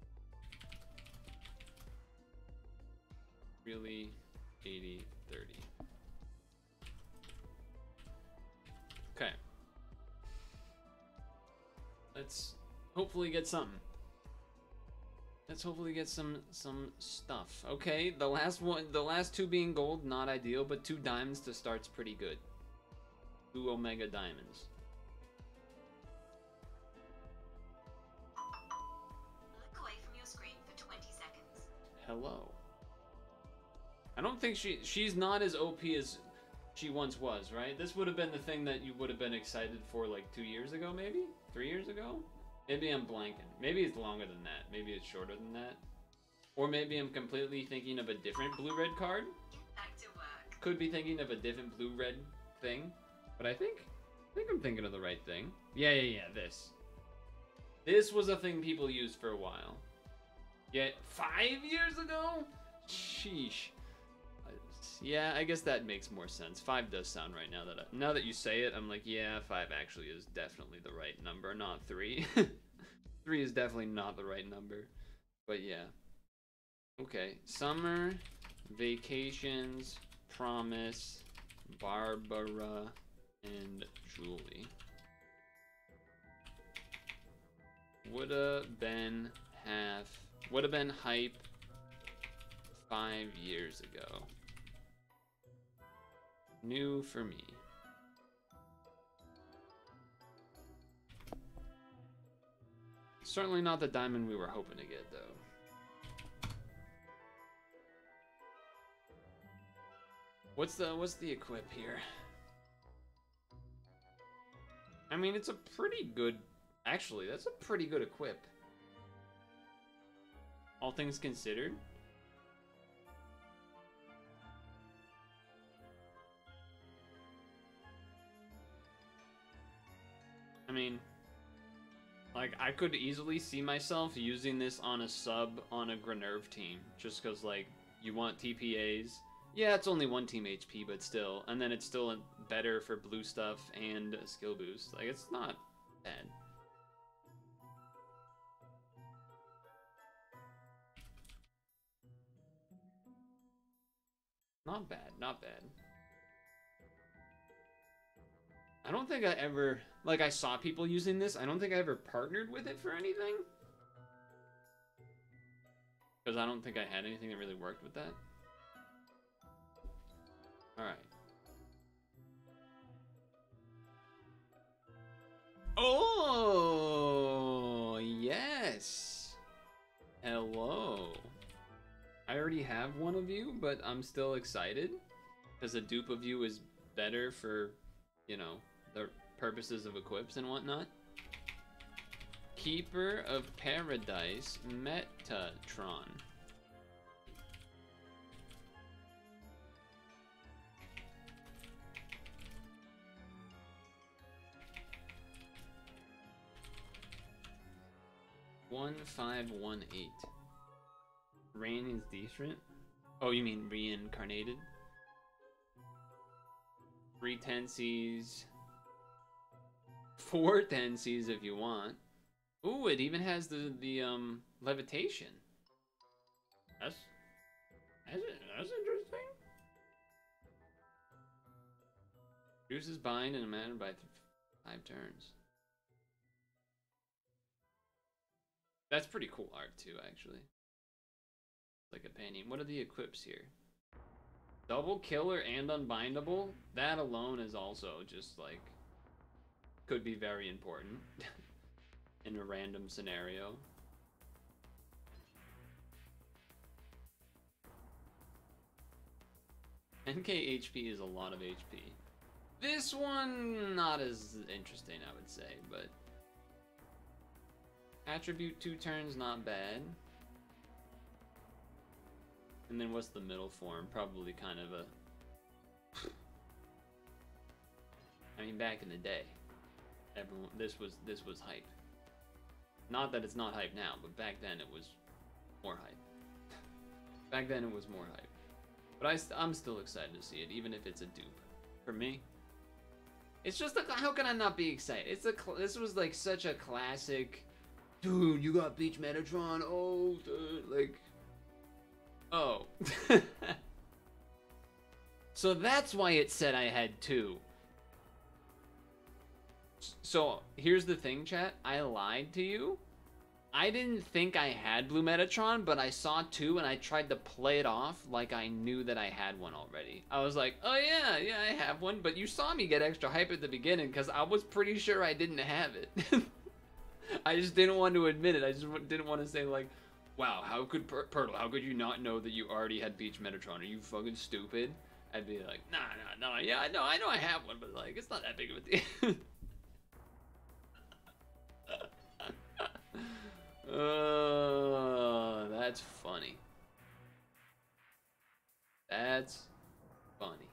Really? 80, 30. Okay. Let's hopefully get something. Let's hopefully get some stuff. Okay, the last 2 being gold, not ideal, but 2 diamonds to start's pretty good. 2 Omega diamonds. Look away from your screen for 20 seconds. Hello. I don't think she's not as OP as she once was, right? This would have been the thing that you would have been excited for like 2 years ago, maybe? 3 years ago? Maybe I'm blanking. Maybe it's longer than that. Maybe it's shorter than that. Or maybe I'm completely thinking of a different blue-red card. Get back to work. Could be thinking of a different blue-red thing. But I think I'm thinking of the right thing. Yeah, this. This was a thing people used for a while. Yet 5 years ago? Sheesh. Yeah, I guess that makes more sense. 5 does sound right now that you say it. I'm like, yeah, 5 actually is definitely the right number, not 3. 3 is definitely not the right number. But yeah. Okay, summer, vacations, promise, Barbara, and Julie. Woulda been hype 5 years ago. New for me. Certainly not the diamond we were hoping to get, though. What's the equip here? I mean, it's a pretty good... Actually, that's a pretty good equip. All things considered. I mean, like, I could easily see myself using this on a sub on a Grenerve team. Just because, like, you want TPAs. Yeah, it's only 1 team HP, but still. And then it's still better for blue stuff and a skill boost. Like, it's not bad. Not bad, not bad. I don't think I ever... Like, I saw people using this. I don't think I ever partnered with it for anything. Because I don't think I had anything that really worked with that. Alright. Oh, yes. Hello. I already have one of you, but I'm still excited. Because a dupe of you is better for, you know, the purposes of equips and whatnot. Keeper of Paradise, Metatron. One 518. Rain is decent. Oh, you mean reincarnated? 3 tensies. 4 tensies if you want. Ooh, it even has the levitation. That's interesting. Reduces bind in a manner by 5 turns. That's pretty cool art too, actually. Like a painting. What are the equips here? Double killer and unbindable? That alone is also just like could be very important in a random scenario. NK HP is a lot of HP. This one not as interesting, I would say, but attribute 2 turns, not bad. And then what's the middle form? Probably kind of a... I mean, back in the day, everyone this was hype. Not that it's not hype now, but back then it was more hype. Back then it was more hype. But I'm still excited to see it, even if it's a dupe. For me, it's just a, how can I not be excited? It's a this was like such a classic. Dude, you got Beach Metatron. Oh, dude, like, oh. So that's why it said I had 2. So here's the thing, chat. I lied to you. I didn't think I had Blue Metatron, but I saw 2 and I tried to play it off like I knew that I had one already. I was like, oh yeah, I have one, but you saw me get extra hype at the beginning because I was pretty sure I didn't have it. I just didn't want to admit it. I just didn't want to say like, wow, how could Purtle, how could you not know that you already had Beach Metatron? Are you fucking stupid? I'd be like, nah, yeah, I know I have one, but like, it's not that big of a deal. Oh, that's funny. That's funny.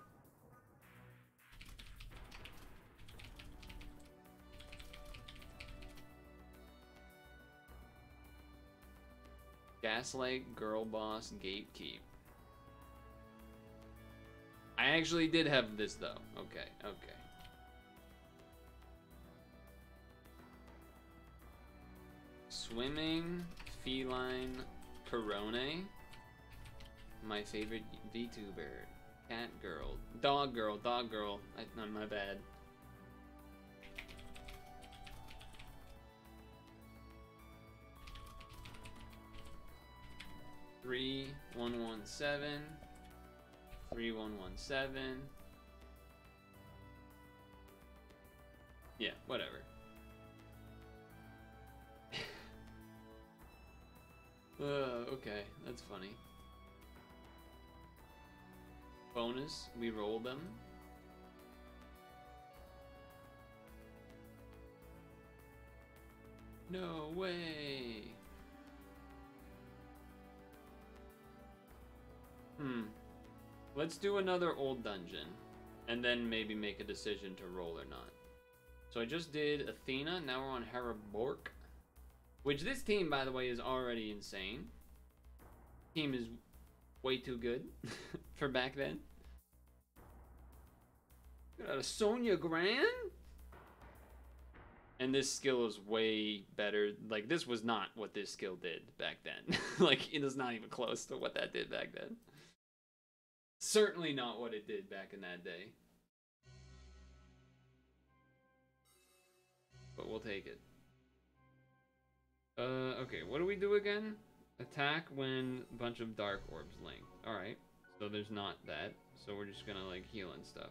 Gaslight, Girl Boss, Gatekeep. I actually did have this though. Okay, okay. Swimming, Feline, Corone. My favorite VTuber. Cat girl. Dog girl, dog girl. My bad. Three, 117. 3117. Yeah, whatever. Okay, that's funny. Bonus, we roll them. No way. Let's do another old dungeon, and then maybe make a decision to roll or not. So I just did Athena, now we're on Harabork. Which this team, by the way, is already insane. Team is way too good for back then. Got a Sonya Gran? And this skill is way better. Like, this was not what this skill did back then. Like, it is not even close to what that did back then. Certainly not what it did back in that day. But we'll take it. Okay, what do we do again? Attack when a bunch of dark orbs link. Alright, so there's not that. So we're just gonna, like, heal and stuff.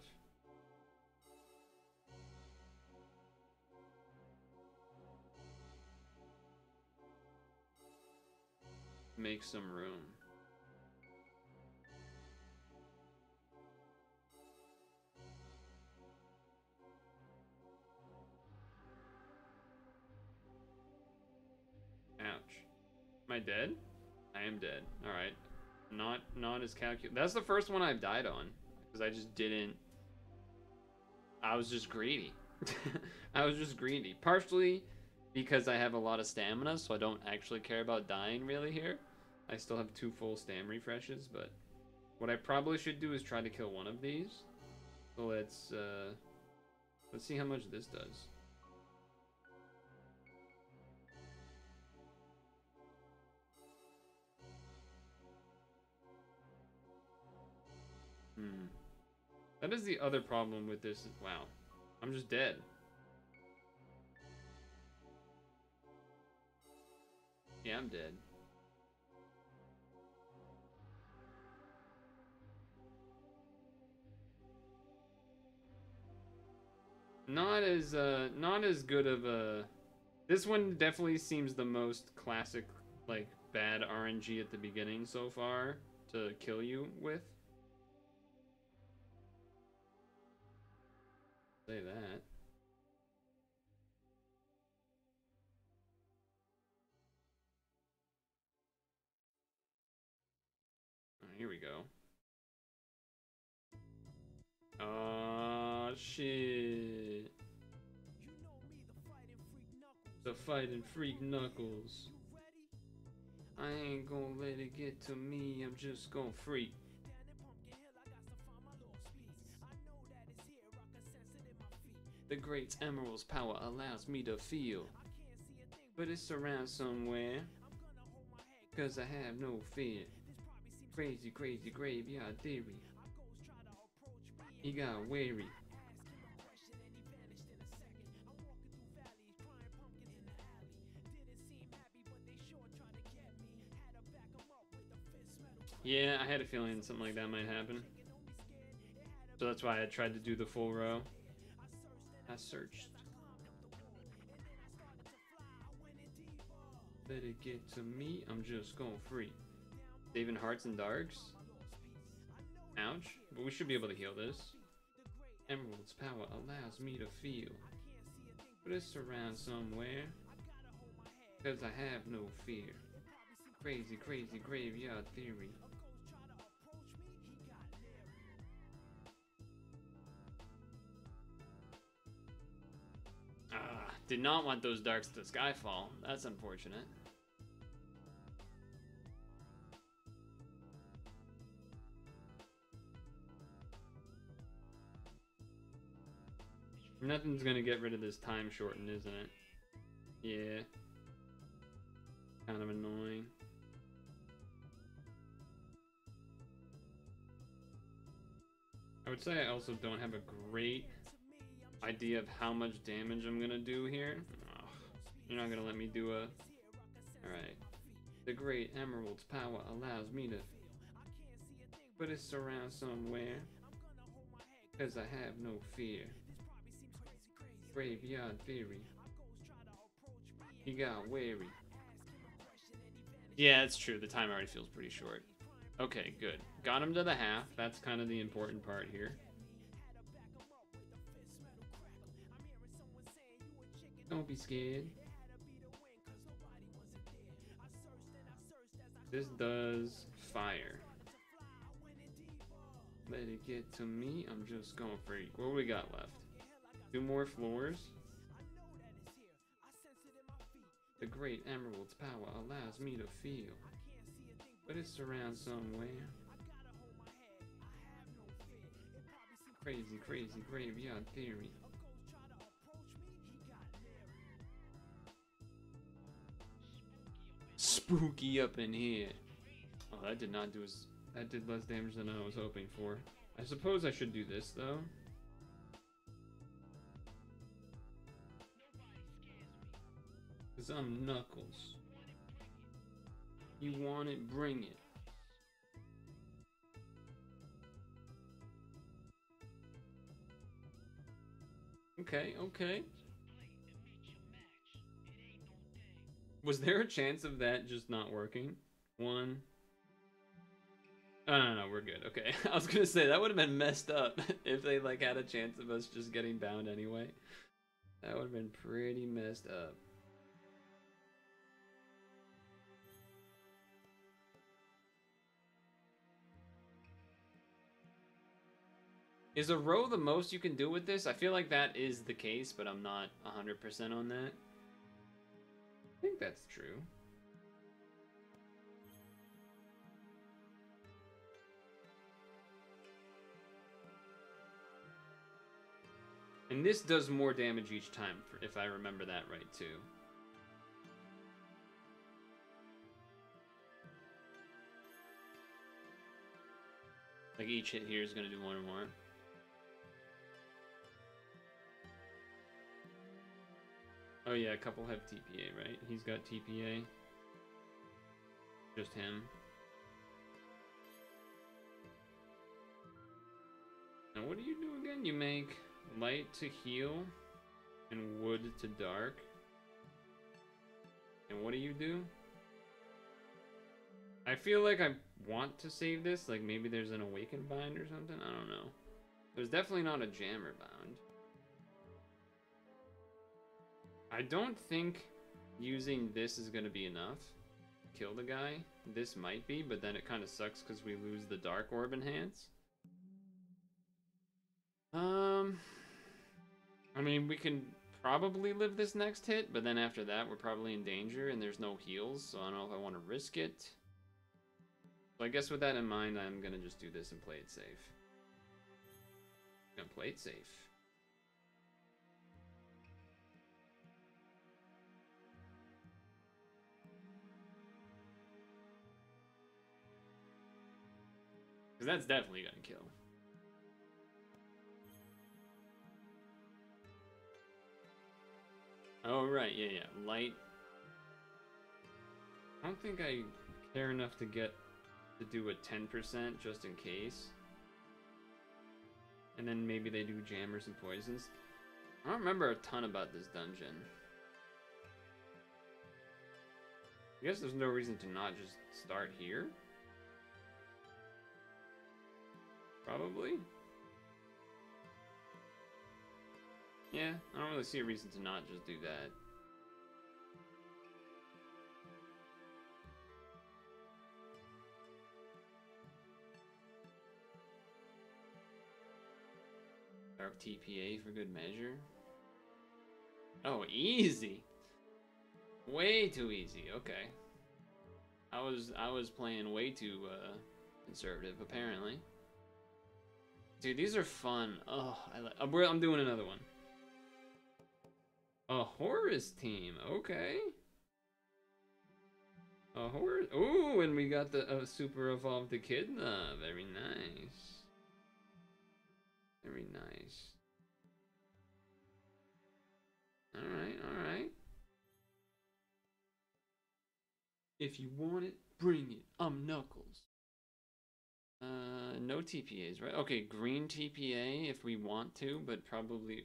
Make some room. Ouch. Am I dead? I am dead. Alright. Not as calculated. That's the first one I've died on. Because I just didn't... I was just greedy. I was just greedy. Partially because I have a lot of stamina, so I don't actually care about dying really here. I still have 2 full stam refreshes, but... What I probably should do is try to kill one of these. So let's see how much this does. That is the other problem with this. Wow. I'm just dead. Yeah, I'm dead. Not as good of a... This one definitely seems the most classic, like, bad RNG at the beginning so far to kill you with. Say that. Oh, here we go. Oh shit. The fighting freak Knuckles. I ain't gonna let it get to me, I'm just gonna freak. The great emerald's power allows me to feel, but it's around somewhere, cause I have no fear. Crazy, crazy graveyard theory. He got wary. Yeah, I had a feeling something like that might happen. So that's why I tried to do the full row. I searched. Let it get to me, I'm just going free. Saving hearts and darks. Ouch. But we should be able to heal this. Emerald's power allows me to feel, but it's around somewhere, cause I have no fear. Crazy, crazy graveyard theory. Did not want those darks to Skyfall. That's unfortunate. Nothing's gonna get rid of this time shorten, isn't it? Yeah. Kind of annoying. I would say I also don't have a great idea of how much damage I'm gonna do here. Ugh, you're not gonna let me do a... Alright. The great emerald's power allows me to put its around somewhere, 'cause I have no fear. Graveyard theory. He got wary. Yeah, it's true. The time already feels pretty short. Okay, good. Got him to the half. That's kind of the important part here. Don't be scared. This does fire. Let it get to me. I'm just going for it. What do we got left? 2 more floors. The great emerald's power allows me to feel, but it's around somewhere. Crazy, crazy graveyard theory. Spooky up in here. Oh, that did not do as... That did less damage than I was hoping for. I suppose I should do this, though. Cause I'm Knuckles. You want it, bring it. Okay, okay. Was there a chance of that just not working? 1. Oh, no, we're good. Okay, I was gonna say that would have been messed up if they like had a chance of us just getting bound anyway. That would have been pretty messed up. Is a row the most you can do with this? I feel like that is the case, but I'm not 100% on that. I think that's true. And this does more damage each time, if I remember that right, too. Like, each hit here is going to do 1 or more. Oh yeah, a couple have TPA, right? He's got TPA. Just him. Now what do you do again? You make light to heal and wood to dark. And what do you do? I feel like I want to save this. Like maybe there's an awakened bind or something. I don't know. There's definitely not a jammer bound. I don't think using this is going to be enough to kill the guy. This might be, but then it kind of sucks because we lose the Dark Orb enhance. I mean, we can probably live this next hit, but then after that, we're probably in danger and there's no heals, so I don't know if I want to risk it. So I guess with that in mind, I'm going to just do this and play it safe. I'm going to play it safe. Because that's definitely going to kill. Oh, right, yeah. Light. I don't think I care enough to get to do a 10% just in case. And then maybe they do jammers and poisons. I don't remember a ton about this dungeon. I guess there's no reason to not just start here. Probably. Yeah, I don't really see a reason to not just do that. Dark TPA for good measure. Oh, easy. Way too easy. Okay. I was playing way too conservative apparently. Dude, these are fun. Oh, I'm doing another one. A Horus team, okay. A Horus. Ooh, and we got the super evolved Echidna. Very nice. Very nice. Alright, alright. If you want it, bring it. I'm Knuckles. No TPAs, right? Okay, green TPA if we want to, but probably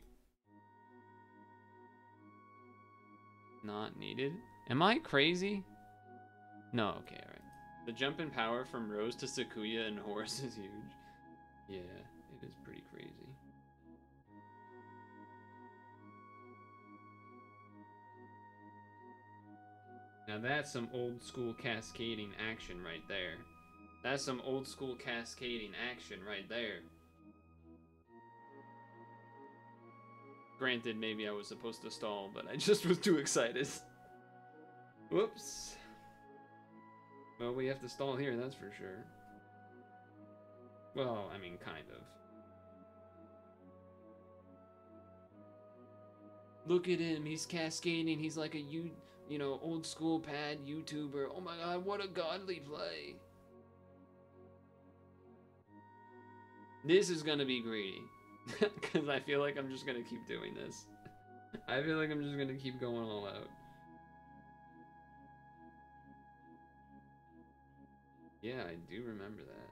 not needed. Am I crazy? No, okay, alright. The jump in power from Rose to Sakuya and Horus is huge. Yeah, it is pretty crazy. Now that's some old school cascading action right there. That's some old school cascading action right there. Granted, maybe I was supposed to stall, but I just was too excited. Whoops. Well, we have to stall here, that's for sure. Well, I mean, kind of. Look at him, he's cascading, he's like a you know, old school pad YouTuber. Oh my god, what a godly play. This is gonna be greedy. Because I feel like I'm just gonna keep doing this. I feel like I'm just gonna keep going all out. Yeah, I do remember that.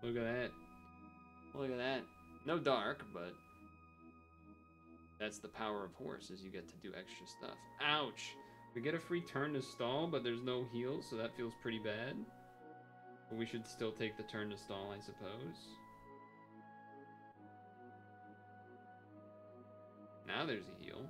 Look at that. Look at that. No dark, but that's the power of Horse, is you get to do extra stuff. Ouch! We get a free turn to stall, but there's no heal, so that feels pretty bad. But we should still take the turn to stall, I suppose. Now there's a heal.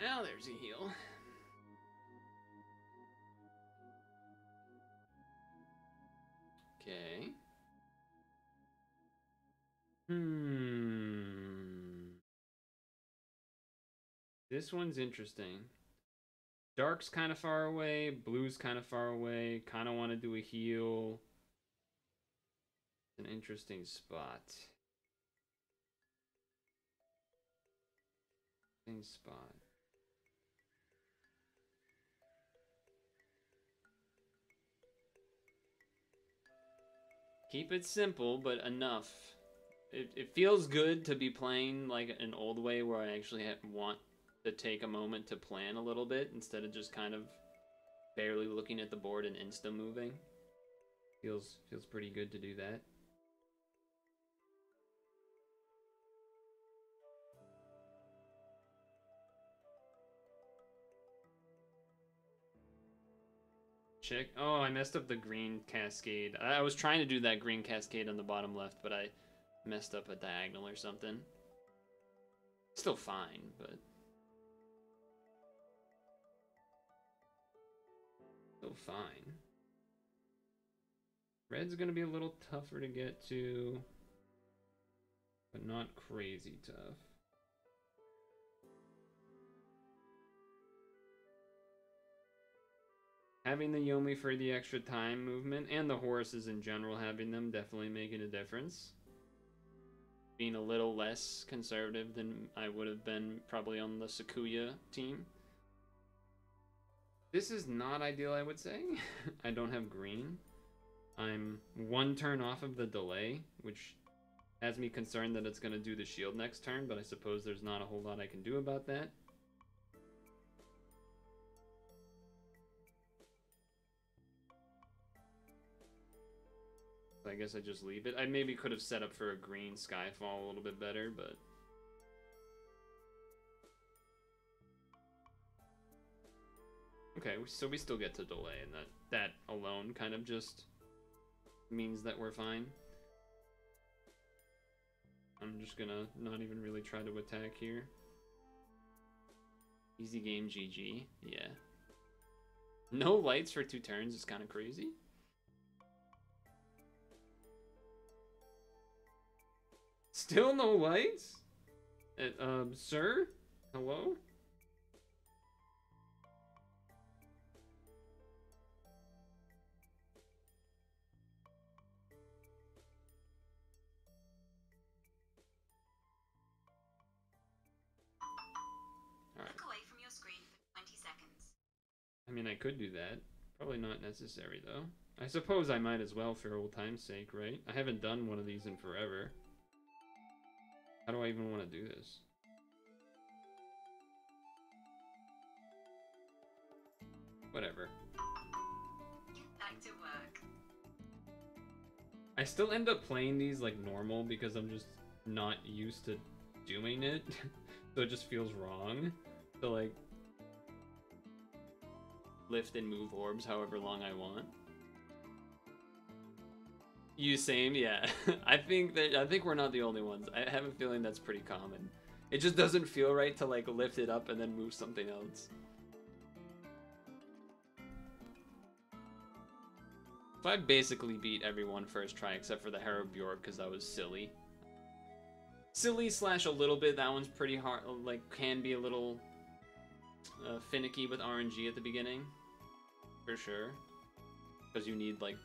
Now there's a heal. Okay. This one's interesting. Dark's kind of far away. Blue's kind of far away. Kind of want to do a heal. An interesting spot. Interesting spot. Keep it simple, but enough. It feels good to be playing like an old way where I actually want to take a moment to plan a little bit instead of just kind of barely looking at the board and insta moving. Feels pretty good to do that. Check. Oh, I messed up the green cascade. I was trying to do that green cascade on the bottom left, but I messed up a diagonal or something. Still fine, but still fine. Red's gonna be a little tougher to get to, but not crazy tough. Having the Yomi for the extra time movement, and the horses in general having them, definitely making a difference. Being a little less conservative than I would have been probably on the Sakuya team. This is not ideal, I would say. I don't have green. I'm one turn off of the delay, which has me concerned that it's going to do the shield next turn, but I suppose there's not a whole lot I can do about that. I guess I just leave it. I maybe could have set up for a green Skyfall a little bit better, but... Okay, so we still get to delay, and that alone kind of just means that we're fine. I'm just gonna not even really try to attack here. Easy game, GG. Yeah. No lights for 2 turns is kind of crazy. Still no lights? Sir? Hello? Look away from your screen for 20 seconds. I mean, I could do that. Probably not necessary, though. I suppose I might as well for old time's sake, right? I haven't done one of these in forever. How do I even want to do this? Whatever. Back to work. I still end up playing these like normal because I'm just not used to doing it. So it just feels wrong to like lift and move orbs however long I want. You same, yeah. I think we're not the only ones. I have a feeling that's pretty common. It just doesn't feel right to like lift it up and then move something else. So I basically beat everyone first try except for the Harrow Bjork because that was silly. Silly slash a little bit. That one's pretty hard. Like can be a little finicky with RNG at the beginning, for sure. Because you need like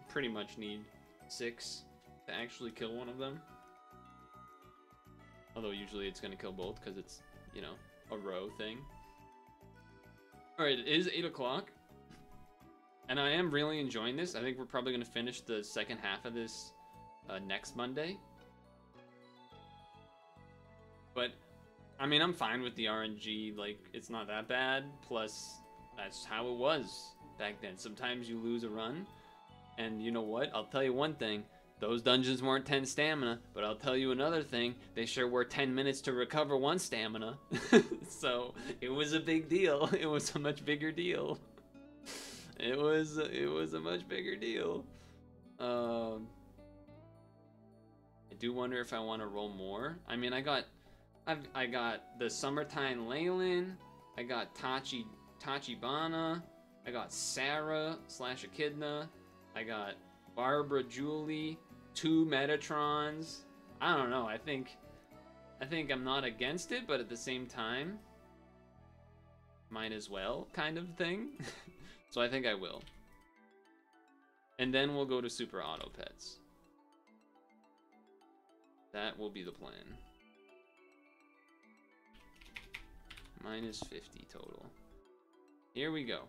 pretty much need 6 to actually kill one of them. Although usually it's gonna kill both because it's, you know, a row thing. Alright, it is 8 o'clock. And I am really enjoying this. I think we're probably gonna finish the second half of this next Monday. But, I mean, I'm fine with the RNG. Like, it's not that bad. Plus, that's how it was back then. Sometimes you lose a run. And you know what? I'll tell you one thing. Those dungeons weren't 10 stamina, but I'll tell you another thing. They sure were 10 minutes to recover 1 stamina. So, it was a big deal. It was a much bigger deal. It was a much bigger deal. I do wonder if I want to roll more. I mean, I got the Summertime Leyland. I got Tachibana. I got Sarah / Echidna. I got Barbara Julie, 2 Metatrons. I don't know. I think I'm not against it, but at the same time, might as well kind of thing. So I think I will. And then we'll go to Super Auto Pets. That will be the plan. Minus 50 total. Here we go.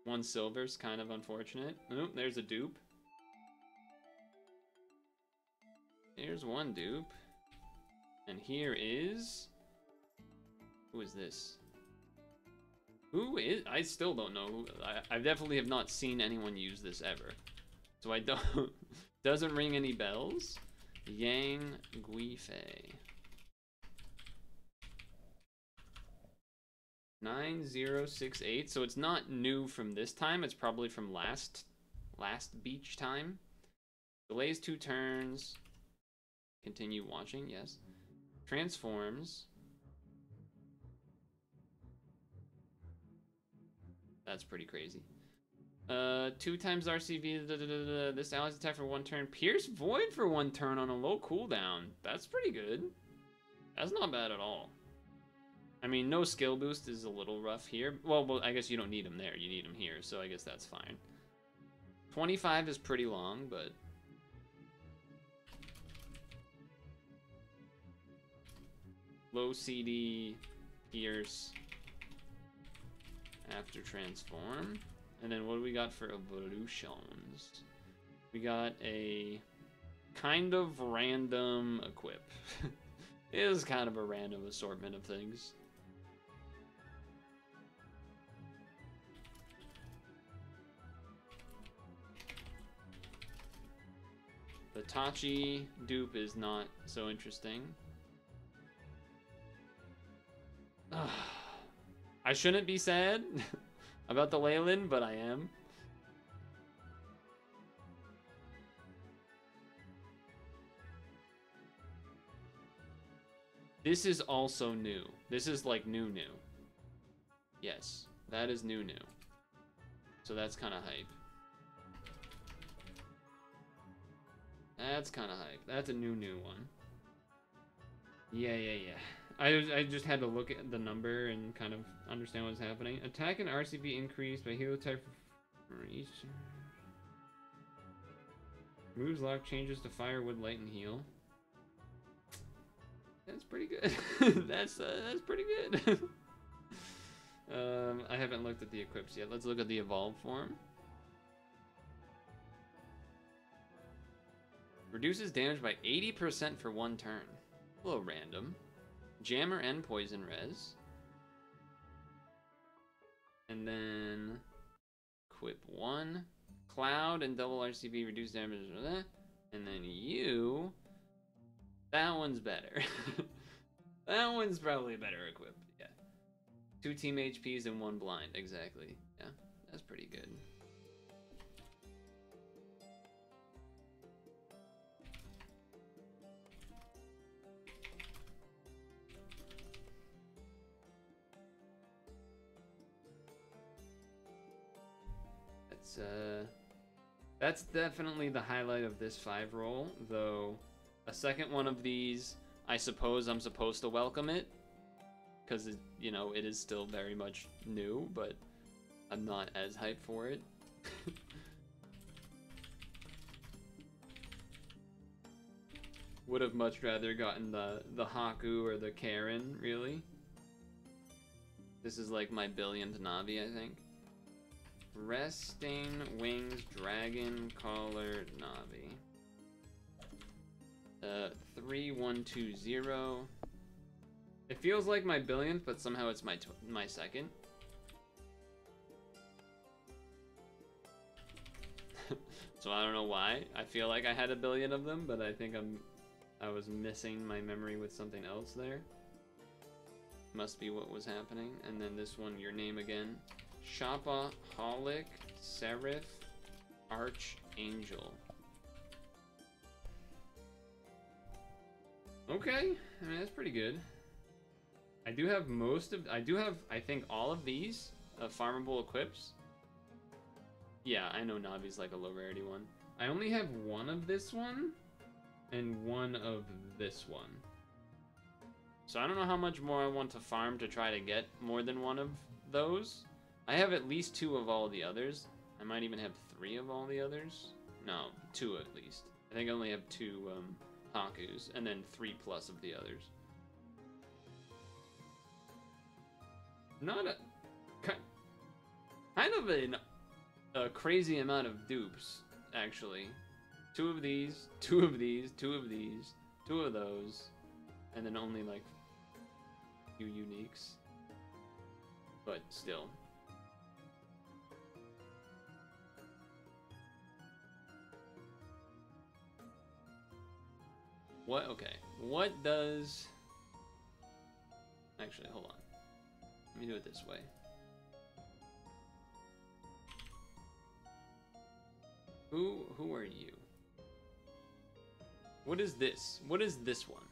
One silver's kind of unfortunate. Oop, there's a dupe. Here's one dupe. And here is... Who is this? Who is... I still don't know. Who, I definitely have not seen anyone use this ever. So I don't... Doesn't ring any bells. Yang Guifei. 9068. So it's not new from this time. It's probably from last beach time. Delays 2 turns. Continue watching, yes. Transforms. That's pretty crazy. 2 times RCV. This allies attack for 1 turn. Pierce Void for 1 turn on a low cooldown. That's pretty good. That's not bad at all. I mean, no skill boost is a little rough here. Well, I guess you don't need him there. You need him here, so I guess that's fine. 25 is pretty long, but... Low CD, Pierce, after transform. And then what do we got for evolutions? We got a kind of random equip. It is kind of a random assortment of things. The Tachi dupe is not so interesting. I shouldn't be sad about the Leyland, but I am. This is also new. This is like new. Yes, that is new. So that's kind of hype. That's kind of hype. That's a new one. Yeah. I just had to look at the number and kind of understand what's happening. Attack and RCB increased by helo type for each. Moves lock changes to fire, wood, light, and heal. That's pretty good. that's pretty good. I haven't looked at the equips yet. Let's look at the evolved form. Reduces damage by 80% for 1 turn. A little random. Jammer and poison res. And then equip 1. Cloud and double RCB reduce damage. And then you. That one's better. That one's probably better equipped. Yeah. 2 team HPs and 1 blind. Exactly. Yeah. That's pretty good. That's definitely the highlight of this 5 roll, though a second one of these, I suppose I'm supposed to welcome it, because you know, it is still very much new, but I'm not as hyped for it. Would have much rather gotten the Haku or the Karen, really. This is like my billionth Navi, I think. Resting Wings Dragon Collar Navi. 3120. It feels like my billionth, but somehow it's my second. So I don't know why. I feel like I had a billion of them, but I think I was missing my memory with something else there. Must be what was happening. And then this one, your name again. Shopaholic Seraph Archangel. Okay, I mean that's pretty good. I do have I think all of these farmable equips. Yeah, I know Navi's like a low rarity one. I only have one of this one and one of this one. So I don't know how much more I want to farm to try to get more than one of those. I have at least 2 of all the others. I might even have 3 of all the others. No, 2 at least. I think I only have 2 Hakus, and then 3 plus of the others. Not a... kind of a crazy amount of dupes, actually. 2 of these, 2 of these, 2 of these, 2 of those, and then only like a few uniques. But still. What? Okay. What does... Actually, hold on. Let me do it this way. Who are you? What is this? What is this one?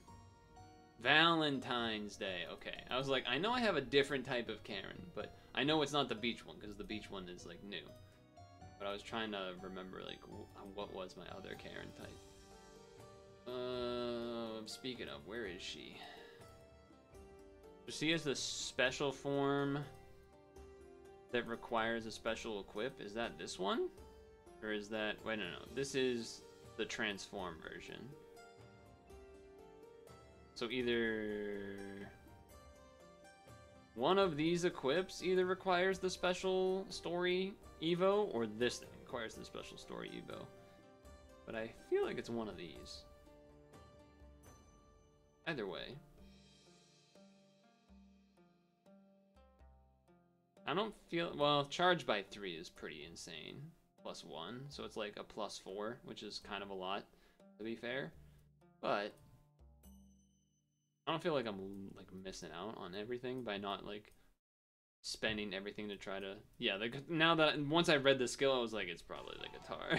Valentine's Day. Okay. I was like, I know I have a different type of Karen, but I know it's not the beach one, because the beach one is, like, new. But I was trying to remember, like, what was my other Karen type. Speaking of, where is she? So she has the special form that requires a special equip. Is that this one? Or is that... Wait, no. This is the transform version. So either... one of these equips either requires the special story Evo, or this thing requires the special story Evo. But I feel like it's one of these. Either way. I don't feel... Well, charge by 3 is pretty insane. +1, so it's like a +4, which is kind of a lot, to be fair. But I don't feel like I'm like missing out on everything by not like spending everything to try to... Yeah, like now that once I read the skill, I was like, it's probably the guitar.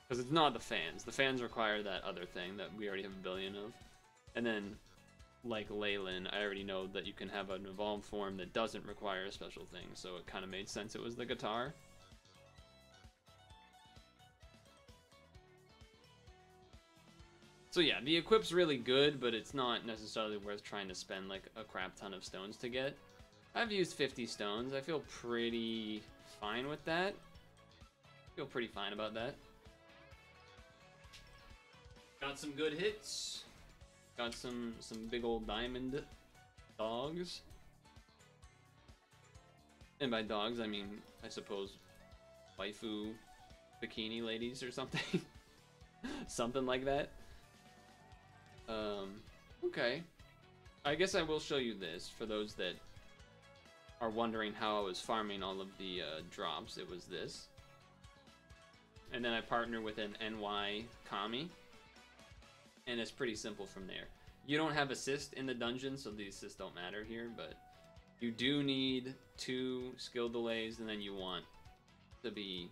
Because it's not the fans. The fans require that other thing that we already have a billion of. And then, like Leyland, I already know that you can have an evolved form that doesn't require a special thing, so it kind of made sense it was the guitar. So yeah, the equip's really good, but it's not necessarily worth trying to spend like a crap ton of stones to get. I've used 50 stones. I feel pretty fine with that. Feel pretty fine about that. Got some good hits. Got some big old diamond dogs. And by dogs, I mean, I suppose, waifu bikini ladies or something. Something like that. Okay. I guess I will show you this for those that are wondering how I was farming all of the drops. It was this. And then I partner with an NY Kami. And it's pretty simple from there. You don't have assist in the dungeon, so the assists don't matter here, but you do need 2 skill delays, and then you want to be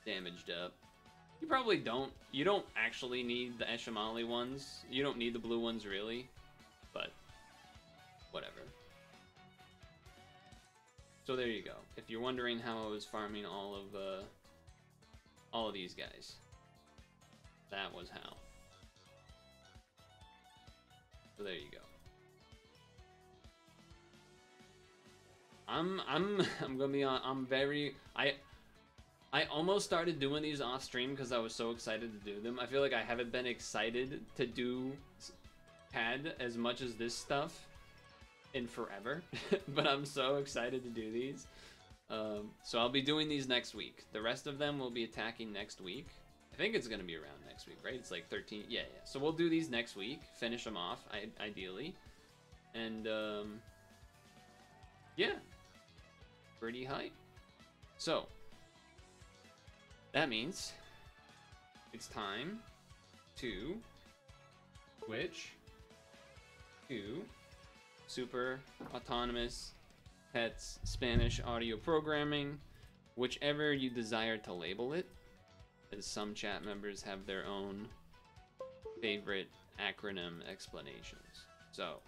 damaged up. You probably don't. You don't actually need the Eshamali ones. You don't need the blue ones, really. But, whatever. So there you go. If you're wondering how I was farming all of these guys, that was how. So there you go. I'm gonna be on. I almost started doing these off stream because I was so excited to do them. I feel like I haven't been excited to do CAD as much as this stuff in forever, but I'm so excited to do these. So I'll be doing these next week. The rest of them will be attacking next week. I think it's gonna be around next week, right? It's like 13. Yeah. So we'll do these next week. Finish them off, ideally, and yeah, pretty hype. So that means it's time to switch to Super Autonomous Pets Spanish Audio Programming, whichever you desire to label it, as some chat members have their own favorite acronym explanations. So,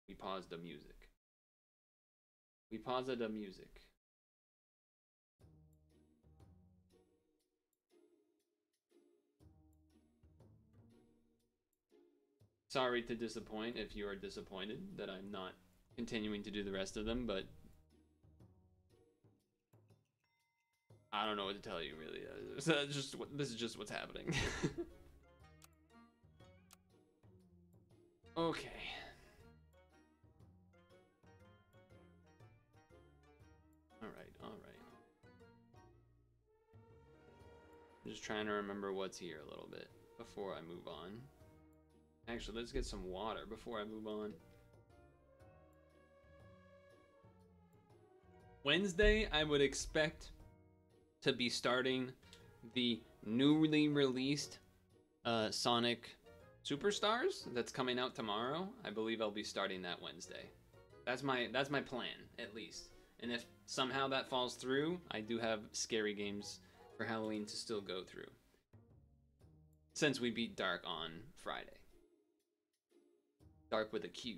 we pause the music. We pause the music. Sorry to disappoint if you are disappointed that I'm not continuing to do the rest of them, but I don't know what to tell you, really. This is just what's happening. Okay. All right. I'm just trying to remember what's here a little bit before I move on. Actually, let's get some water before I move on. Wednesday, I would expect to be starting the newly released Sonic Superstars that's coming out tomorrow. I believe I'll be starting that Wednesday. That's my plan, at least. And if somehow that falls through, I do have scary games for Halloween to still go through, since we beat Dark on Friday. Dark with a Q.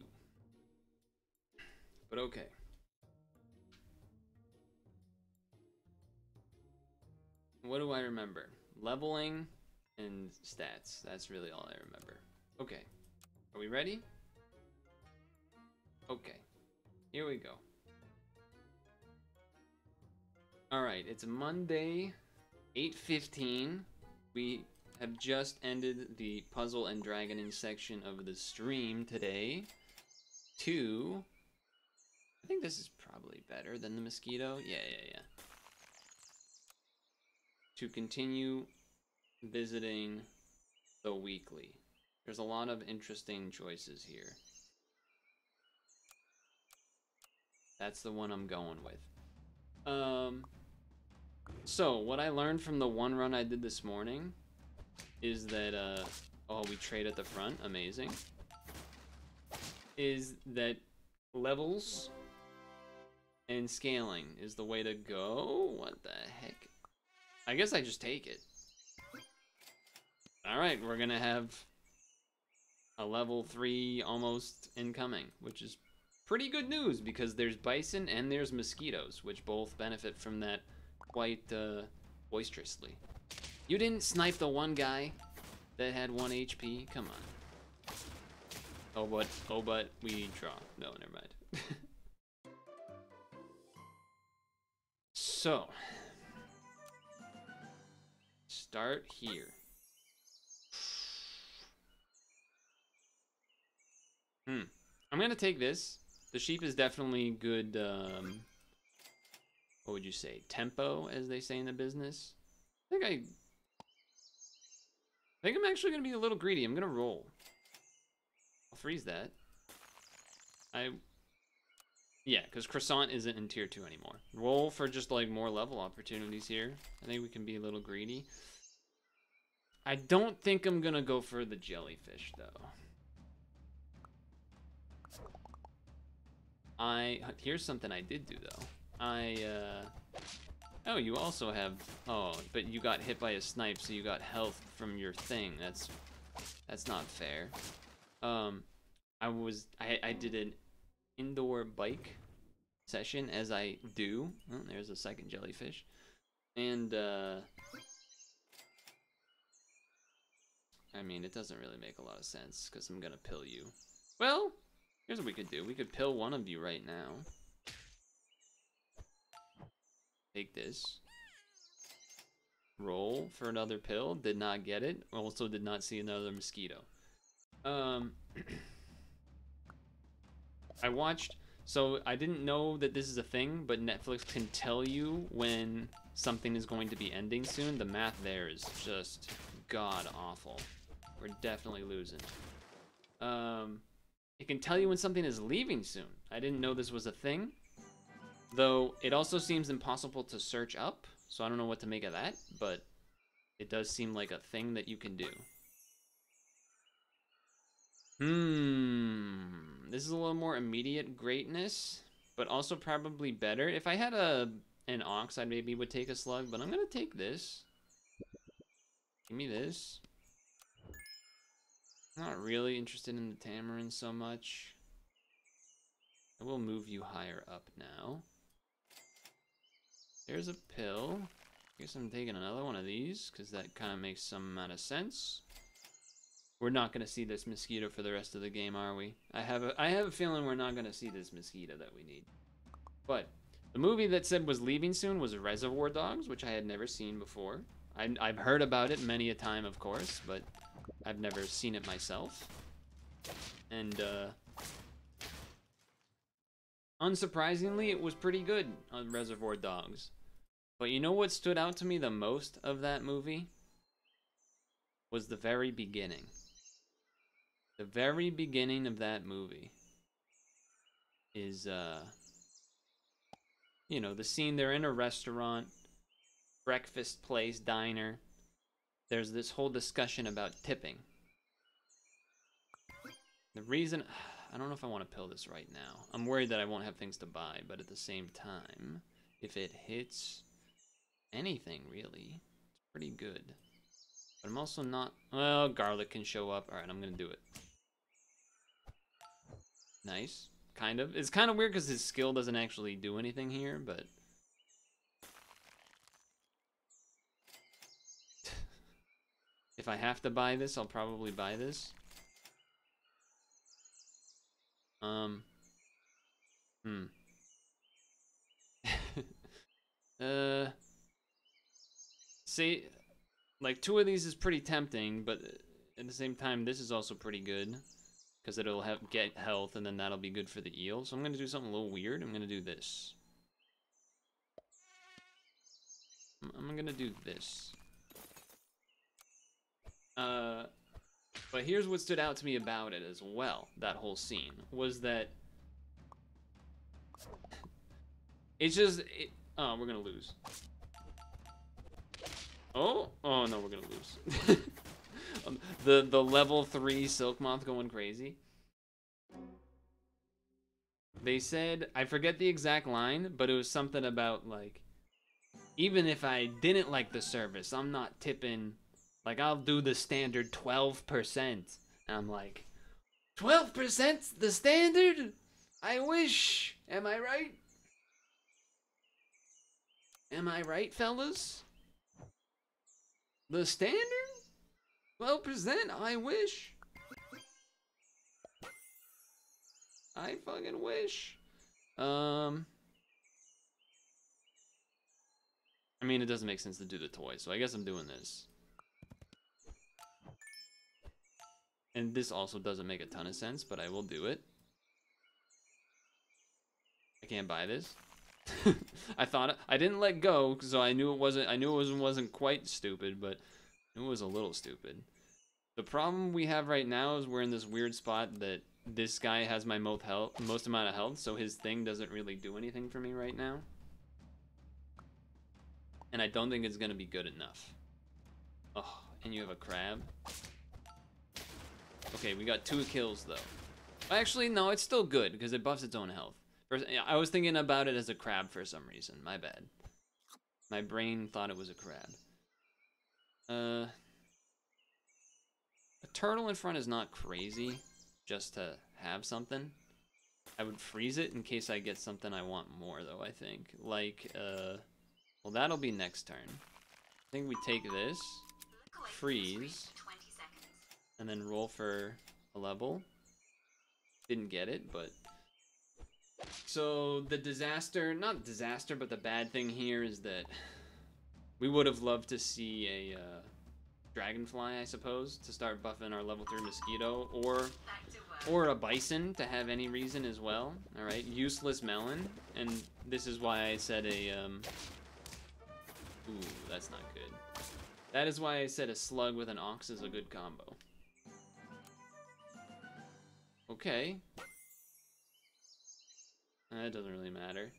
But okay. What do I remember? Leveling and stats. That's really all I remember. Okay. Are we ready? Okay. Here we go. Alright, it's Monday, 8:15. We have just ended the puzzle and dragoning section of the stream today. I think this is probably better than the mosquito. Yeah. To continue visiting the weekly. There's a lot of interesting choices here. That's the one I'm going with. So what I learned from the one run I did this morning is that, oh, we trade at the front, amazing, is that levels and scaling is the way to go. What the heck? I guess I just take it. Alright, we're gonna have a level 3 almost incoming, which is pretty good news because there's bison and there's mosquitoes, which both benefit from that quite boisterously. You didn't snipe the one guy that had 1 HP? Come on. Oh, but we draw. No, never mind. So, start here. I'm gonna take this. The sheep is definitely good, what would you say? Tempo, as they say in the business. I think I'm actually gonna be a little greedy. I'm gonna roll. I'll freeze that. Yeah, because Croissant isn't in tier 2 anymore. Roll for just like more level opportunities here. I think we can be a little greedy. I don't think I'm gonna go for the jellyfish though. Here's something I did do though. Oh, you also have, oh, but you got hit by a snipe, so you got health from your thing. That's not fair. I did an indoor bike session, as I do. Oh, there's a second jellyfish. And, I mean, it doesn't really make a lot of sense, because I'm gonna pill you. Well, here's what we could do. We could pill one of you right now. Take this. Roll for another pill. Did not get it. Also did not see another mosquito. I watched, so I didn't know that this is a thing, but Netflix can tell you when something is going to be ending soon. The math there is just god awful. We're definitely losing. It can tell you when something is leaving soon. I didn't know this was a thing. Though it also seems impossible to search up, so I don't know what to make of that, but it does seem like a thing that you can do. This is a little more immediate greatness, but also probably better. If I had an ox, I maybe would take a slug, but I'm gonna take this. Give me this. I'm not really interested in the tamarind so much. I will move you higher up now. There's a pill. I guess I'm taking another one of these, because that kind of makes some amount of sense. We're not going to see this mosquito for the rest of the game, are we? I have a feeling we're not going to see this mosquito that we need. But the movie that said was leaving soon was Reservoir Dogs, which I had never seen before. I've heard about it many a time, of course, but I've never seen it myself. And, unsurprisingly, it was pretty good on Reservoir Dogs. But you know what stood out to me the most of that movie? Was the very beginning. The very beginning of that movie is, you know, the scene, they're in a restaurant, breakfast place, diner. There's this whole discussion about tipping. The reason, I don't know if I want to pill this right now. I'm worried that I won't have things to buy, but at the same time, if it hits anything really, it's pretty good. But I'm also not, well, garlic can show up. All right, I'm gonna do it. Nice, kind of. It's kind of weird because his skill doesn't actually do anything here, but if I have to buy this, I'll probably buy this. See, like 2 of these is pretty tempting, but at the same time, this is also pretty good because it'll get health, and then that'll be good for the eel. So I'm gonna do something a little weird. I'm gonna do this. I'm gonna do this. But here's what stood out to me about it as well, that whole scene, was that it's just, oh, we're gonna lose. Oh no, we're gonna lose. The level 3 silk moth going crazy. They said, I forget the exact line, but it was something about like, even if I didn't like the service, I'm not tipping. Like, I'll do the standard 12%. And I'm like, 12% the standard? I wish. Am I right? Am I right, fellas? The standard? 12%? I wish. I fucking wish. I mean, it doesn't make sense to do the toy, so I guess I'm doing this. And this also doesn't make a ton of sense, but I will do it. I can't buy this. I didn't let go, so I knew it wasn't quite stupid, but it was a little stupid. The problem we have right now is we're in this weird spot that this guy has my most amount of health, so his thing doesn't really do anything for me right now. And I don't think it's gonna be good enough. Oh, and you have a crab? Okay, we got 2 kills though. Actually, no, it's still good because it buffs its own health. I was thinking about it as a crab for some reason. My bad. My brain thought it was a crab. A turtle in front is not crazy, just to have something. I would freeze it in case I get something I want more, though, I think. Like, well, that'll be next turn. I think we take this, freeze, and then roll for a level. Didn't get it, but... So, the disaster, not disaster, but the bad thing here is that we would have loved to see a dragonfly, I suppose, to start buffing our level 3 mosquito, or a bison to have any reason as well. Alright, useless melon, and this is why I said a, ooh, that's not good. That is why I said a slug with an ox is a good combo. Okay. That doesn't really matter.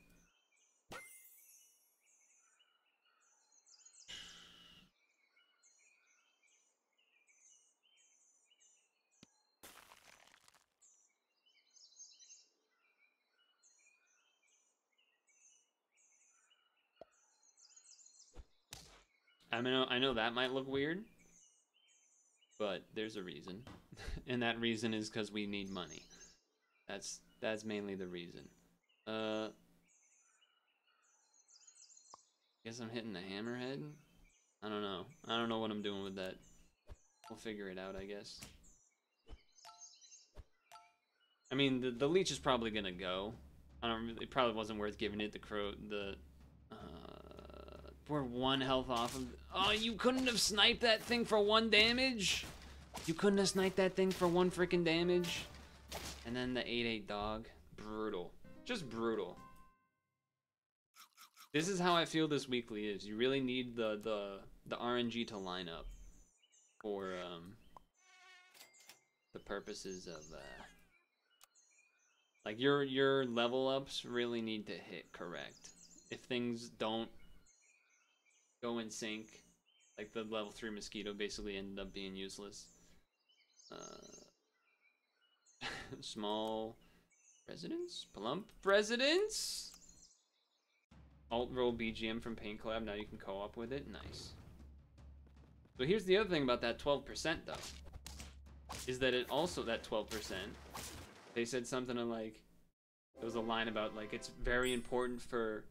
I know that might look weird, but there's a reason. And that reason is because we need money. That's mainly the reason. Guess I'm hitting the hammerhead? I don't know. I don't know what I'm doing with that. We'll figure it out, I guess. I mean, the leech is probably gonna go. It probably wasn't worth giving it we're 1 health off of... Oh, you couldn't have sniped that thing for 1 damage? You couldn't have sniped that thing for 1 freaking damage? And then the 8/8 dog. Brutal. Just brutal. This is how I feel this weekly is. You really need the RNG to line up for the purposes of like your level ups really need to hit correct. If things don't go in sync, like the level 3 mosquito basically ended up being useless. Small residence? Plump residence? Alt roll BGM from Paint Collab, now you can co-op with it, nice. So here's the other thing about that 12% though, is that it also, that 12%, they said something like, there was a line about like, it's very important for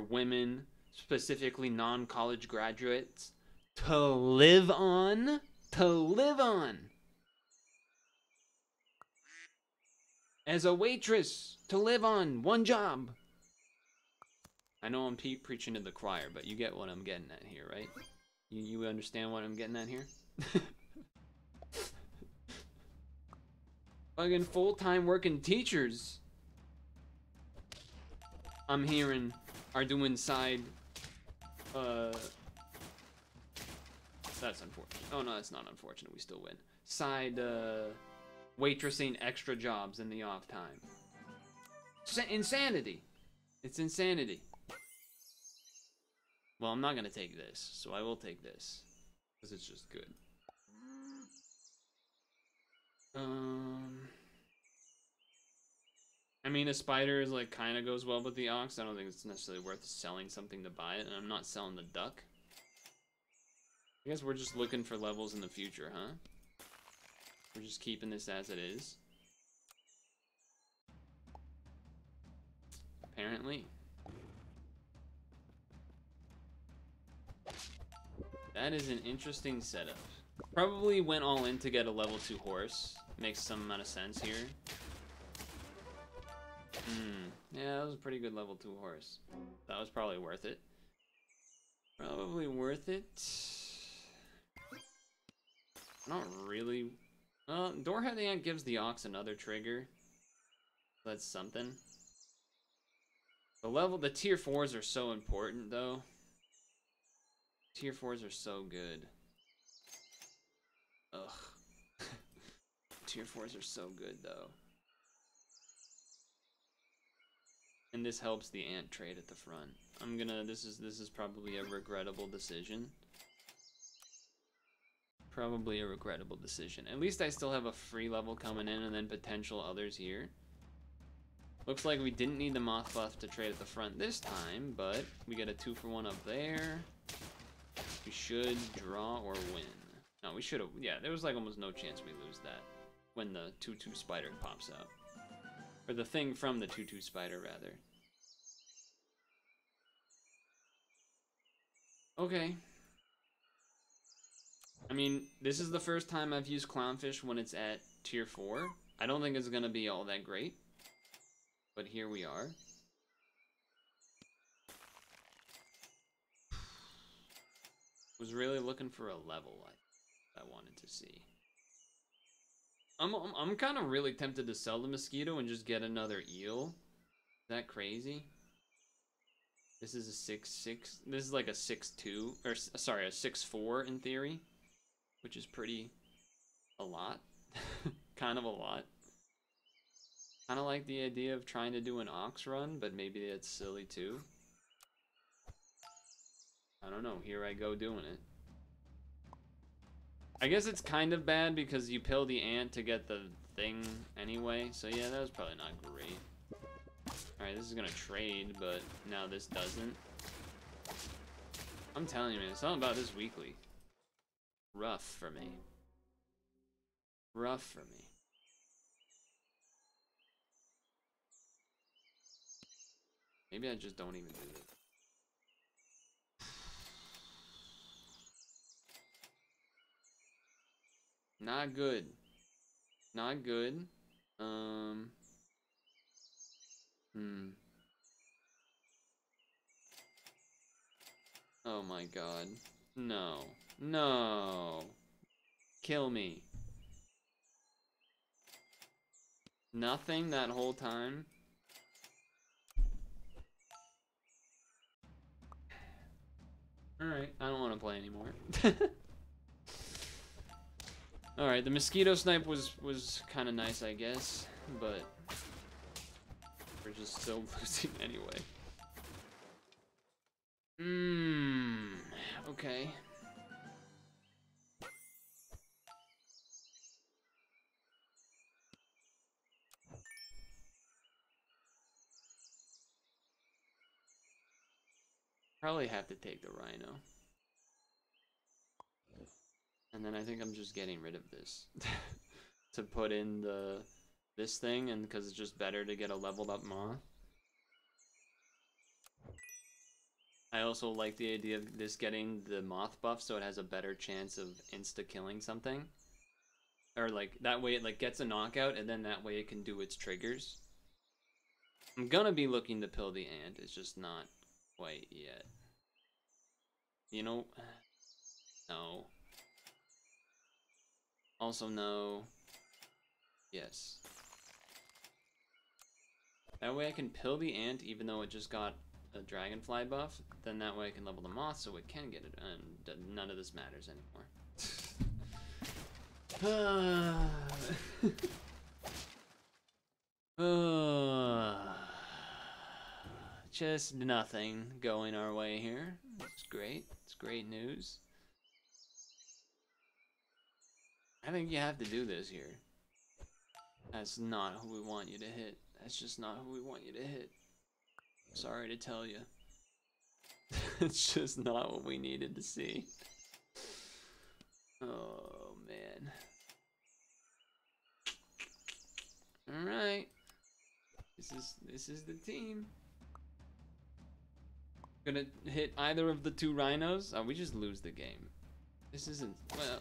women, specifically non-college graduates, to live on. As a waitress, to live on, 1 job. I know I'm preaching to the choir, but you get what I'm getting at here, right? You understand what I'm getting at here? Fucking full-time working teachers, I'm hearing, are doing side, that's unfortunate. Oh no, that's not unfortunate, we still win. Side, waitressing extra jobs in the off time. Insanity. It's insanity. Well, I'm not gonna take this, so I will take this, because it's just good. I mean, a spider is like kind of goes well with the ox. I don't think it's necessarily worth selling something to buy it, and I'm not selling the duck. I guess we're just looking for levels in the future, huh? We're just keeping this as it is. Apparently. That is an interesting setup. Probably went all in to get a level 2 horse. Makes some amount of sense here. Yeah, that was a pretty good level 2 horse. That was probably worth it. Probably worth it. Not really. Doorhead Ant gives the Ox another trigger. That's something. The tier 4s are so important though. Tier 4s are so good. Ugh. Tier 4s are so good though. And this helps the ant trade at the front. This is probably a regrettable decision. Probably a regrettable decision. At least I still have a free level coming in and then potential others here. Looks like we didn't need the moth buff to trade at the front this time, but we get a 2-for-1 up there. We should draw or win. No, we should have. Yeah, there was like almost no chance we lose that when the 2/2 spider pops out. Or the thing from the 2/2 spider, rather. Okay. I mean, this is the first time I've used Clownfish when it's at tier 4. I don't think it's gonna be all that great. But here we are. Was really looking for a level I wanted to see. I'm kind of really tempted to sell the mosquito and just get another eel. Is that crazy? This is a 6/6. This is like a 6/2, or sorry, a 6/4 in theory, which is a lot. Kind of a lot. Kind of like the idea of trying to do an ox run, but maybe it's silly too. I don't know. Here I go doing it. I guess it's kind of bad because you pill the ant to get the thing anyway. So yeah, that was probably not great. Alright, this is gonna trade, but now this doesn't. I'm telling you, man, something about this weekly. Rough for me. Rough for me. Maybe I just don't even do it. Not good. Not good. Oh my god. No. No. Kill me. Nothing that whole time? Alright, I don't want to play anymore. Alright, the mosquito snipe was kind of nice, I guess, but we're just still losing anyway. Okay. Probably have to take the rhino. And then I think I'm just getting rid of this to put in this thing, and because it's just better to get a leveled up moth. I also like the idea of this getting the moth buff so it has a better chance of insta killing something. Or like that way it like gets a knockout and then that way it can do its triggers. I'm gonna be looking to pill the ant, it's just not quite yet. You know, no. Also no. Yes. That way I can pill the ant even though it just got a dragonfly buff. Then that way I can level the moth so it can get it, and none of this matters anymore. Just nothing going our way here. It's great. It's great news. I think you have to do this here. That's not who we want you to hit. That's just not who we want you to hit. Sorry to tell you. It's just not what we needed to see. Oh, man. Alright. This is the team. Gonna hit either of the two rhinos? Oh, we just lose the game. This isn't, well,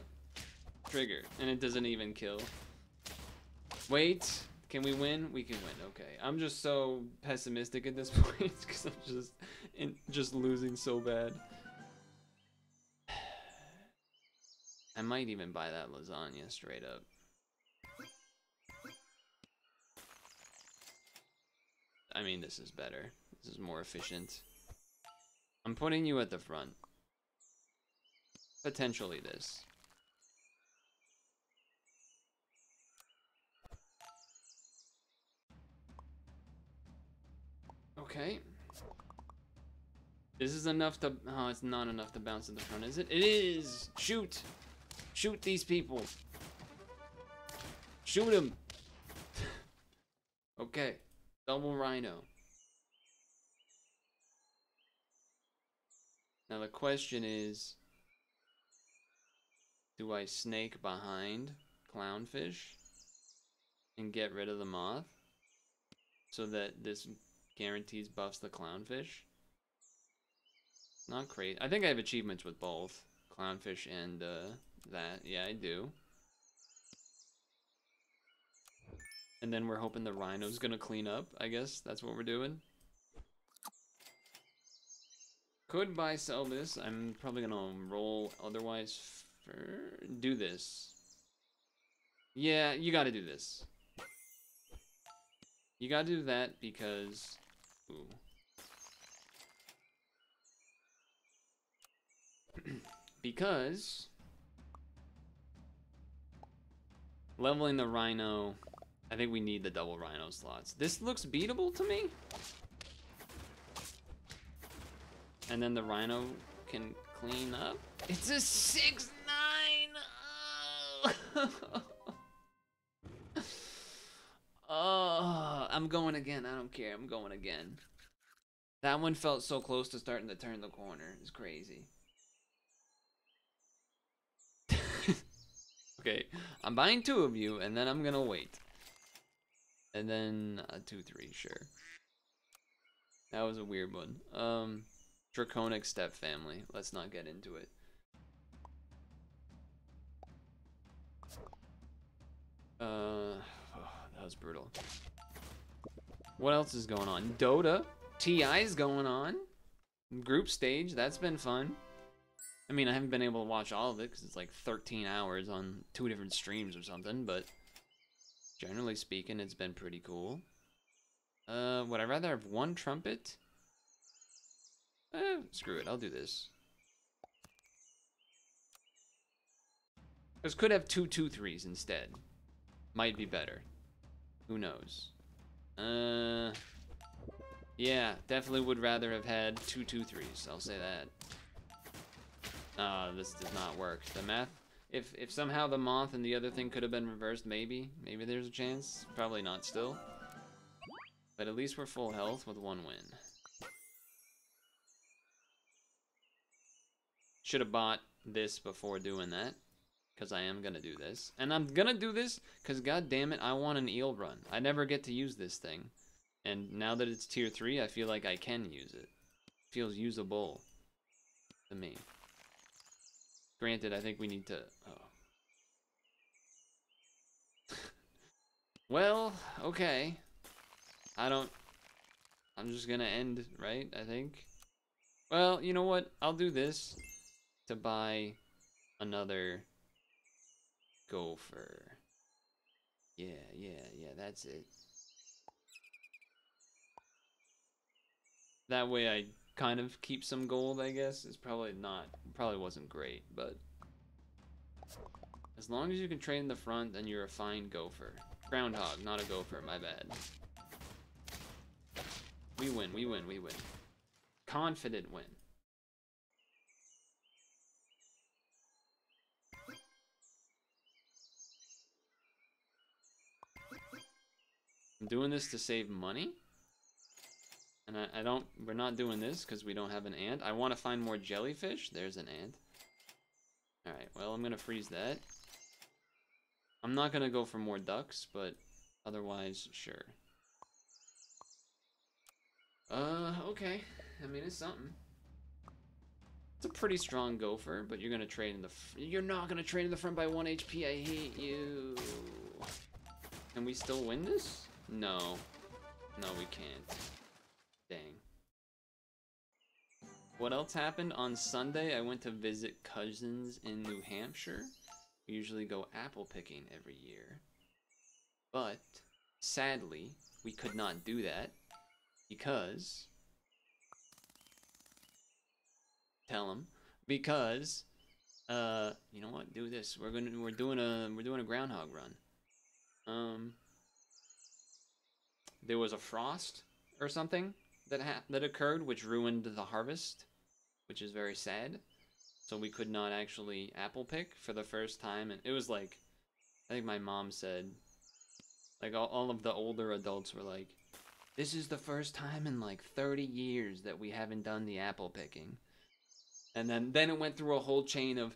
trigger, and it doesn't even kill. Wait, can we win? We can win, okay. I'm just so pessimistic at this point, because I'm just losing so bad. I might even buy that lasagna straight up. I mean, this is better. This is more efficient. I'm putting you at the front. Potentially this. Okay. This is enough to... Oh, it's not enough to bounce at the front, is it? It is! Shoot! Shoot these people! Shoot them! Okay. Double rhino. Now the question is... Do I snake behind clownfish and get rid of the moth so that this guarantees buffs the clownfish? Not crazy. I think I have achievements with both clownfish and that. Yeah, I do. And then we're hoping the rhino's gonna clean up. I guess that's what we're doing. Could buy sell this. I'm probably gonna roll otherwise. Do this. Yeah, you gotta do this. You gotta do that because... Ooh. Because... leveling the rhino... I think we need the double rhino slots. This looks beatable to me. And then the rhino can clean up. It's a 6-9! Oh. Oh, I'm going again. I don't care. I'm going again. That one felt so close to starting to turn the corner. It's crazy. Okay, I'm buying 2 of you, and then I'm gonna wait. And then 2-3, sure. That was a weird one. Draconic step family. Let's not get into it. That was brutal. What else is going on? Dota. TI's going on. Group stage. That's been fun. I mean, I haven't been able to watch all of it because it's like 13 hours on 2 different streams or something, but generally speaking, it's been pretty cool. Would I rather have 1 trumpet? Screw it. I'll do this. This could have 2 2-3s instead. Might be better. Who knows? Yeah, definitely would rather have had 2 2-3s. I'll say that. This does not work. The math. If somehow the moth and the other thing could have been reversed, maybe there's a chance. Probably not still. But at least we're full health with 1 win. Should have bought this before doing that. Because I am going to do this. And I'm going to do this because, god damn it, I want an eel run. I never get to use this thing. And now that it's tier 3, I feel like I can use it. It feels usable to me. Granted, I think we need to... Oh. Well, okay. I'm just going to end, right? I think. Well, you know what? I'll do this to buy another... gopher. Yeah, that's it. That way I kind of keep some gold, I guess. It's probably wasn't great, but as long as you can trade in the front, then you're a fine gopher. Groundhog, not a gopher, my bad. We win. Confident win. I'm doing this to save money. And we're not doing this because we don't have an ant. I want to find more jellyfish. There's an ant. Alright, well, I'm going to freeze that. I'm not going to go for more ducks, but otherwise, sure. Okay. I mean, it's something. It's a pretty strong gopher, but you're gonna trade in the. You're not gonna trade in the front by 1 HP. I hate you. Can we still win this? No. No, we can't. Dang. What else happened on Sunday? I went to visit cousins in New Hampshire. We usually go apple picking every year. But, sadly, we could not do that because... Tell them. Because, you know what? Do this. We're doing a groundhog run. There was a frost or something that occurred, which ruined the harvest, which is very sad. So we could not actually apple pick for the first time, and it was like, I think my mom said, like all of the older adults were like, this is the first time in like 30 years that we haven't done the apple picking. And then it went through a whole chain of,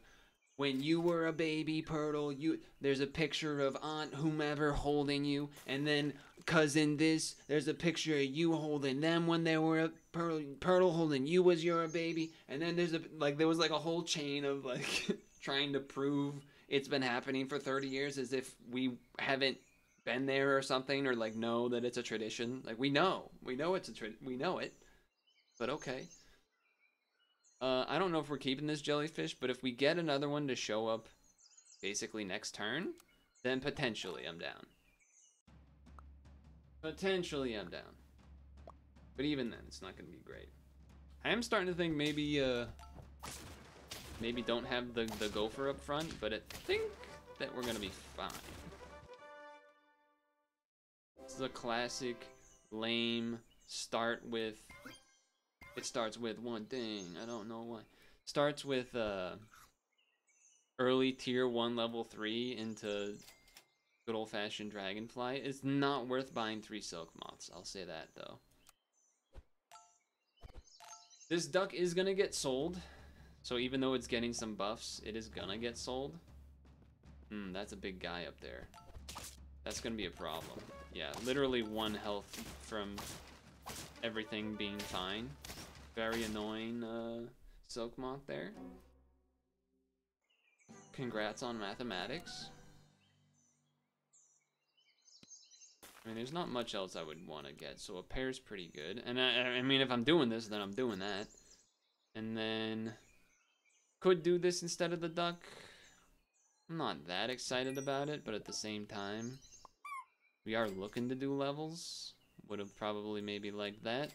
when you were a baby, Purtle, there's a picture of Aunt whomever holding you, and then cousin this, there's a picture of you holding them when they were a Purtle holding you was you're a baby, and then there was like a whole chain of like trying to prove it's been happening for 30 years as if we haven't been there or something, or like know that it's a tradition. Like we know it's we know it, but okay. I don't know if we're keeping this jellyfish, but if we get another one to show up basically next turn, then potentially I'm down. Potentially I'm down. But even then, it's not going to be great. I am starting to think maybe don't have the gopher up front, but I think that we're going to be fine. This is a classic, lame, it starts with one thing, I don't know why. Starts with early tier 1 level 3 into good old fashioned dragonfly. It's not worth buying 3 silk moths, I'll say that though. This duck is gonna get sold, so even though it's getting some buffs, it is gonna get sold. That's a big guy up there. That's gonna be a problem. Yeah, literally 1 health from everything being fine. Very annoying silk moth there. Congrats on mathematics. I mean, there's not much else I would want to get, so a pair's pretty good. And I mean, if I'm doing this, then I'm doing that. And then could do this instead of the duck. I'm not that excited about it, but at the same time, we are looking to do levels. Would have probably maybe liked that.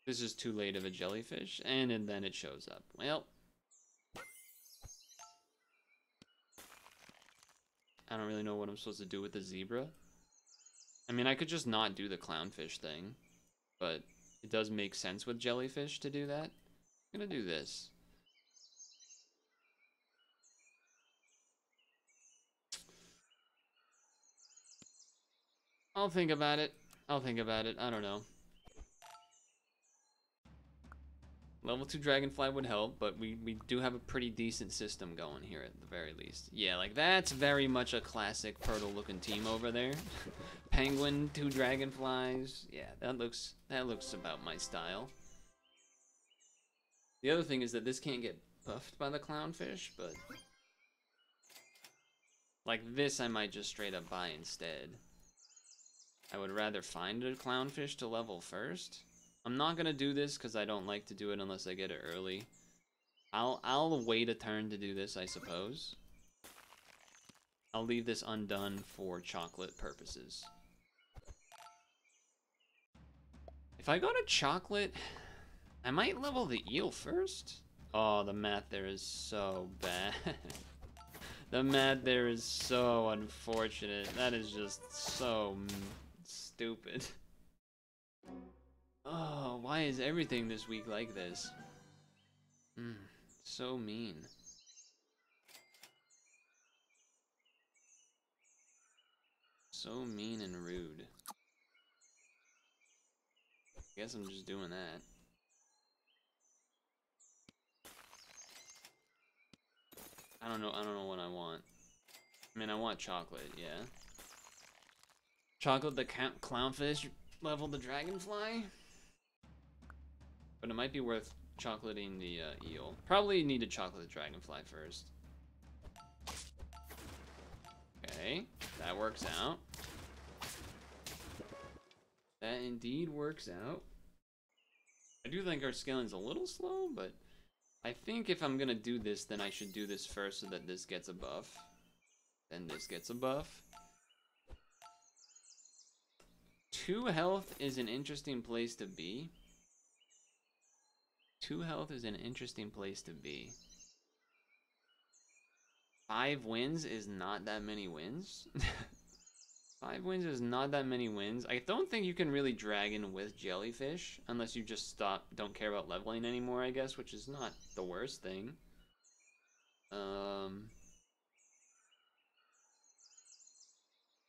This is too late of a jellyfish, and then it shows up. Well, I don't really know what I'm supposed to do with the zebra. I mean, I could just not do the clownfish thing, but it does make sense with jellyfish to do that. I'm gonna do this. I'll think about it. I don't know. Level 2 dragonfly would help, but we do have a pretty decent system going here at the very least. Yeah, like that's very much a classic Purtle looking team over there. Penguin, 2 dragonflies. Yeah, that looks about my style. The other thing is that this can't get buffed by the clownfish, but like this I might just straight up buy instead. I would rather find a clownfish to level first. I'm not gonna do this because I don't like to do it unless I get it early. I'll wait a turn to do this, I suppose. I'll leave this undone for chocolate purposes. If I go to chocolate, I might level the eel first. Oh, the math there is so bad. The math there is so unfortunate. That is just so stupid. Oh, why is everything this week like this? So mean. So mean and rude. Guess I'm just doing that. I don't know what I want. I mean, I want chocolate, yeah. Chocolate the clownfish level the dragonfly? But it might be worth chocolating the eel. Probably need to chocolate the dragonfly first. Okay, that works out. That indeed works out. I do think our scaling's a little slow, but I think if I'm gonna do this, then I should do this first so that this gets a buff. Then this gets a buff. 2 health is an interesting place to be. 2 health is an interesting place to be. 5 wins is not that many wins. 5 wins is not that many wins. I don't think you can really dragon with jellyfish unless you just don't care about leveling anymore, I guess, which is not the worst thing.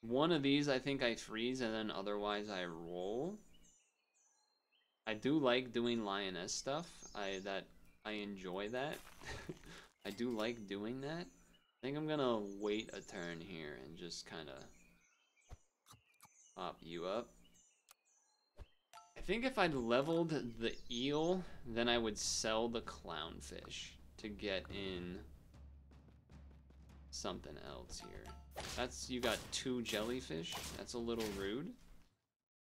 One of these I think I freeze and then otherwise I roll. I do like doing lioness stuff. I enjoy that. I do like doing that. I think I'm gonna wait a turn here and just kind of pop you up. I think if I'd leveled the eel, then I would sell the clownfish to get in something else here. You got 2 jellyfish. That's a little rude.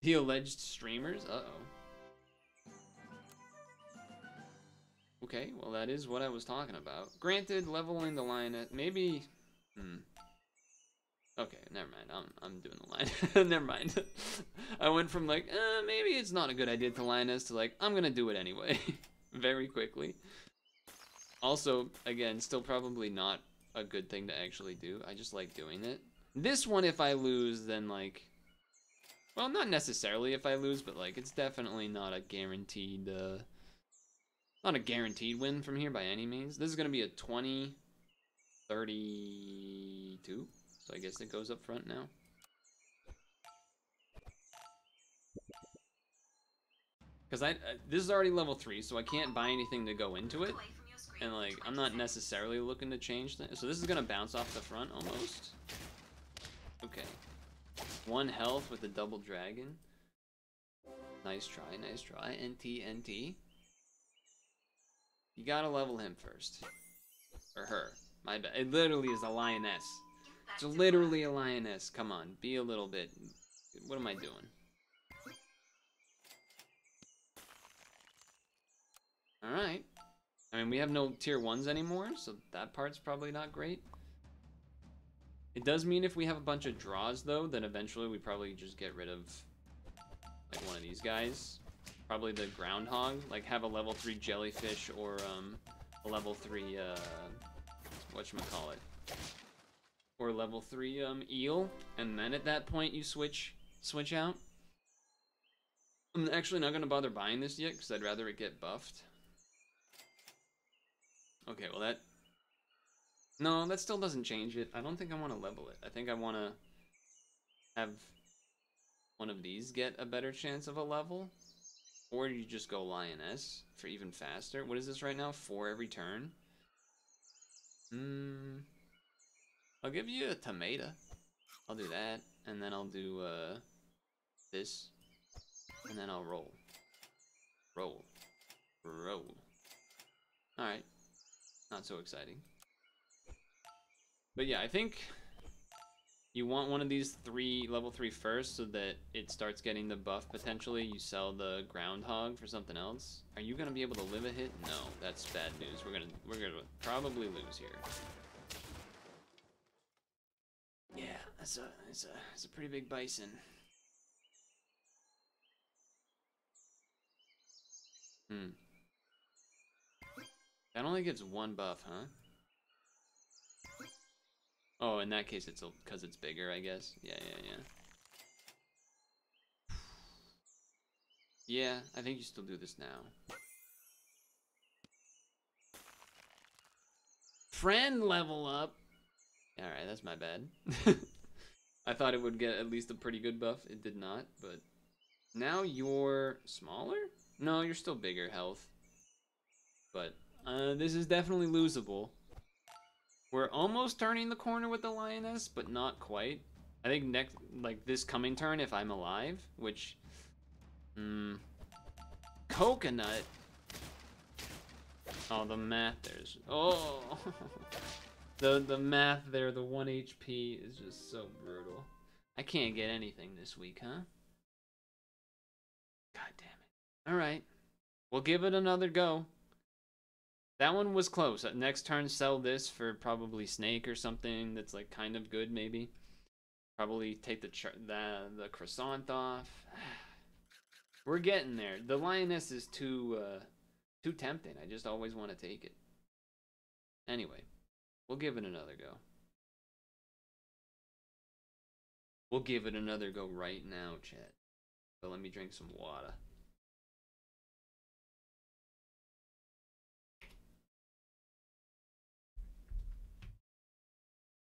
The alleged streamers? Uh-oh. Okay, well that is what I was talking about. Granted, leveling the lioness, maybe... Okay, never mind. I'm doing the line. Never mind. I went from like, maybe it's not a good idea to lioness to like, I'm gonna do it anyway. Very quickly. Also, again, still probably not a good thing to actually do. I just like doing it. This one, if I lose, then like... Well, not necessarily if I lose, but like, it's definitely not a guaranteed... Not a guaranteed win from here by any means. This is going to be a 20, 32. So I guess it goes up front now. Because this is already level 3, so I can't buy anything to go into it. And like, I'm not necessarily looking to change things. So this is going to bounce off the front almost. Okay. 1 health with a double dragon. Nice try, nice try. NT, NT. You gotta level him first. Or her. My bad. It literally is a lioness. It's literally a lioness. Come on, be a little bit... What am I doing? Alright. I mean, we have no tier 1s anymore, so that part's probably not great. It does mean if we have a bunch of draws, though, then eventually we probably just get rid of, like, one of these guys. Probably the groundhog, like have a level 3 jellyfish or a level 3 whatchamacallit, or level 3 eel, and then at that point you switch out. I'm actually not gonna bother buying this yet because I'd rather it get buffed. Okay, well no, that still doesn't change it. I don't think I want to level it. I think I want to have one of these get a better chance of a level. Or you just go lioness for even faster. What is this right now? 4 every turn? I'll give you a tomato. I'll do that. And then I'll do this. And then I'll roll. Roll. Roll. Alright. Not so exciting. But yeah, I think you want one of these level 3 first so that it starts getting the buff potentially. You sell the groundhog for something else. Are you gonna be able to live a hit? No, that's bad news. We're gonna probably lose here. Yeah, it's a pretty big bison. That only gives 1 buff, huh? Oh, in that case, it's because it's bigger, I guess. Yeah. Yeah, I think you still do this now. Friend level up! Alright, that's my bad. I thought it would get at least a pretty good buff. It did not, but... Now you're smaller? No, you're still bigger health. But, this is definitely losable. We're almost turning the corner with the lioness, but not quite. I think this coming turn, if I'm alive, which... Coconut? Oh, the math there's. Oh! the math there, the 1 HP is just so brutal. I can't get anything this week, huh? God damn it. Alright. We'll give it another go. That one was close. Next turn, sell this for probably snake or something that's like kind of good, maybe. Probably take the croissant off. We're getting there. The lioness is too tempting. I just always want to take it. Anyway, we'll give it another go. We'll give it another go right now, chat. But let me drink some water.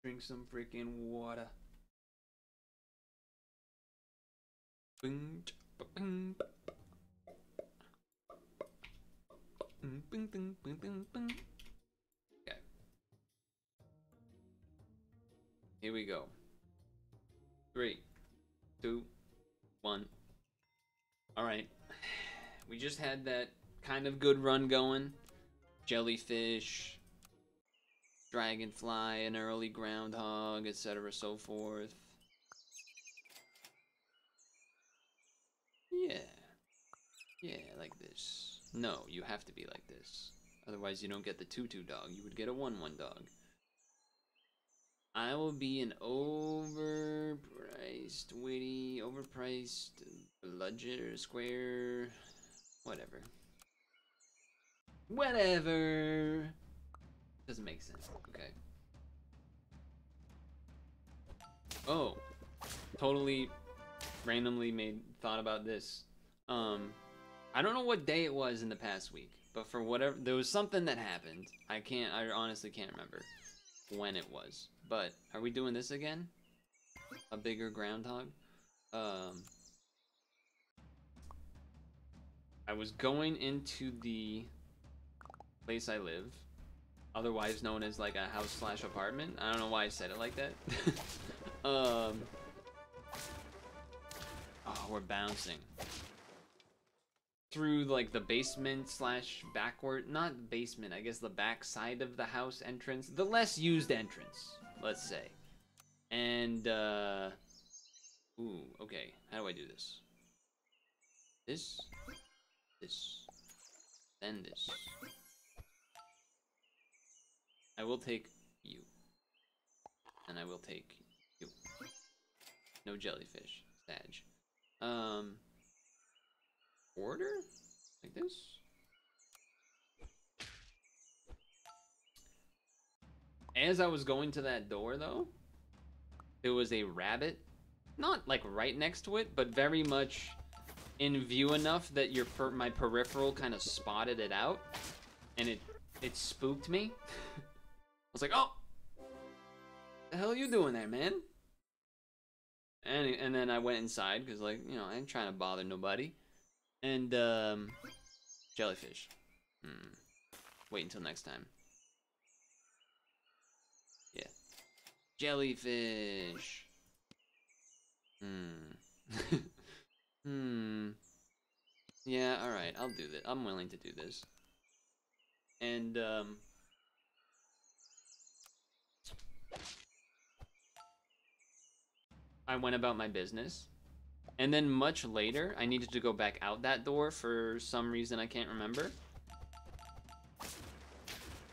Drink some freaking water. Bing, bing, bing, bing, bing, bing. Okay. Here we go. 3, 2, 1. Alright. We just had that kind of good run going. Jellyfish, dragonfly, an early groundhog, etc. so forth. Yeah. Yeah, like this. No, you have to be like this. Otherwise you don't get the 2-2 dog. You would get a 1-1 dog. I will be an overpriced, bludger, square, whatever. Whatever. Doesn't make sense. Okay. Oh, totally randomly thought about this. I don't know what day it was in the past week, but for whatever, there was something that happened. I honestly can't remember when it was. But are we doing this again? A bigger groundhog? I was going into the place I live, otherwise known as like a house / apartment. I don't know why I said it like that. Oh, we're bouncing through like the basement / backward, not basement, I guess the back side of the house entrance, the less used entrance, let's say. And ooh, okay, how do I do this? This, then this. I will take you, and I will take you. No jellyfish, Sag. Order? Like this? As I was going to that door, though, there was a rabbit. Not, like, right next to it, but very much in view enough that my peripheral kind of spotted it out. And it spooked me. I was like, oh! The hell are you doing there, man? And then I went inside, because, like, you know, I ain't trying to bother nobody. And, jellyfish. Wait until next time. Yeah. Jellyfish. Yeah, alright, I'll do that. I'm willing to do this. And, I went about my business. And then much later, I needed to go back out that door for some reason I can't remember.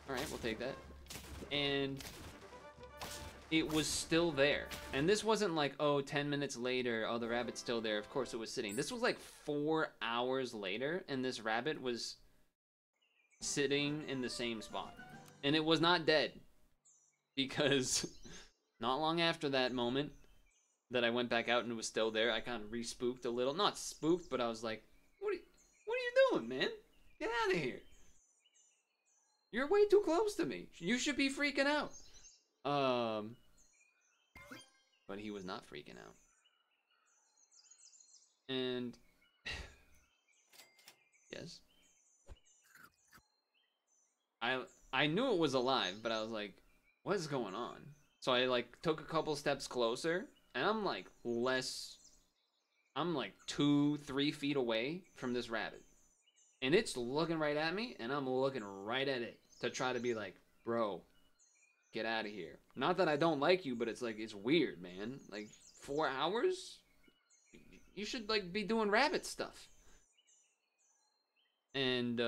Alright, we'll take that. And it was still there. And this wasn't like, oh, 10 minutes later, oh, the rabbit's still there. Of course it was sitting. This was like 4 hours later, and this rabbit was sitting in the same spot. And it was not dead. Because not long after that moment that I went back out and it was still there, I kind of re-spooked a little. Not spooked, but I was like, what are you doing, man? Get out of here. You're way too close to me. You should be freaking out. But he was not freaking out. And yes. I knew it was alive, but I was like, what is going on? So I like took a couple steps closer, and I'm like 2-3 feet away from this rabbit. And it's looking right at me, and I'm looking right at it to try to be like, bro, get out of here. Not that I don't like you, but it's like, it's weird, man. Like, 4 hours? You should, like, be doing rabbit stuff. And,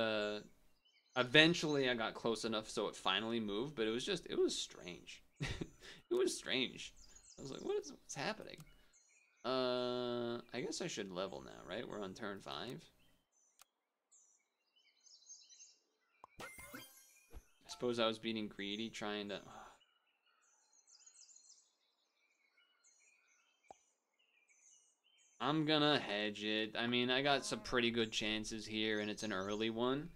eventually I got close enough so it finally moved, but it was strange. It was strange. I was like, what's happening? I guess I should level now, right? We're on turn 5. I suppose I was being greedy, trying to... I'm gonna hedge it. I mean, I got some pretty good chances here, and it's an early one.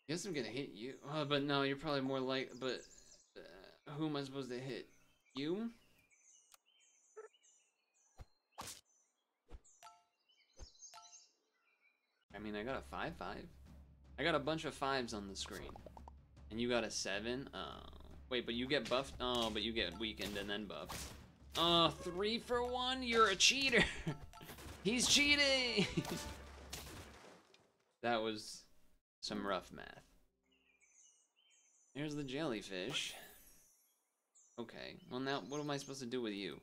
Guess I'm gonna hit you. But no, you're probably more like... But who am I supposed to hit? You? I mean, I got a 5-5. I got a bunch of 5s on the screen. And you got a 7? Oh. Wait, but you get buffed? Oh, but you get weakened and then buffed. Oh, 3 for 1? You're a cheater! He's cheating! That was some rough math. Here's the jellyfish. Okay, well now, what am I supposed to do with you?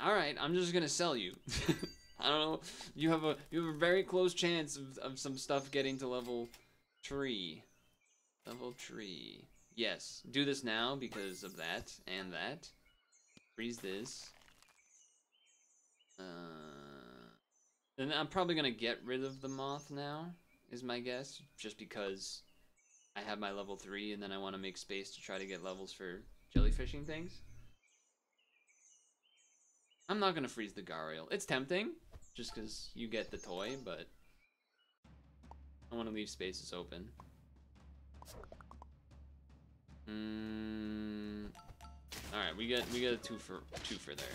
Alright, I'm just gonna sell you. I don't know, you have a very close chance of some stuff getting to level 3. Level 3. Yes, do this now because of that and that. Freeze this. And I'm probably gonna get rid of the moth now, is my guess, just because I have my level 3 and then I want to make space to try to get levels for jellyfishing things. I'm not gonna freeze the Gariel. It's tempting, just because you get the toy, but I want to leave spaces open. Alright, we get a two for there.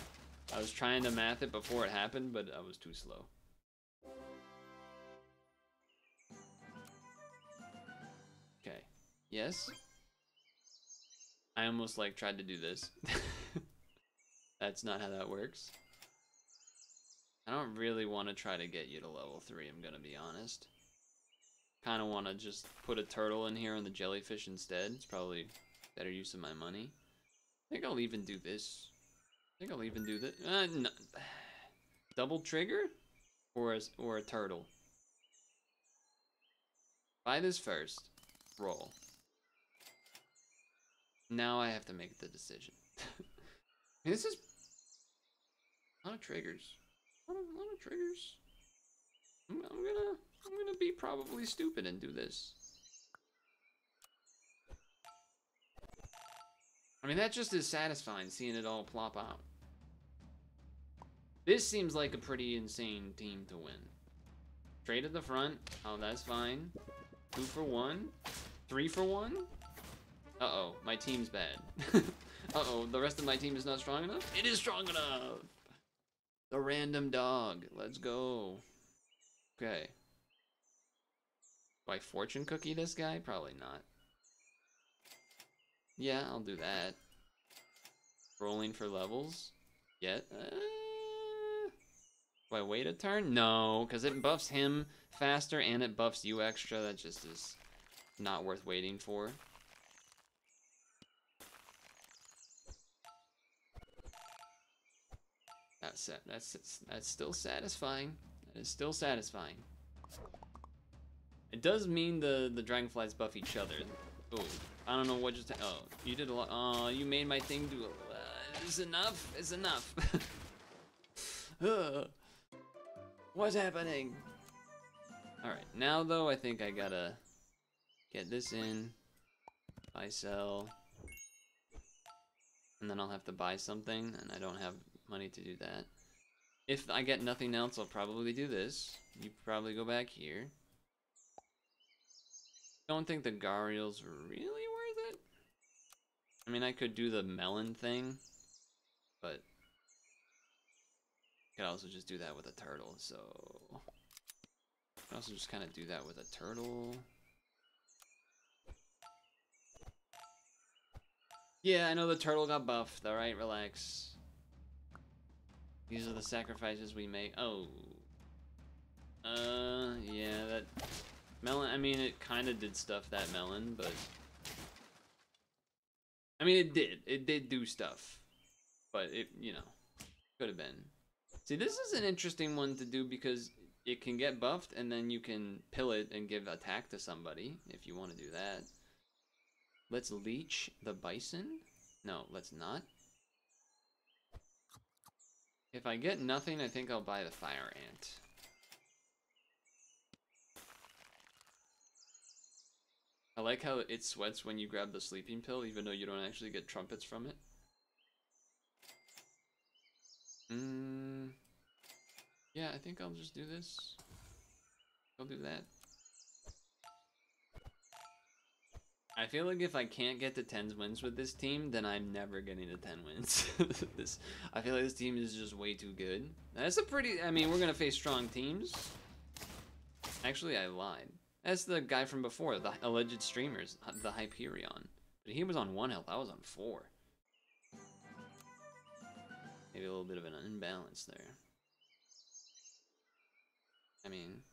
I was trying to math it before it happened, but I was too slow. Okay. Yes? I almost like tried to do this. That's not how that works. I don't really want to try to get you to level 3, I'm gonna be honest. Kind of want to just put a turtle in here on the jellyfish instead. It's probably better use of my money. I think I'll even do this. I think I'll even do this. No. Double trigger? Or a turtle? Buy this first. Roll. Now I have to make the decision. This is a lot of triggers. A lot of triggers. I'm gonna be probably stupid and do this. I mean, that just is satisfying, seeing it all plop out. This seems like a pretty insane team to win. Trade at the front. Oh, that's fine. 2 for 1. 3 for 1. Uh-oh, my team's bad. Uh-oh, the rest of my team is not strong enough? It is strong enough! The random dog. Let's go. Okay. Do I fortune cookie this guy? Probably not. Yeah, I'll do that. Rolling for levels? Yet? Do I wait a turn? No, because it buffs him faster and it buffs you extra. That just is not worth waiting for. That's still satisfying. That is still satisfying. It does mean the dragonflies buff each other. Oh, I don't know what just. Oh, you did a lot. Oh, you made my thing do. It's enough. It's enough. What's happening? All right, now though, I think I gotta get this in. Buy, sell, and then I'll have to buy something, and I don't have money to do that. If I get nothing else, I'll probably do this. You probably go back here. Don't think the Gariel's really worth it. I mean, I could do the melon thing, but I could also just do that with a turtle, so I could also just kind of do that with a turtle. Yeah, I know the turtle got buffed. All right, relax. These are the sacrifices we make. Oh. Yeah, that melon. I mean, it kind of did stuff, that melon, but I mean, it did. It did do stuff, but it, you know, could have been. See, this is an interesting one to do because it can get buffed, and then you can pill it and give attack to somebody if you want to do that. Let's leech the bison. No, let's not. If I get nothing, I think I'll buy the fire ant. I like how it sweats when you grab the sleeping pill, even though you don't actually get trumpets from it. Yeah, I think I'll just do this. I'll do that. I feel like if I can't get to 10 wins with this team, then I'm never getting to 10 wins. I feel like this team is just way too good. That's a pretty, I mean, we're gonna face strong teams. Actually, I lied. That's the guy from before, the alleged streamers, the Hyperion. But he was on 1 health, I was on 4. Maybe a little bit of an imbalance there. I mean,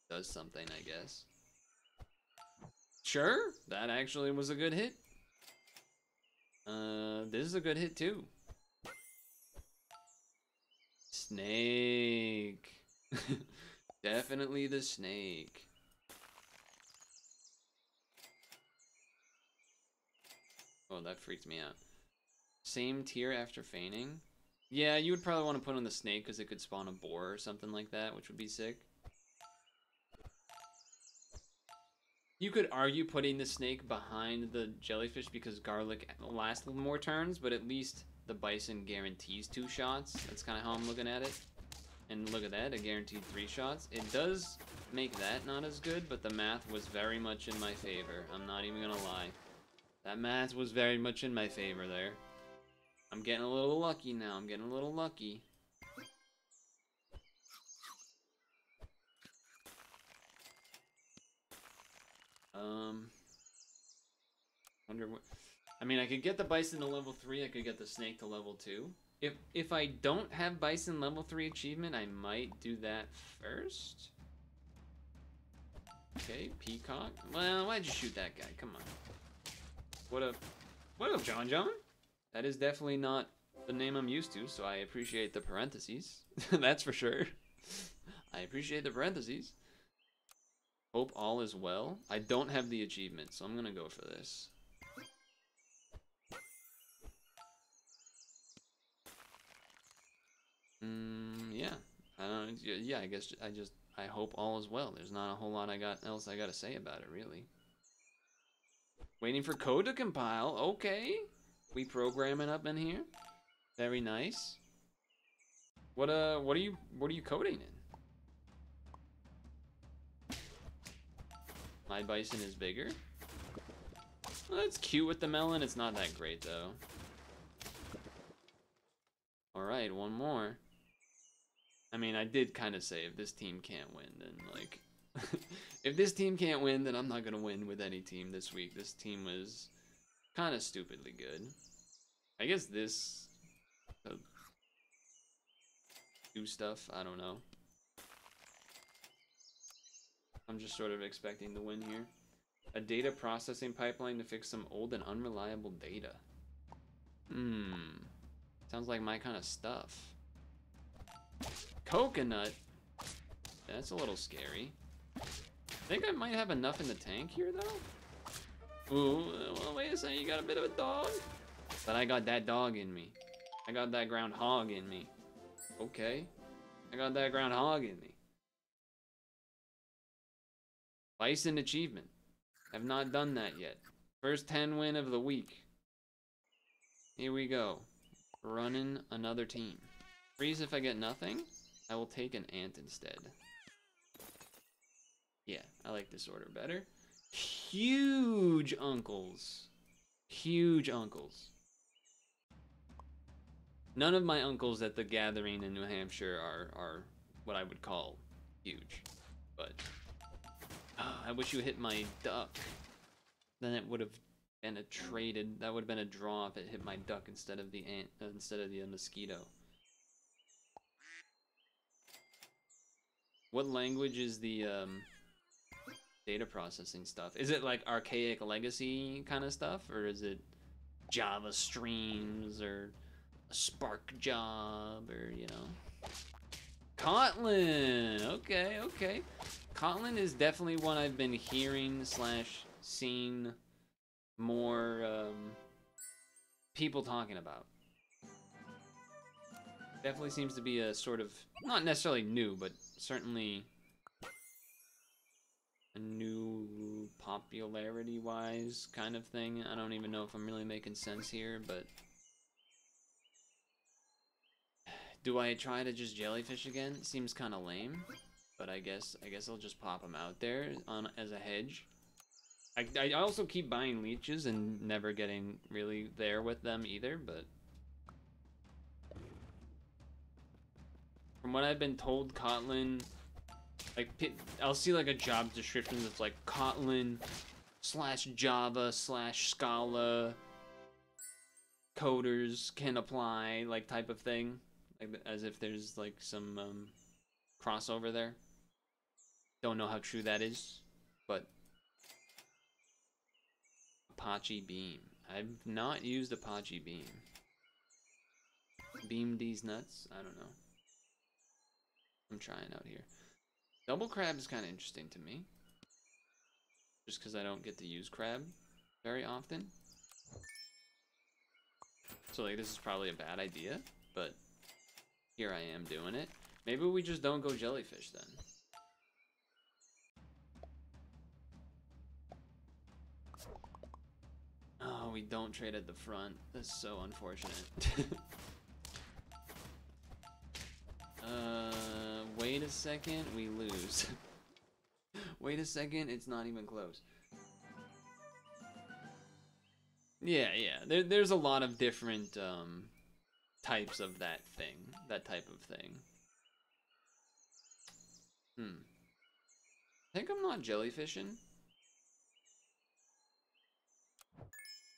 does something, I guess. Sure, that actually was a good hit. This is a good hit too. Snake. Definitely the snake. Oh, that freaked me out. Same tier after feigning. Yeah, you would probably want to put on the snake because it could spawn a boar or something like that, which would be sick. You could argue putting the snake behind the jellyfish because garlic lasts more turns, but at least the bison guarantees 2 shots. That's kind of how I'm looking at it. And look at that, it guaranteed 3 shots. It does make that not as good, but the math was very much in my favor. I'm not even gonna lie. That math was very much in my favor there. I'm getting a little lucky now. I'm getting a little lucky. Wonder what. I mean, I could get the bison to level 3. I could get the snake to level 2. If I don't have bison level 3 achievement, I might do that first. Okay, peacock. Well, why'd you shoot that guy? Come on. What up, John John? That is definitely not the name I'm used to, so I appreciate the parentheses. That's for sure. I appreciate the parentheses. Hope all is well. I don't have the achievement, so I'm gonna go for this. Yeah. Yeah, I guess I hope all is well. There's not a whole lot else I gotta say about it, really. Waiting for code to compile. Okay. We programming up in here. Very nice. What are you coding in? My bison is bigger. Well, that's cute with the melon. It's not that great though. All right, one more. I mean, I did kind of say if this team can't win, then like, if this team can't win, then I'm not gonna win with any team this week. This team was kind of stupidly good. I guess this do stuff. I don't know. I'm just sort of expecting to win here. A data processing pipeline to fix some old and unreliable data. Sounds like my kind of stuff. Coconut? That's a little scary. I think I might have enough in the tank here, though. Ooh, well, wait a second, you got a bit of a dog? But I got that dog in me. I got that groundhog in me. Okay. I got that groundhog in me. Bison achievement. Have not done that yet. First 10 win of the week. Here we go. Running another team. Freeze if I get nothing. I will take an ant instead. Yeah, I like this order better. Huge uncles. Huge uncles. None of my uncles at the gathering in New Hampshire are what I would call huge. But I wish you hit my duck. Then it would have And it traded. That would have been a draw if it hit my duck instead of the ant, instead of the mosquito. What language is the data processing stuff? Is it like archaic legacy kind of stuff, or is it Java streams or a Spark job, or you know? Kotlin. Okay, okay. Kotlin is definitely one I've been hearing / seeing more people talking about. Definitely seems to be a sort of, not necessarily new, but certainly a new popularity-wise kind of thing. I don't even know if I'm really making sense here, but do I try to just jellyfish again? Seems kind of lame, but I guess I'll just pop them out there on as a hedge. I also keep buying leeches and never getting really there with them either, but from what I've been told, Kotlin, like, I'll see like a job description that's like Kotlin / Java / Scala coders can apply, like, type of thing, like as if there's like some crossover there. Don't know how true that is, but Apache Beam. I've not used Apache Beam. Beam these nuts? I don't know. I'm trying out here. Double crab is kind of interesting to me. Just because I don't get to use crab very often. So like this is probably a bad idea, but here I am doing it. Maybe we just don't go jellyfish then. Oh, we don't trade at the front. That's so unfortunate. Wait a second, we lose. Wait a second, it's not even close. Yeah, there's a lot of different types of that thing, that type of thing. I think I'm not jellyfishing.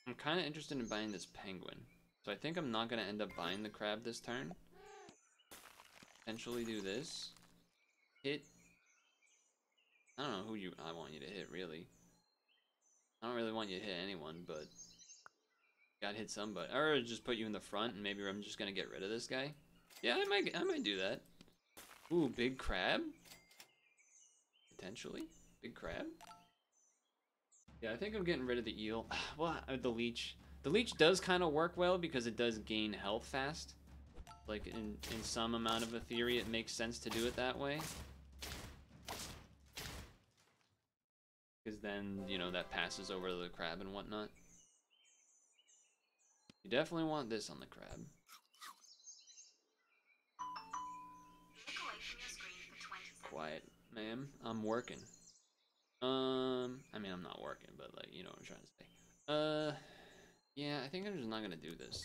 I'm kind of interested in buying this penguin. So I think I'm not going to end up buying the crab this turn. Potentially do this. Hit. I don't know who I want you to hit, really. I don't really want you to hit anyone, but gotta hit somebody. Or just put you in the front and maybe I'm just going to get rid of this guy. Yeah, I might do that. Ooh, big crab? Potentially. Big crab? Yeah, I think I'm getting rid of the eel. Well, the leech. The leech does kind of work well because it does gain health fast. Like, in some amount of a theory, it makes sense to do it that way. Because then, you know, that passes over the crab and whatnot. You definitely want this on the crab. Look away from your screen for 20 seconds. Quiet, ma'am. I'm working. I mean, I'm not working, but, like, you know what I'm trying to say. Yeah, I think I'm just not gonna do this.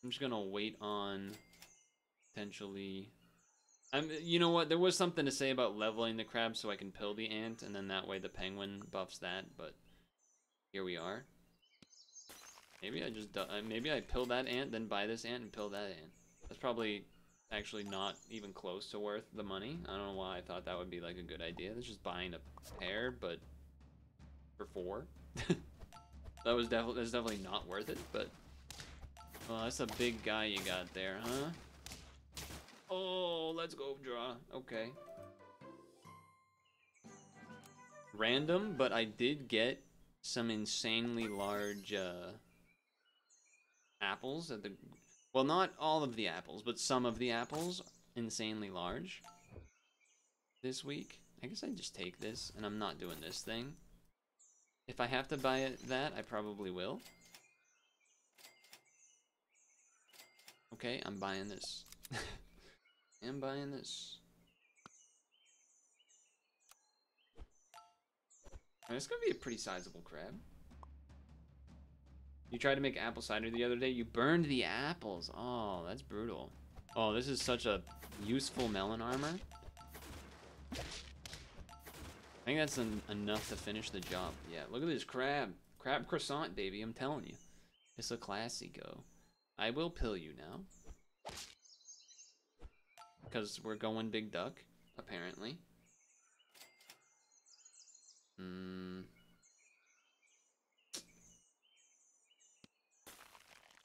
I'm just gonna wait on potentially. You know what? There was something to say about leveling the crab so I can pill the ant, and then that way the penguin buffs that. But here we are. Maybe I pill that ant, then buy this ant and pill that ant. That's probably actually not even close to worth the money. I don't know why I thought that would be like a good idea. That's just buying a pair, but for 4. That's definitely not worth it. But well, that's a big guy you got there, huh? Oh, let's go draw. Okay. Random, but I did get some insanely large apples at the. Well, not all of the apples, but some of the apples insanely large this week. I guess I just take this, and I'm not doing this thing. If I have to buy that, I probably will. Okay, I'm buying this. I'm buying this. It's gonna be a pretty sizable crab. You tried to make apple cider the other day. You burned the apples. Oh, that's brutal. Oh, this is such a useful melon armor. think that's enough to finish the job. Yeah, look at this crab. Crab croissant, baby, I'm telling you. It's a classy go. I will pill you now. Because we're going big duck, apparently.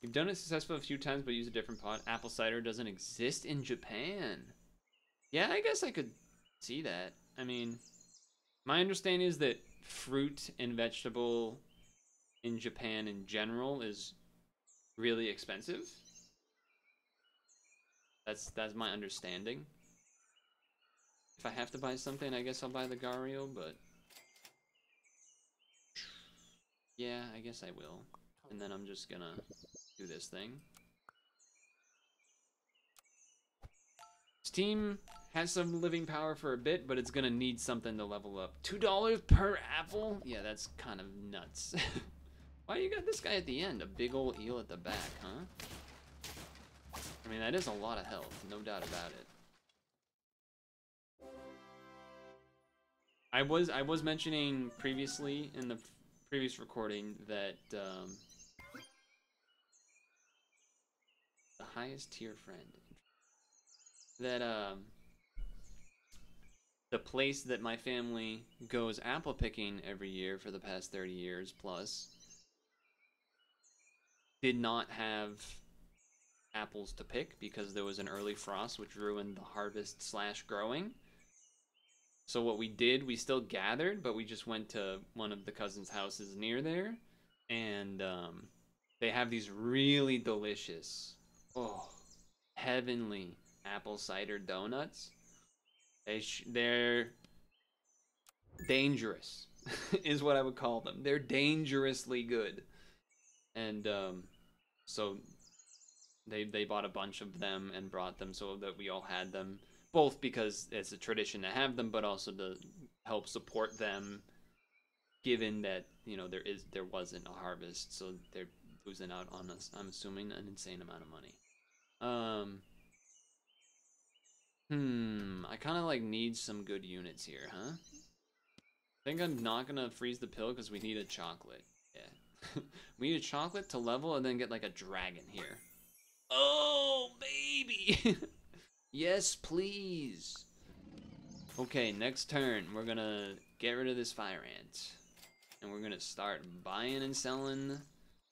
You've done it successfully a few times, but use a different pot. Apple cider doesn't exist in Japan. Yeah, I guess I could see that. I mean, my understanding is that fruit and vegetable in Japan in general is really expensive. That's my understanding. If I have to buy something, I guess I'll buy the Gario, but yeah, I guess I will. And then I'm just gonna do this thing. Steam has some living power for a bit, but it's gonna need something to level up. $2 per apple? Yeah, that's kind of nuts. Why you got this guy at the end? A big old eel at the back, huh? I mean, that is a lot of health, no doubt about it. I was mentioning previously in the previous recording that the highest tier friend, that the place that my family goes apple picking every year for the past 30 years plus did not have apples to pick because there was an early frost which ruined the harvest slash growing. So what we did, we still gathered, but we just went to one of the cousins' houses near there, and they have these really delicious, heavenly apple cider donuts. They're dangerous, is what I would call them. They're dangerously good, and so they bought a bunch of them and brought them so that we all had them. Both because it's a tradition to have them, but also to help support them, given that, you know, there wasn't a harvest, so they're losing out on us, I'm assuming, an insane amount of money. I kind of like need some good units here, huh? I think I'm not gonna freeze the pill because we need a chocolate. Yeah, we need a chocolate to level and then get like a dragon here. Oh baby. Yes, please. Okay, next turn, we're gonna get rid of this fire ant. And we're gonna start buying and selling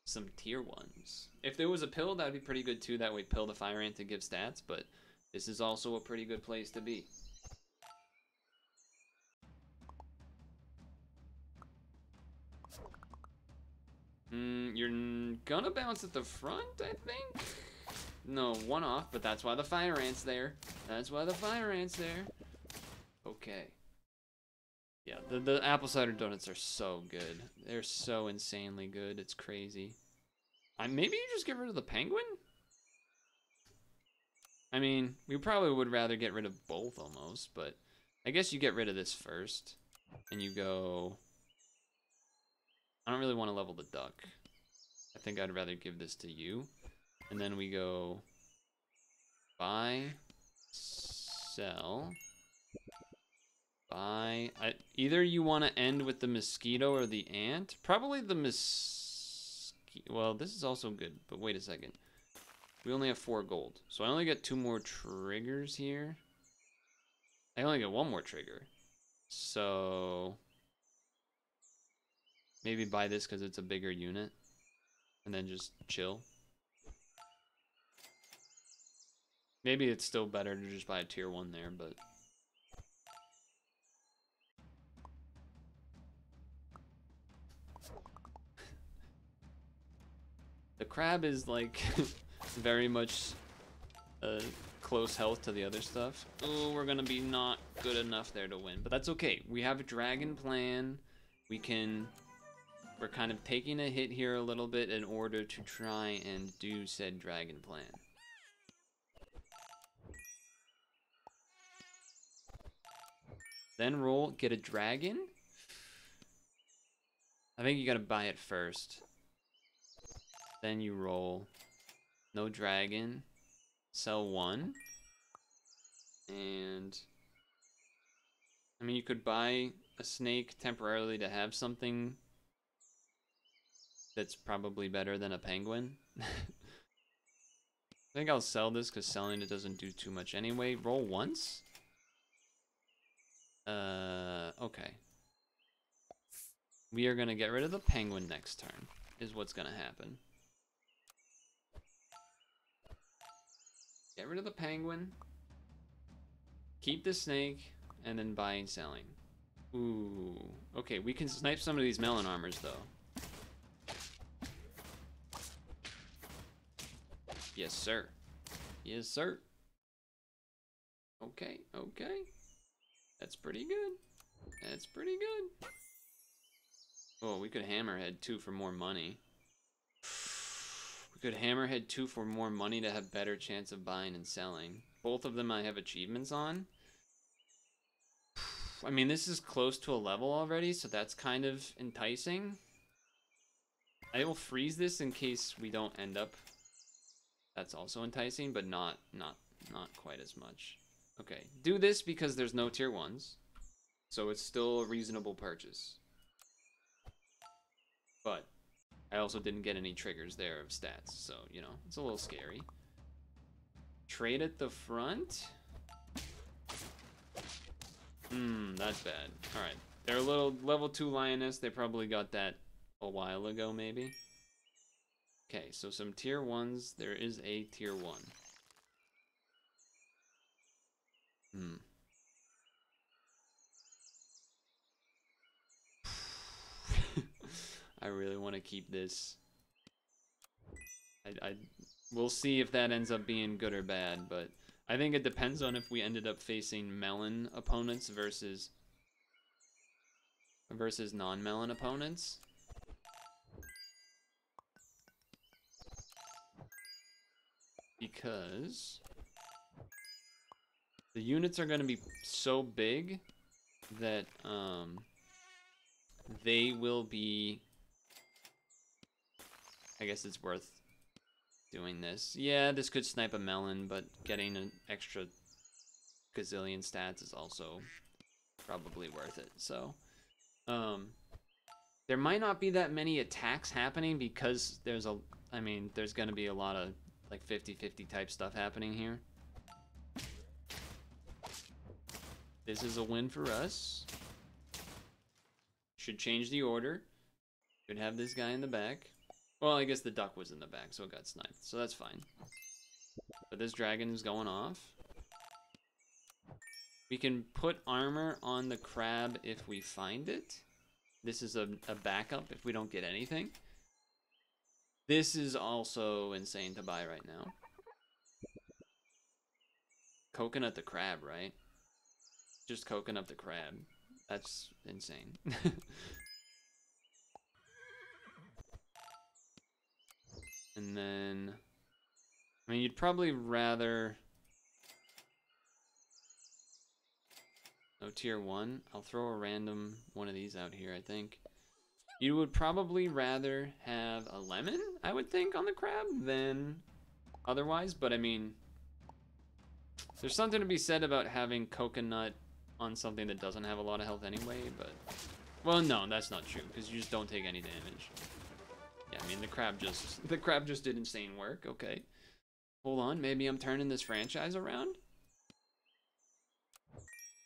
some tier 1s. If there was a pill, that'd be pretty good too. That way pill the fire ant to give stats, but this is also a pretty good place to be. You're gonna bounce at the front, I think? No, one off, but that's why the fire ant's there. That's why the fire ant's there. Okay. Yeah, the apple cider donuts are so good. They're so insanely good. It's crazy. Maybe you just get rid of the penguin? I mean, we probably would rather get rid of both almost, but I guess you get rid of this first. And you go... I don't really want to level the duck. I think I'd rather give this to you. And then we go... buy, sell, buy. Either you want to end with the mosquito or the ant. Probably the mosquito. Well, this is also good, but wait a second. We only have 4 gold, so I only get 2 more triggers here. I only get 1 more trigger, so maybe buy this because it's a bigger unit, and then just chill. Maybe it's still better to just buy a tier 1 there, but... The crab is, like, very much close health to the other stuff. Oh, we're gonna be not good enough there to win, but that's okay. We have a dragon plan. We're kind of taking a hit here a little bit in order to try and do said dragon plan. Then roll, get a dragon. I think you gotta buy it first. Then you roll. No dragon. Sell 1. And... I mean, you could buy a snake temporarily to have something that's probably better than a penguin. I think I'll sell this because selling it doesn't do too much anyway. Roll once? Okay. We are gonna get rid of the penguin next turn, is what's gonna happen. Get rid of the penguin. Keep the snake, and then buy and selling. Ooh. Okay, we can snipe some of these melon armors, though. Yes, sir. Yes, sir. Okay, okay. That's pretty good. That's pretty good. Oh, we could hammerhead 2 for more money. We could hammerhead 2 for more money to have better chance of buying and selling. Both of them I have achievements on. I mean, this is close to a level already, so that's kind of enticing. I will freeze this in case we don't end up. That's also enticing, but not quite as much. Okay, do this because there's no tier 1s. So it's still a reasonable purchase. But I also didn't get any triggers there of stats, so, you know, it's a little scary. Trade at the front? That's bad. Alright, they're a little level 2 lioness. They probably got that a while ago, maybe. Okay, so some tier 1s. There is a tier 1. I really want to keep this. We'll see if that ends up being good or bad, but I think it depends on if we ended up facing melon opponents versus non-melon opponents. Because the units are going to be so big that they will be, I guess it's worth doing this. Yeah, this could snipe a melon, but getting an extra gazillion stats is also probably worth it. So there might not be that many attacks happening because there's going to be a lot of like 50-50 type stuff happening here. This is a win for us. Should change the order. Should have this guy in the back. Well, I guess the duck was in the back, so it got sniped. So that's fine. But this dragon is going off. We can put armor on the crab if we find it. This is a backup if we don't get anything. This is also insane to buy right now. Coconut the crab, right? Just coconut the crab. That's insane. And then, I mean, you'd probably rather... No, tier 1. I'll throw a random one of these out here, I think. You would probably rather have a lemon, I would think, on the crab than otherwise. But, I mean, there's something to be said about having coconut on something that doesn't have a lot of health anyway, but... Well, no, that's not true, because you just don't take any damage. Yeah, I mean, the crab just did insane work, okay. Hold on, maybe I'm turning this franchise around?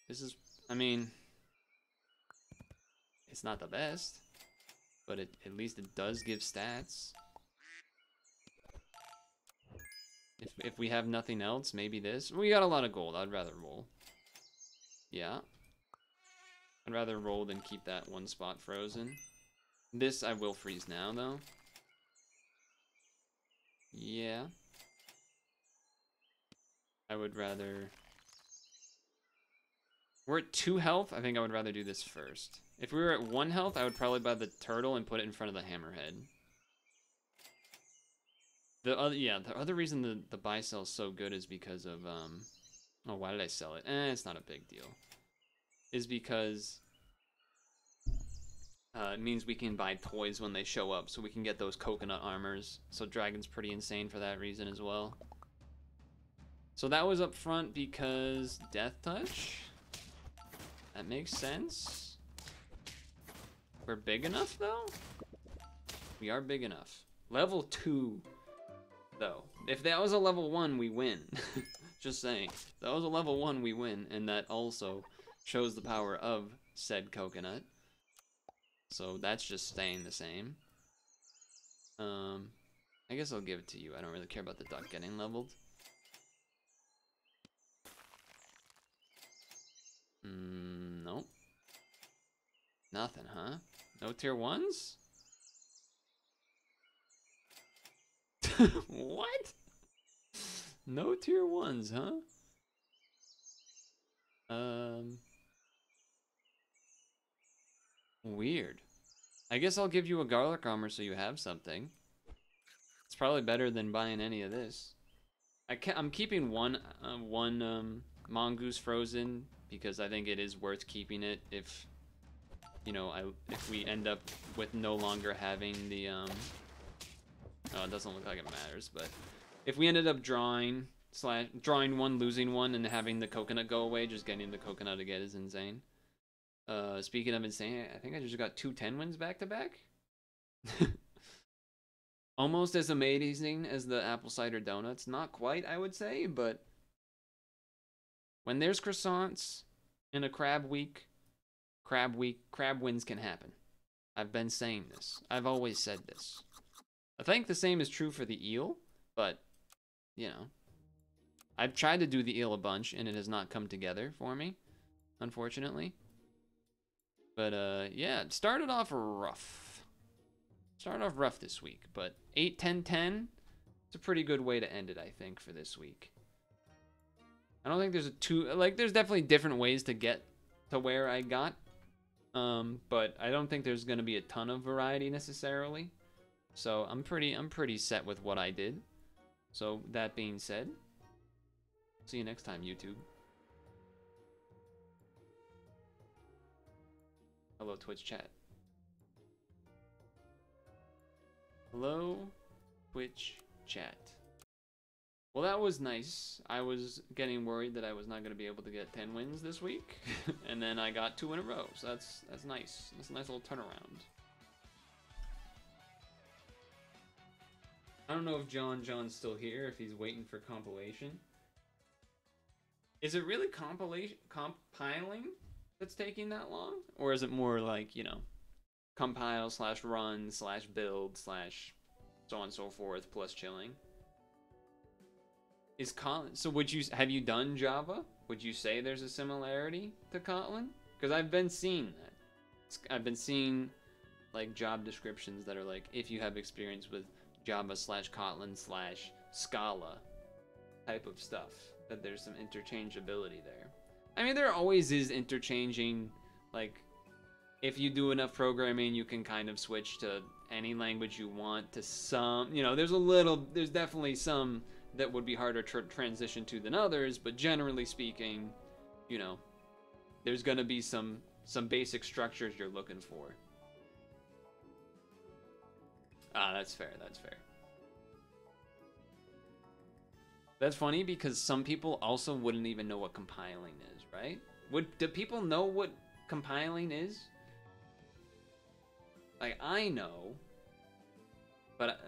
This is, I mean, it's not the best, but at least it does give stats. If we have nothing else, maybe this. We got a lot of gold, I'd rather roll. Yeah. I'd rather roll than keep that one spot frozen. This I will freeze now, though. Yeah. I would rather... We're at 2 health. I think I would rather do this first. If we were at 1 health, I would probably buy the turtle and put it in front of the hammerhead. The other reason the buy sell is so good is because of... Oh, why did I sell it? It's not a big deal. Is because... it means we can buy toys when they show up, so we can get those coconut armors. So Dragon's pretty insane for that reason as well. So that was up front because Death Touch. That makes sense. We're big enough, though? We are big enough. Level 2, though. If that was a level 1, we win. Just saying. If that was a level 1, we win. And that also shows the power of said coconut. So that's just staying the same. I guess I'll give it to you. I don't really care about the duck getting leveled. Nope. Nothing, huh? No tier 1s? What? No tier 1s, huh? Weird. I guess I'll give you a garlic armor so you have something. It's probably better than buying any of this. I'm keeping one mongoose frozen because I think it is worth keeping it if, you know, if we end up with no longer having the oh, it doesn't look like it matters, but if we ended up drawing one, losing one, and having the coconut go away, just getting the coconut again is insane. Speaking of insane, I think I just got 2 10 wins back to back. Almost as amazing as the apple cider donuts. Not quite, I would say, but when there's croissants in a crab wins can happen. I've been saying this. I've always said this. I think the same is true for the eel, but, you know, I've tried to do the eel a bunch, and it has not come together for me, unfortunately. But, yeah, it started off rough. Started off rough this week, but 8, 10, 10, it's a pretty good way to end it, I think, for this week. I don't think there's there's definitely different ways to get to where I got, but I don't think there's gonna be a ton of variety necessarily. So I'm pretty set with what I did. So that being said, see you next time, YouTube. Hello, Twitch chat. Hello, Twitch chat. Well, that was nice. I was getting worried that I was not going to be able to get 10 wins this week, and then I got 2 in a row. So that's nice. That's a nice little turnaround. I don't know if John's still here, if he's waiting for compilation. Is it really compiling that's taking that long? Or is it more like, you know, compile / run / build / so on and so forth plus chilling? Is Kotlin, so have you done Java? Would you say there's a similarity to Kotlin? Because I've been seeing that. I've been seeing like job descriptions that are like, if you have experience with Java / Kotlin / Scala type of stuff, that there's some interchangeability there. I mean, there always is interchanging, like, if you do enough programming, you can kind of switch to any language you want to some, you know, there's definitely some that would be harder to transition to than others, but generally speaking, you know, there's gonna be some basic structures you're looking for. Ah, that's fair, that's fair. That's funny because some people also wouldn't even know what compiling is, right? Do people know what compiling is? Like, I know, but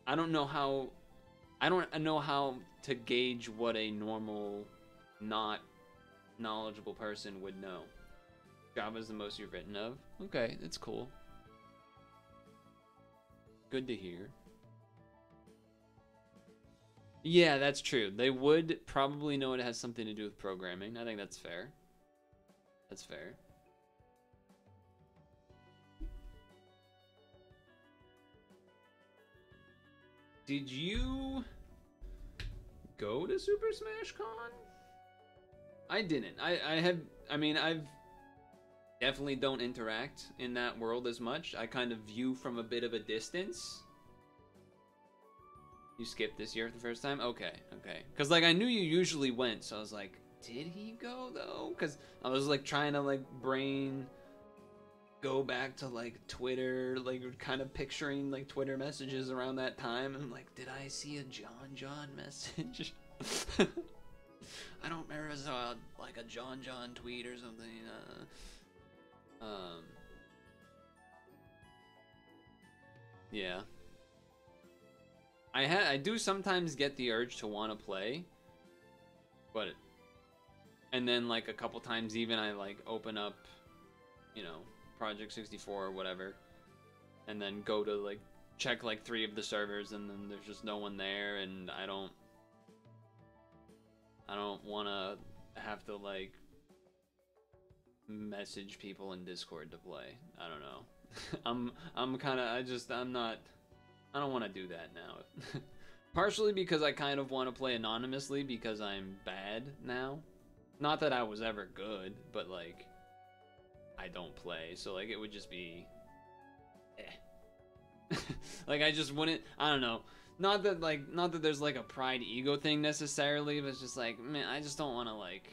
I don't know how to gauge what a normal, not knowledgeable person would know. Java's the most you've written of? Okay, that's cool. Good to hear. Yeah, that's true. They would probably know it has something to do with programming. I think that's fair. That's fair. Did you go to Super Smash Con? I didn't. I've definitely don't interact in that world as much. I kind of view from a bit of a distance. You skipped this year for the first time? Okay, okay. Because, like, I knew you usually went, so I was like, did he go, though? Because I was, like, trying to, like, go back to, like, Twitter, like, kind of picturing, like, Twitter messages around that time. And I'm like, did I see a John message? I don't remember if I saw, like, a John tweet or something. Yeah. I do sometimes get the urge to want to play, but and then like a couple times even I like open up, you know, Project 64 or whatever, and then go to like check like 3 of the servers, and then there's just no one there, and I don't want to have to like message people in Discord to play. I don't know. I don't want to do that now. Partially because I kind of want to play anonymously because I'm bad now. Not that I was ever good, but like I don't play, so like it would just be like I just wouldn't, I don't know. Not that there's like a pride ego thing necessarily, but it's just like, man, I just don't want to like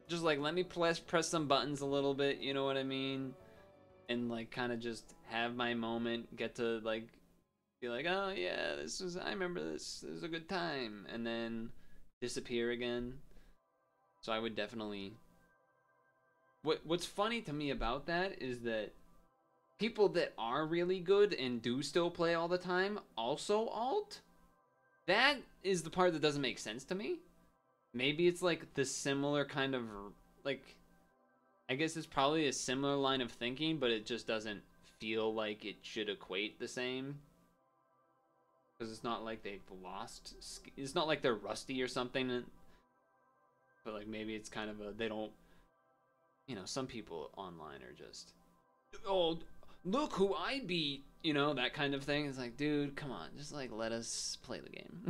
just like let me press some buttons a little bit, you know what I mean? And like kind of just have my moment, get to like be like, oh yeah, I remember this was a good time, and then disappear again. So I would definitely. What's funny to me about that is that people that are really good and do still play all the time also alt. That is the part that doesn't make sense to me. Maybe it's like the similar kind of like, I guess it's probably a similar line of thinking, but it just doesn't feel like it should equate the same. Because it's not like they've lost, it's not like they're rusty or something, but like maybe it's kind of they don't, you know, some people online are just, oh, look who I beat, you know, that kind of thing. It's like, dude, come on, just like let us play the game.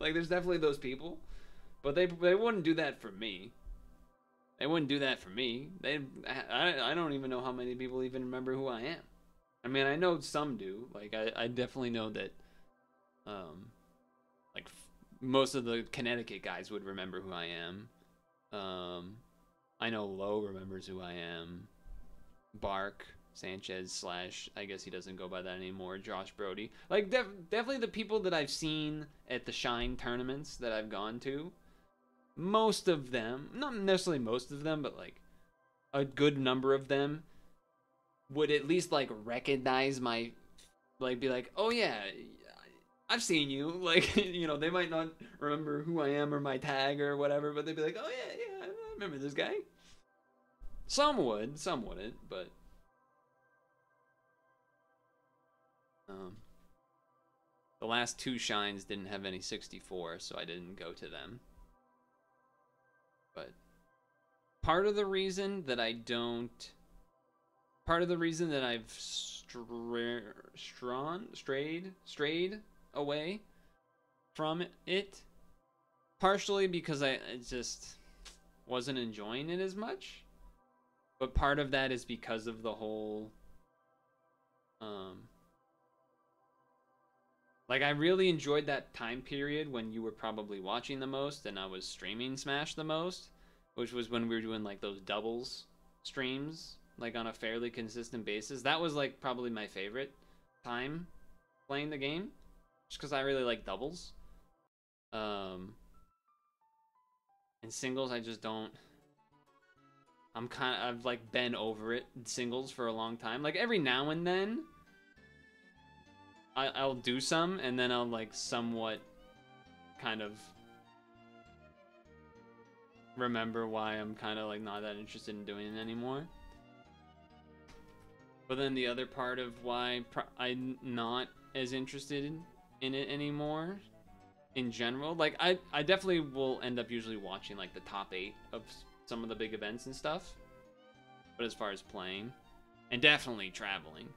Like there's definitely those people, but they wouldn't do that for me. They wouldn't do that for me. I don't even know how many people even remember who I am. I mean, I know some do. Like I definitely know that like most of the Connecticut guys would remember who I am. I know Lowe remembers who I am. Bark, Sanchez / I guess he doesn't go by that anymore. Josh Brody. Like definitely the people that I've seen at the Shine tournaments that I've gone to. Most of them, not necessarily most of them, but like a good number of them would at least like recognize my, like be like, oh yeah, I've seen you. Like, you know, they might not remember who I am or my tag or whatever, but they'd be like, oh yeah, I remember this guy. Some would, some wouldn't, but the last 2 shines didn't have any 64, so I didn't go to them. But part of the reason that I've strayed away from it, partially because I just wasn't enjoying it as much, but part of that is because of the whole like I really enjoyed that time period when you were probably watching the most and I was streaming Smash the most, which was when we were doing like those doubles streams like on a fairly consistent basis. That was like probably my favorite time playing the game, just because I really like doubles. And singles I just don't. I've like been over it singles for a long time. Like every now and then I'll do some, and then I'll like somewhat kind of remember why I'm kind of like not that interested in doing it anymore. But then the other part of why I'm not as interested in it anymore in general, like I definitely will end up usually watching like the top 8 of some of the big events and stuff, but as far as playing and definitely traveling,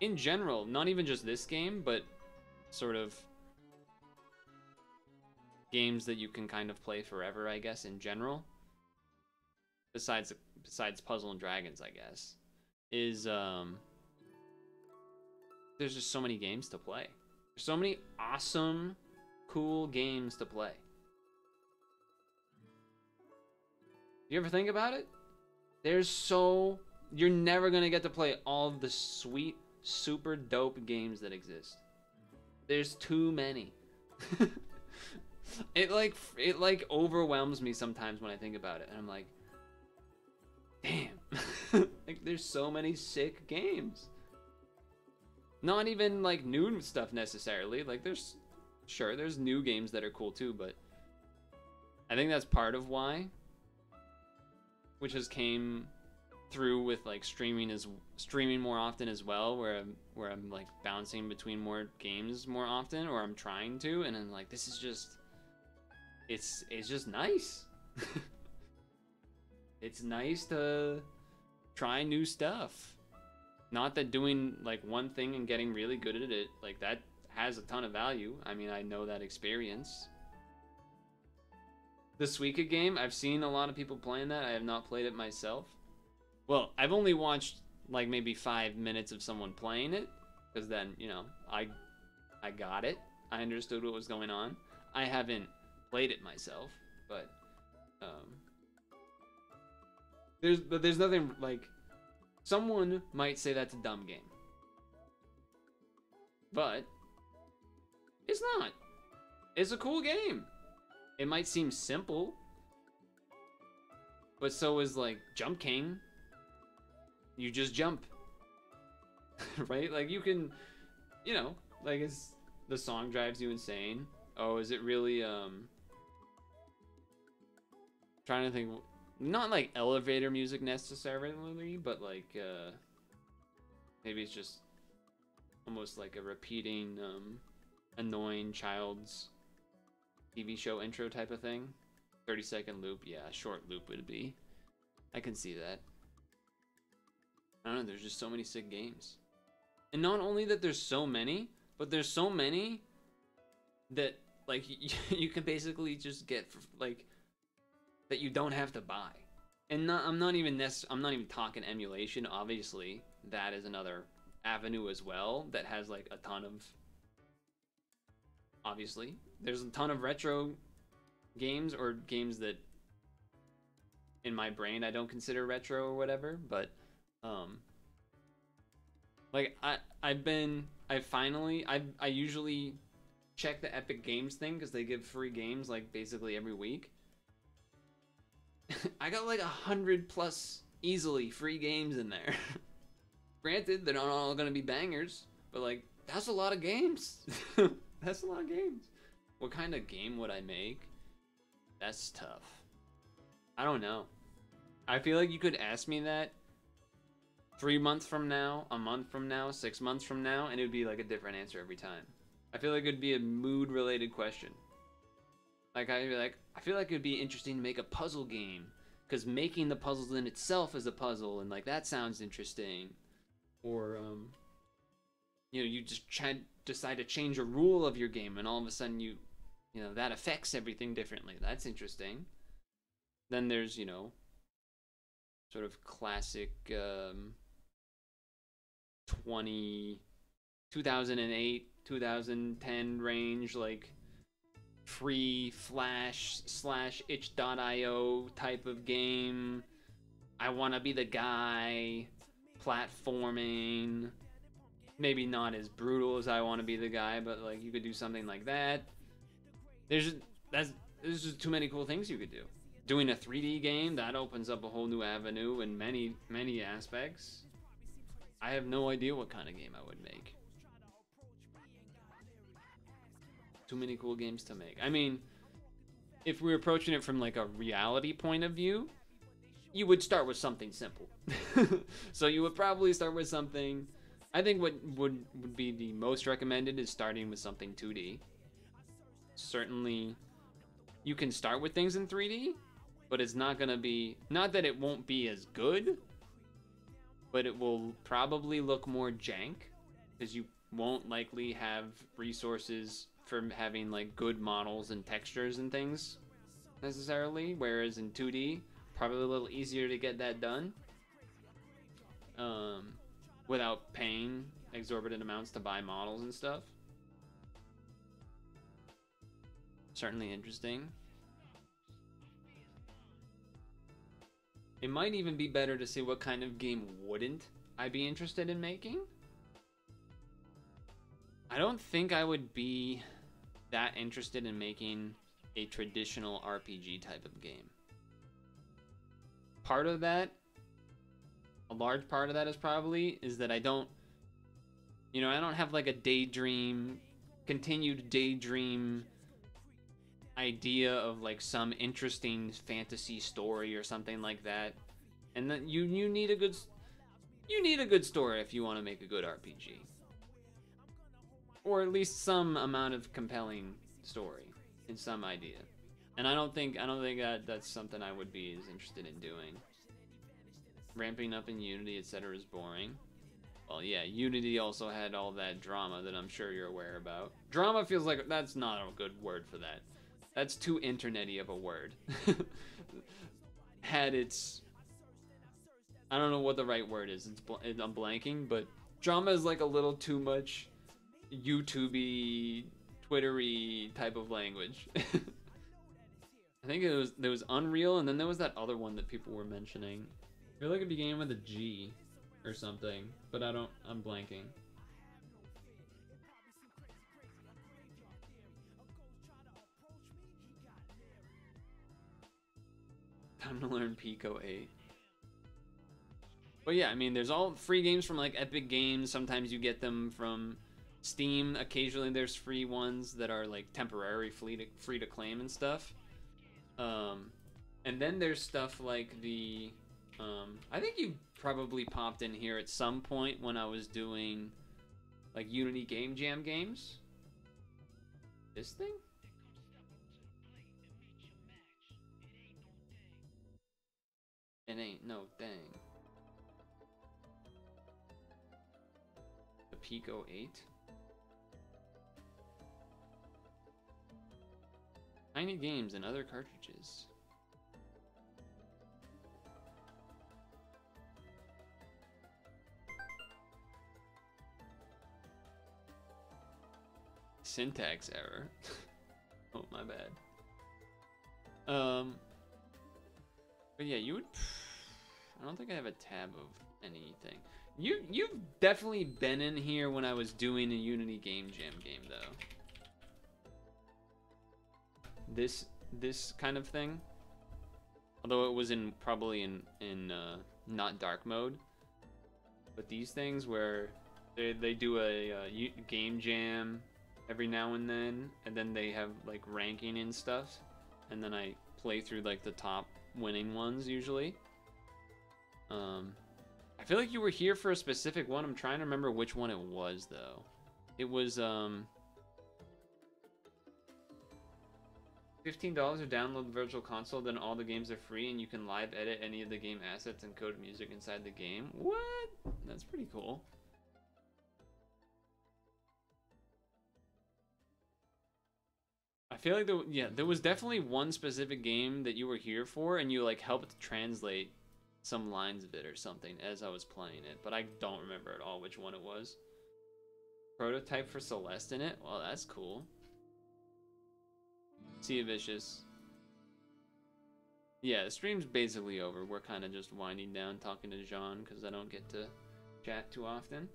in general, not even just this game, but sort of games that you can kind of play forever, I guess, in general, besides Puzzle and Dragons, I guess, is there's just so many games to play. There's so many awesome, cool games to play. You ever think about it? You're never gonna get to play all of the sweet, super dope games that exist. There's too many. It like overwhelms me sometimes when I think about it, and I'm like, damn. Like, there's so many sick games. Not even like new stuff necessarily. Like, there's new games that are cool too, but I think that's part of why, which has came through with like streaming more often as well, where I'm like bouncing between more games more often, or I'm trying to, and I'm like, this is just it's just nice. It's nice to try new stuff. Not that doing like one thing and getting really good at it, like that has a ton of value. I mean, I know that experience. The Suika game, I've seen a lot of people playing that. I have not played it myself. Well, I've only watched like maybe 5 minutes of someone playing it, because then, you know, I got it. I understood what was going on. I haven't played it myself, but there's nothing like, someone might say that's a dumb game, but it's not. It's a cool game. It might seem simple, but so is like Jump King. You just jump. Right? Like, you can, you know, like, the song drives you insane. Oh, is it really trying to think, not like elevator music necessarily, but like maybe it's just almost like a repeating annoying child's TV show intro type of thing. 30-second loop. Yeah, a short loop would be. I can see that. I don't know, there's just so many sick games. And not only that there's so many, but there's so many that like you can basically just get like that you don't have to buy. And I'm not even talking emulation. Obviously, that is another avenue as well that has like a ton of, obviously, there's a ton of retro games, or games that in my brain I don't consider retro or whatever, but like I usually check the Epic Games thing, because they give free games like basically every week. I got like 100+ easily free games in there. Granted, they're not all gonna be bangers, but like, that's a lot of games. That's a lot of games. What kind of game would I make? That's tough. I don't know. I feel like you could ask me that 3 months from now, a month from now, 6 months from now, and it would be like a different answer every time. I feel like it'd be a mood-related question. Like, I'd be like, I feel like it'd be interesting to make a puzzle game, because making the puzzles in itself is a puzzle, and like, that sounds interesting. Or you know, you just decide to change a rule of your game, and all of a sudden you know, that affects everything differently. That's interesting. Then there's, you know, sort of classic 2008, 2010 range, like free Flash / itch.io type of game. I want to be the guy, platforming. Maybe not as brutal as I want to be the guy, but like, you could do something like that. There's just too many cool things you could do. Doing a 3D game, that opens up a whole new avenue in many aspects. I have no idea what kind of game I would make. Too many cool games to make. I mean, if we're approaching it from like a reality point of view, you would start with something simple. So you would probably start with something, I think what would be the most recommended is starting with something 2D. Certainly, you can start with things in 3D, but it's not gonna be, not that it won't be as good, but it will probably look more jank, because you won't likely have resources for having like good models and textures and things necessarily, whereas in 2D, probably a little easier to get that done without paying exorbitant amounts to buy models and stuff. Certainly interesting. It might even be better to see what kind of game wouldn't I be interested in making. I don't think I would be that interested in making a traditional RPG type of game. Part of that a large part of that is that I don't, you know, I don't have like a continued daydream idea of like some interesting fantasy story or something like that. And then you need a good story if you want to make a good RPG. Or at least some amount of compelling story in some idea. And I don't think that that's something I would be as interested in doing. Ramping up in Unity, etc. is boring. Well, yeah, Unity also had all that drama that I'm sure you're aware about. Drama feels like that's not a good word for that. That's too internet-y of a word. Had its... I don't know what the right word is. I'm blanking, but drama is like a little too much YouTube-y, Twitter-y type of language. I think there was Unreal, and then there was that other one that people were mentioning. I feel like it began with a G or something, but I'm blanking. Time to learn Pico 8. But yeah, I mean, there's all free games from like Epic Games. Sometimes you get them from Steam. Occasionally there's free ones that are like temporary free to claim and stuff. And then there's stuff like the I think you probably popped in here at some point when I was doing like Unity Game Jam games. This thing? It ain't no thing. The Pico 8? Tiny games and other cartridges. Syntax error. Oh, my bad. But yeah, you would... I don't think I have a tab of anything. You've definitely been in here when I was doing a Unity Game Jam game, though. This kind of thing. Although it was probably in not dark mode. But these things where they do a game jam every now and then they have like ranking and stuff, and then I play through like the top winning ones usually. I feel like you were here for a specific one. I'm trying to remember which one it was though. It was $15 to download the virtual console, then all the games are free and you can live edit any of the game assets and code music inside the game. What? That's pretty cool. I feel like there was definitely one specific game that you were here for and you like helped translate some lines of it or something as I was playing it, but I don't remember at all which one it was. Prototype for Celeste in it? Well, that's cool. See you, Vicious. Yeah, the stream's basically over. We're kind of just winding down talking to Jean because I don't get to chat too often.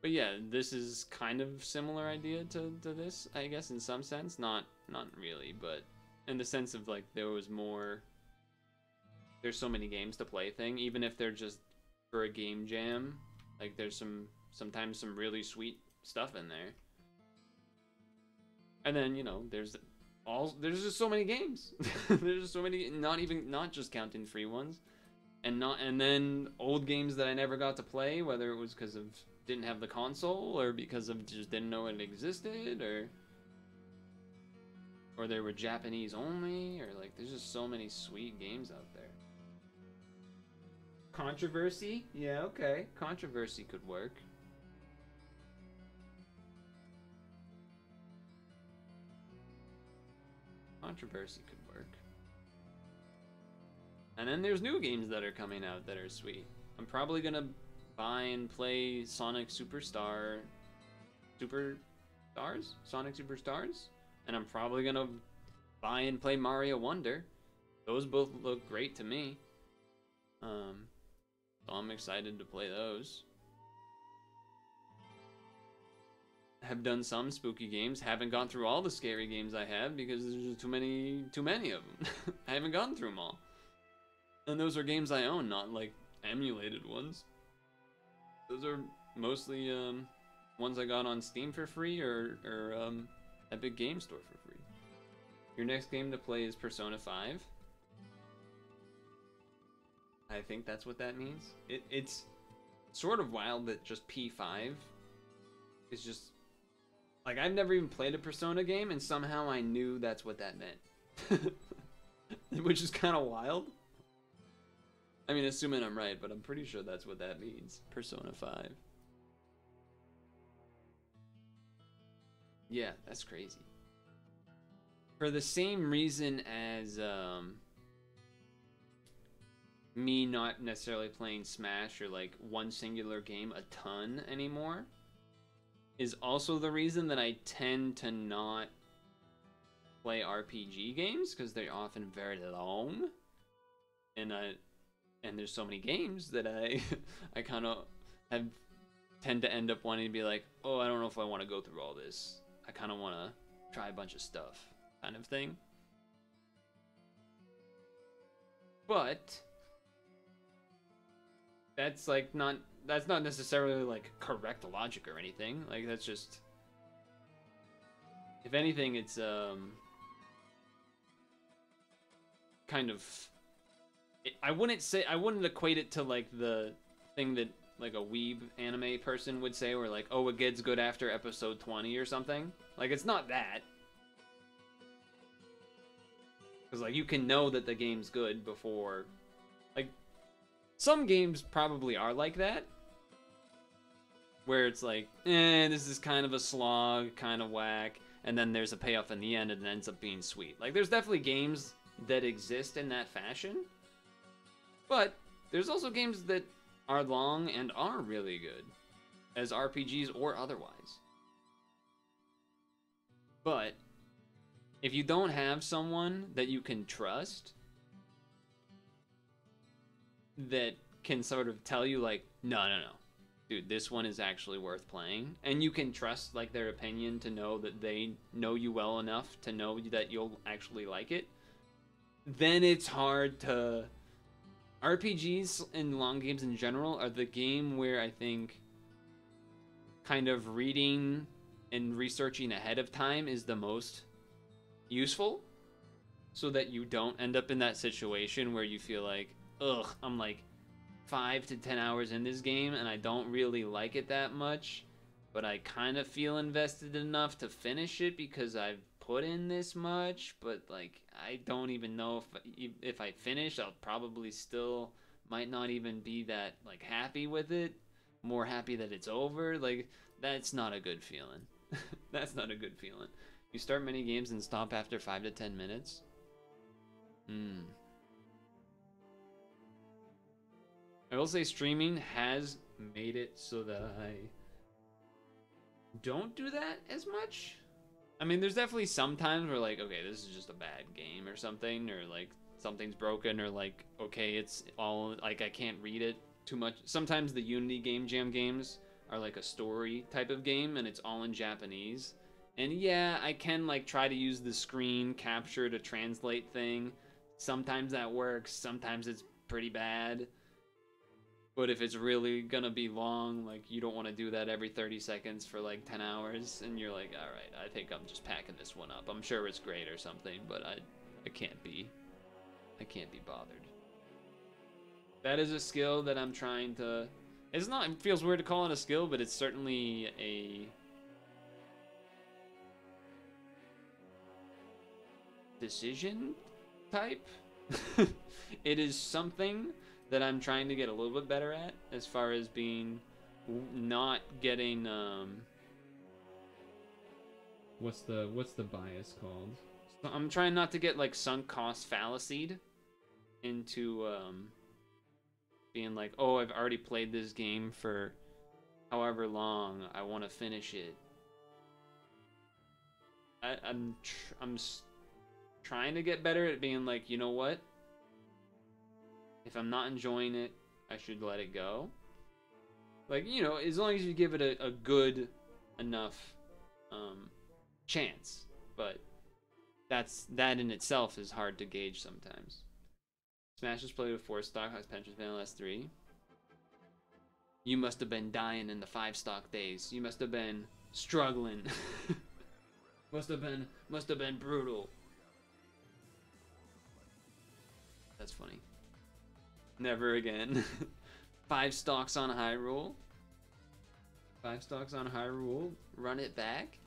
But yeah, this is kind of similar idea to this, I guess, in some sense. Not really, but in the sense of like there's so many games to play thing, even if they're just for a game jam, like there's sometimes some really sweet stuff in there. And then, you know, there's just so many games. There's just so many, not just counting free ones. And then old games that I never got to play, whether it was because of didn't have the console or because of just didn't know it existed, or they were Japanese only, or like there's just so many sweet games out there. Controversy? Yeah, okay. Controversy could work. Controversy could work. And then there's new games that are coming out that are sweet. I'm probably gonna buy and play Sonic Superstars? Sonic Superstars? And I'm probably gonna buy and play Mario Wonder. Those both look great to me. So I'm excited to play those. Have done some spooky games. Haven't gone through all the scary games I have because there's just too many of them. I haven't gone through them all. And those are games I own, not like emulated ones. Those are mostly ones I got on Steam for free or Epic Game Store for free. Your next game to play is Persona 5. I think that's what that means. It's sort of wild that just P5 is just... Like, I've never even played a Persona game, and somehow I knew that's what that meant. Which is kind of wild. I mean, assuming I'm right, but I'm pretty sure that's what that means. Persona 5. Yeah, that's crazy. For the same reason as me not necessarily playing Smash or like one singular game a ton anymore, is also the reason that I tend to not play RPG games, because they're often very long, and there's so many games that I kind of tend to end up wanting to be like, oh, I don't know if I want to go through all this. I kind of want to try a bunch of stuff, kind of thing. But that's like not necessarily like correct logic or anything. Like, that's just, if anything, it's kind of, I wouldn't equate it to like the thing that like a weeb anime person would say, where like, oh, it gets good after episode 20 or something. Like, it's not that. Because like, you can know that the game's good before, like, some games probably are like that, where it's like, this is kind of a slog, kind of whack, and then there's a payoff in the end and it ends up being sweet. Like, there's definitely games that exist in that fashion, but there's also games that are long and are really good, as RPGs or otherwise. But if you don't have someone that you can trust, that can sort of tell you like, no, dude, this one is actually worth playing, and you can trust like their opinion to know that they know you well enough to know that you'll actually like it, then it's hard to... RPGs and long games in general are the game where I think kind of reading and researching ahead of time is the most useful, so that you don't end up in that situation where you feel like, ugh, I'm like 5 to 10 hours in this game and I don't really like it that much, but I kind of feel invested enough to finish it because I've put in this much, but like, I don't even know if I finish, I'll probably still might not even be that like happy with it, more happy that it's over. Like, that's not a good feeling. That's not a good feeling. You start many games and stop after 5 to 10 minutes. I will say streaming has made it so that I don't do that as much. I mean, there's definitely some times where like, okay, this is just a bad game or something, or like something's broken, or like, okay, it's all like, I can't read it too much. Sometimes the Unity Game Jam games are like a story type of game and it's all in Japanese. And yeah, I can like try to use the screen capture to translate thing. Sometimes that works, sometimes it's pretty bad. But if it's really gonna be long, like, you don't want to do that every 30 seconds for like 10 hours, and you're like, alright, I think I'm just packing this one up. I'm sure it's great or something, but I can't be bothered. That is a skill that I'm trying to... It's not, it feels weird to call it a skill, but it's certainly a decision type. It is something that I'm trying to get a little bit better at, as far as being not getting what's the bias called? So I'm trying not to get like sunk cost fallacied into being like, oh, I've already played this game for however long, I want to finish it. I'm trying to get better at being like, you know what? If I'm not enjoying it, I should let it go. Like, you know, as long as you give it a good enough chance. But that in itself is hard to gauge sometimes. Smash is played with 4 stock, has pensions been last 3. You must have been dying in the 5 stock days. You must have been struggling. must have been brutal. That's funny. Never again. 5 stocks on Hyrule. 5 stocks on Hyrule. Run it back.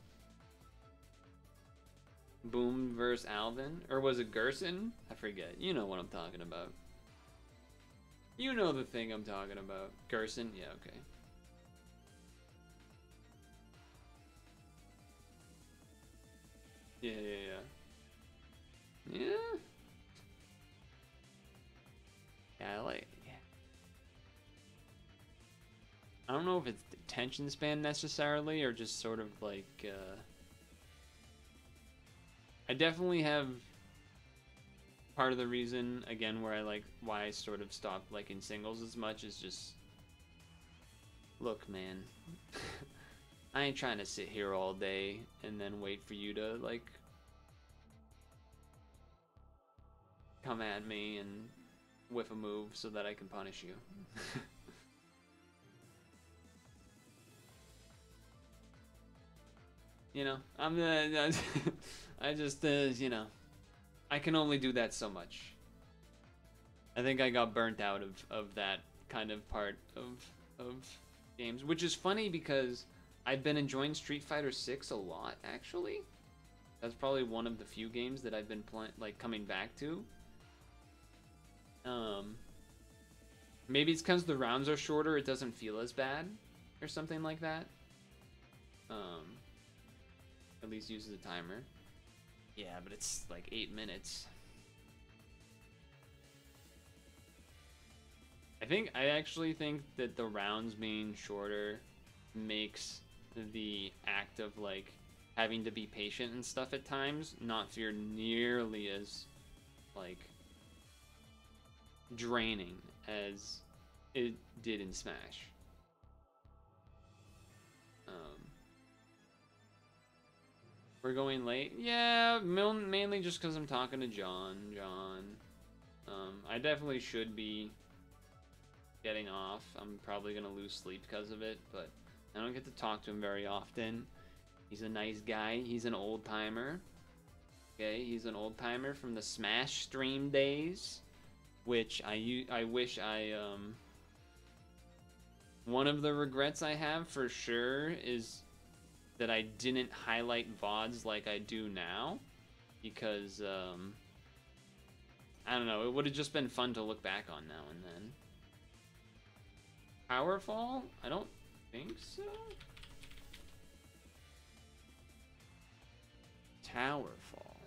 Boom versus Alvin. Or was it Gerson? I forget. You know what I'm talking about. You know the thing I'm talking about. Gerson? Yeah, okay. Yeah. Yeah, I like... Yeah. I don't know if it's attention span necessarily, or just sort of like, I definitely have part of the reason, again, where I like, why I sort of stopped liking singles as much is just, look, man, I ain't trying to sit here all day and then wait for you to, like, come at me and whiff a move so that I can punish you. You know, I just, you know, I can only do that so much. I think I got burnt out of that kind of part of games, which is funny because I've been enjoying Street Fighter 6 a lot, actually. That's probably one of the few games that I've been like coming back to. Maybe it's because the rounds are shorter, it doesn't feel as bad, or something like that. At least uses a timer. Yeah, but it's like 8 minutes. I actually think that the rounds being shorter makes the act of like having to be patient and stuff at times not feel nearly as like draining as it did in Smash. We're going late? Yeah, mainly just because I'm talking to John. I definitely should be getting off. I'm probably going to lose sleep because of it, but I don't get to talk to him very often. He's a nice guy. He's an old-timer. Okay, he's an old-timer from the Smash stream days, which I wish I... One of the regrets I have for sure is that I didn't highlight VODs like I do now, because, I don't know, it would have just been fun to look back on now and then. Powerfall? I don't think so. Towerfall.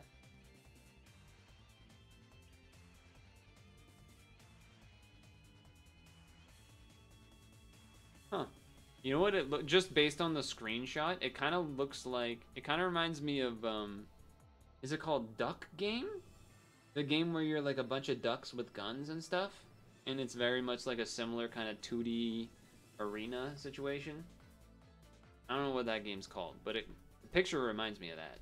Huh. You know what it just based on the screenshot, it kind of looks like, it kind of reminds me of, is it called Duck Game? The game where you're like a bunch of ducks with guns and stuff? And it's very much like a similar kind of 2D arena situation. I don't know what that game's called, but the picture reminds me of that.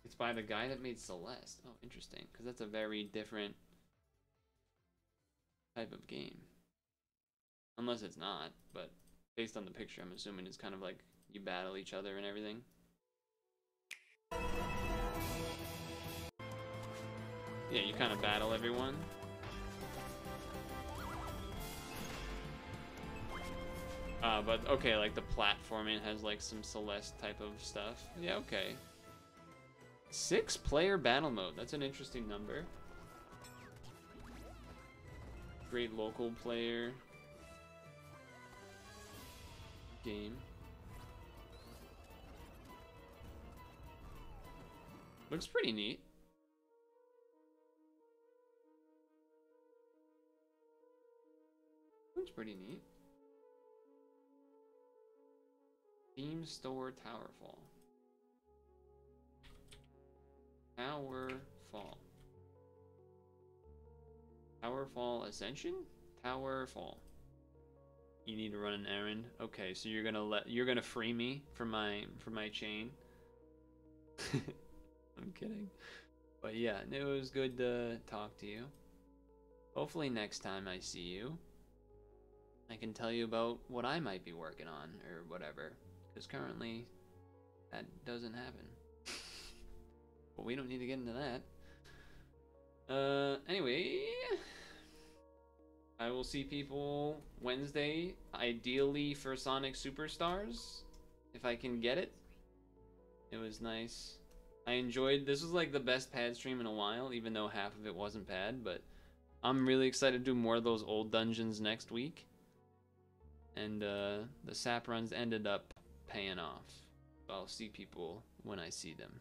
It's by the guy that made Celeste. Oh, interesting, because that's a very different type of game. Unless it's not, but based on the picture, I'm assuming it's kind of like you battle each other and everything. Yeah, you kind of battle everyone. But okay, like the platforming has like some Celeste type of stuff. Yeah, okay. 6-player battle mode. That's an interesting number. Great local player game. Looks pretty neat. Looks pretty neat. Steam Store Towerfall. Towerfall. Towerfall Ascension? Towerfall. You need to run an errand. Okay, so you're gonna free me from my chain. I'm kidding. But yeah, it was good to talk to you. Hopefully next time I see you, I can tell you about what I might be working on or whatever. Because currently, that doesn't happen. But we don't need to get into that. Anyway, I will see people Wednesday, ideally for Sonic Superstars, if I can get it. It was nice. I enjoyed, this was like the best pad stream in a while, even though half of it wasn't pad, but I'm really excited to do more of those old dungeons next week. And the sap runs ended up paying off. I'll see people when I see them.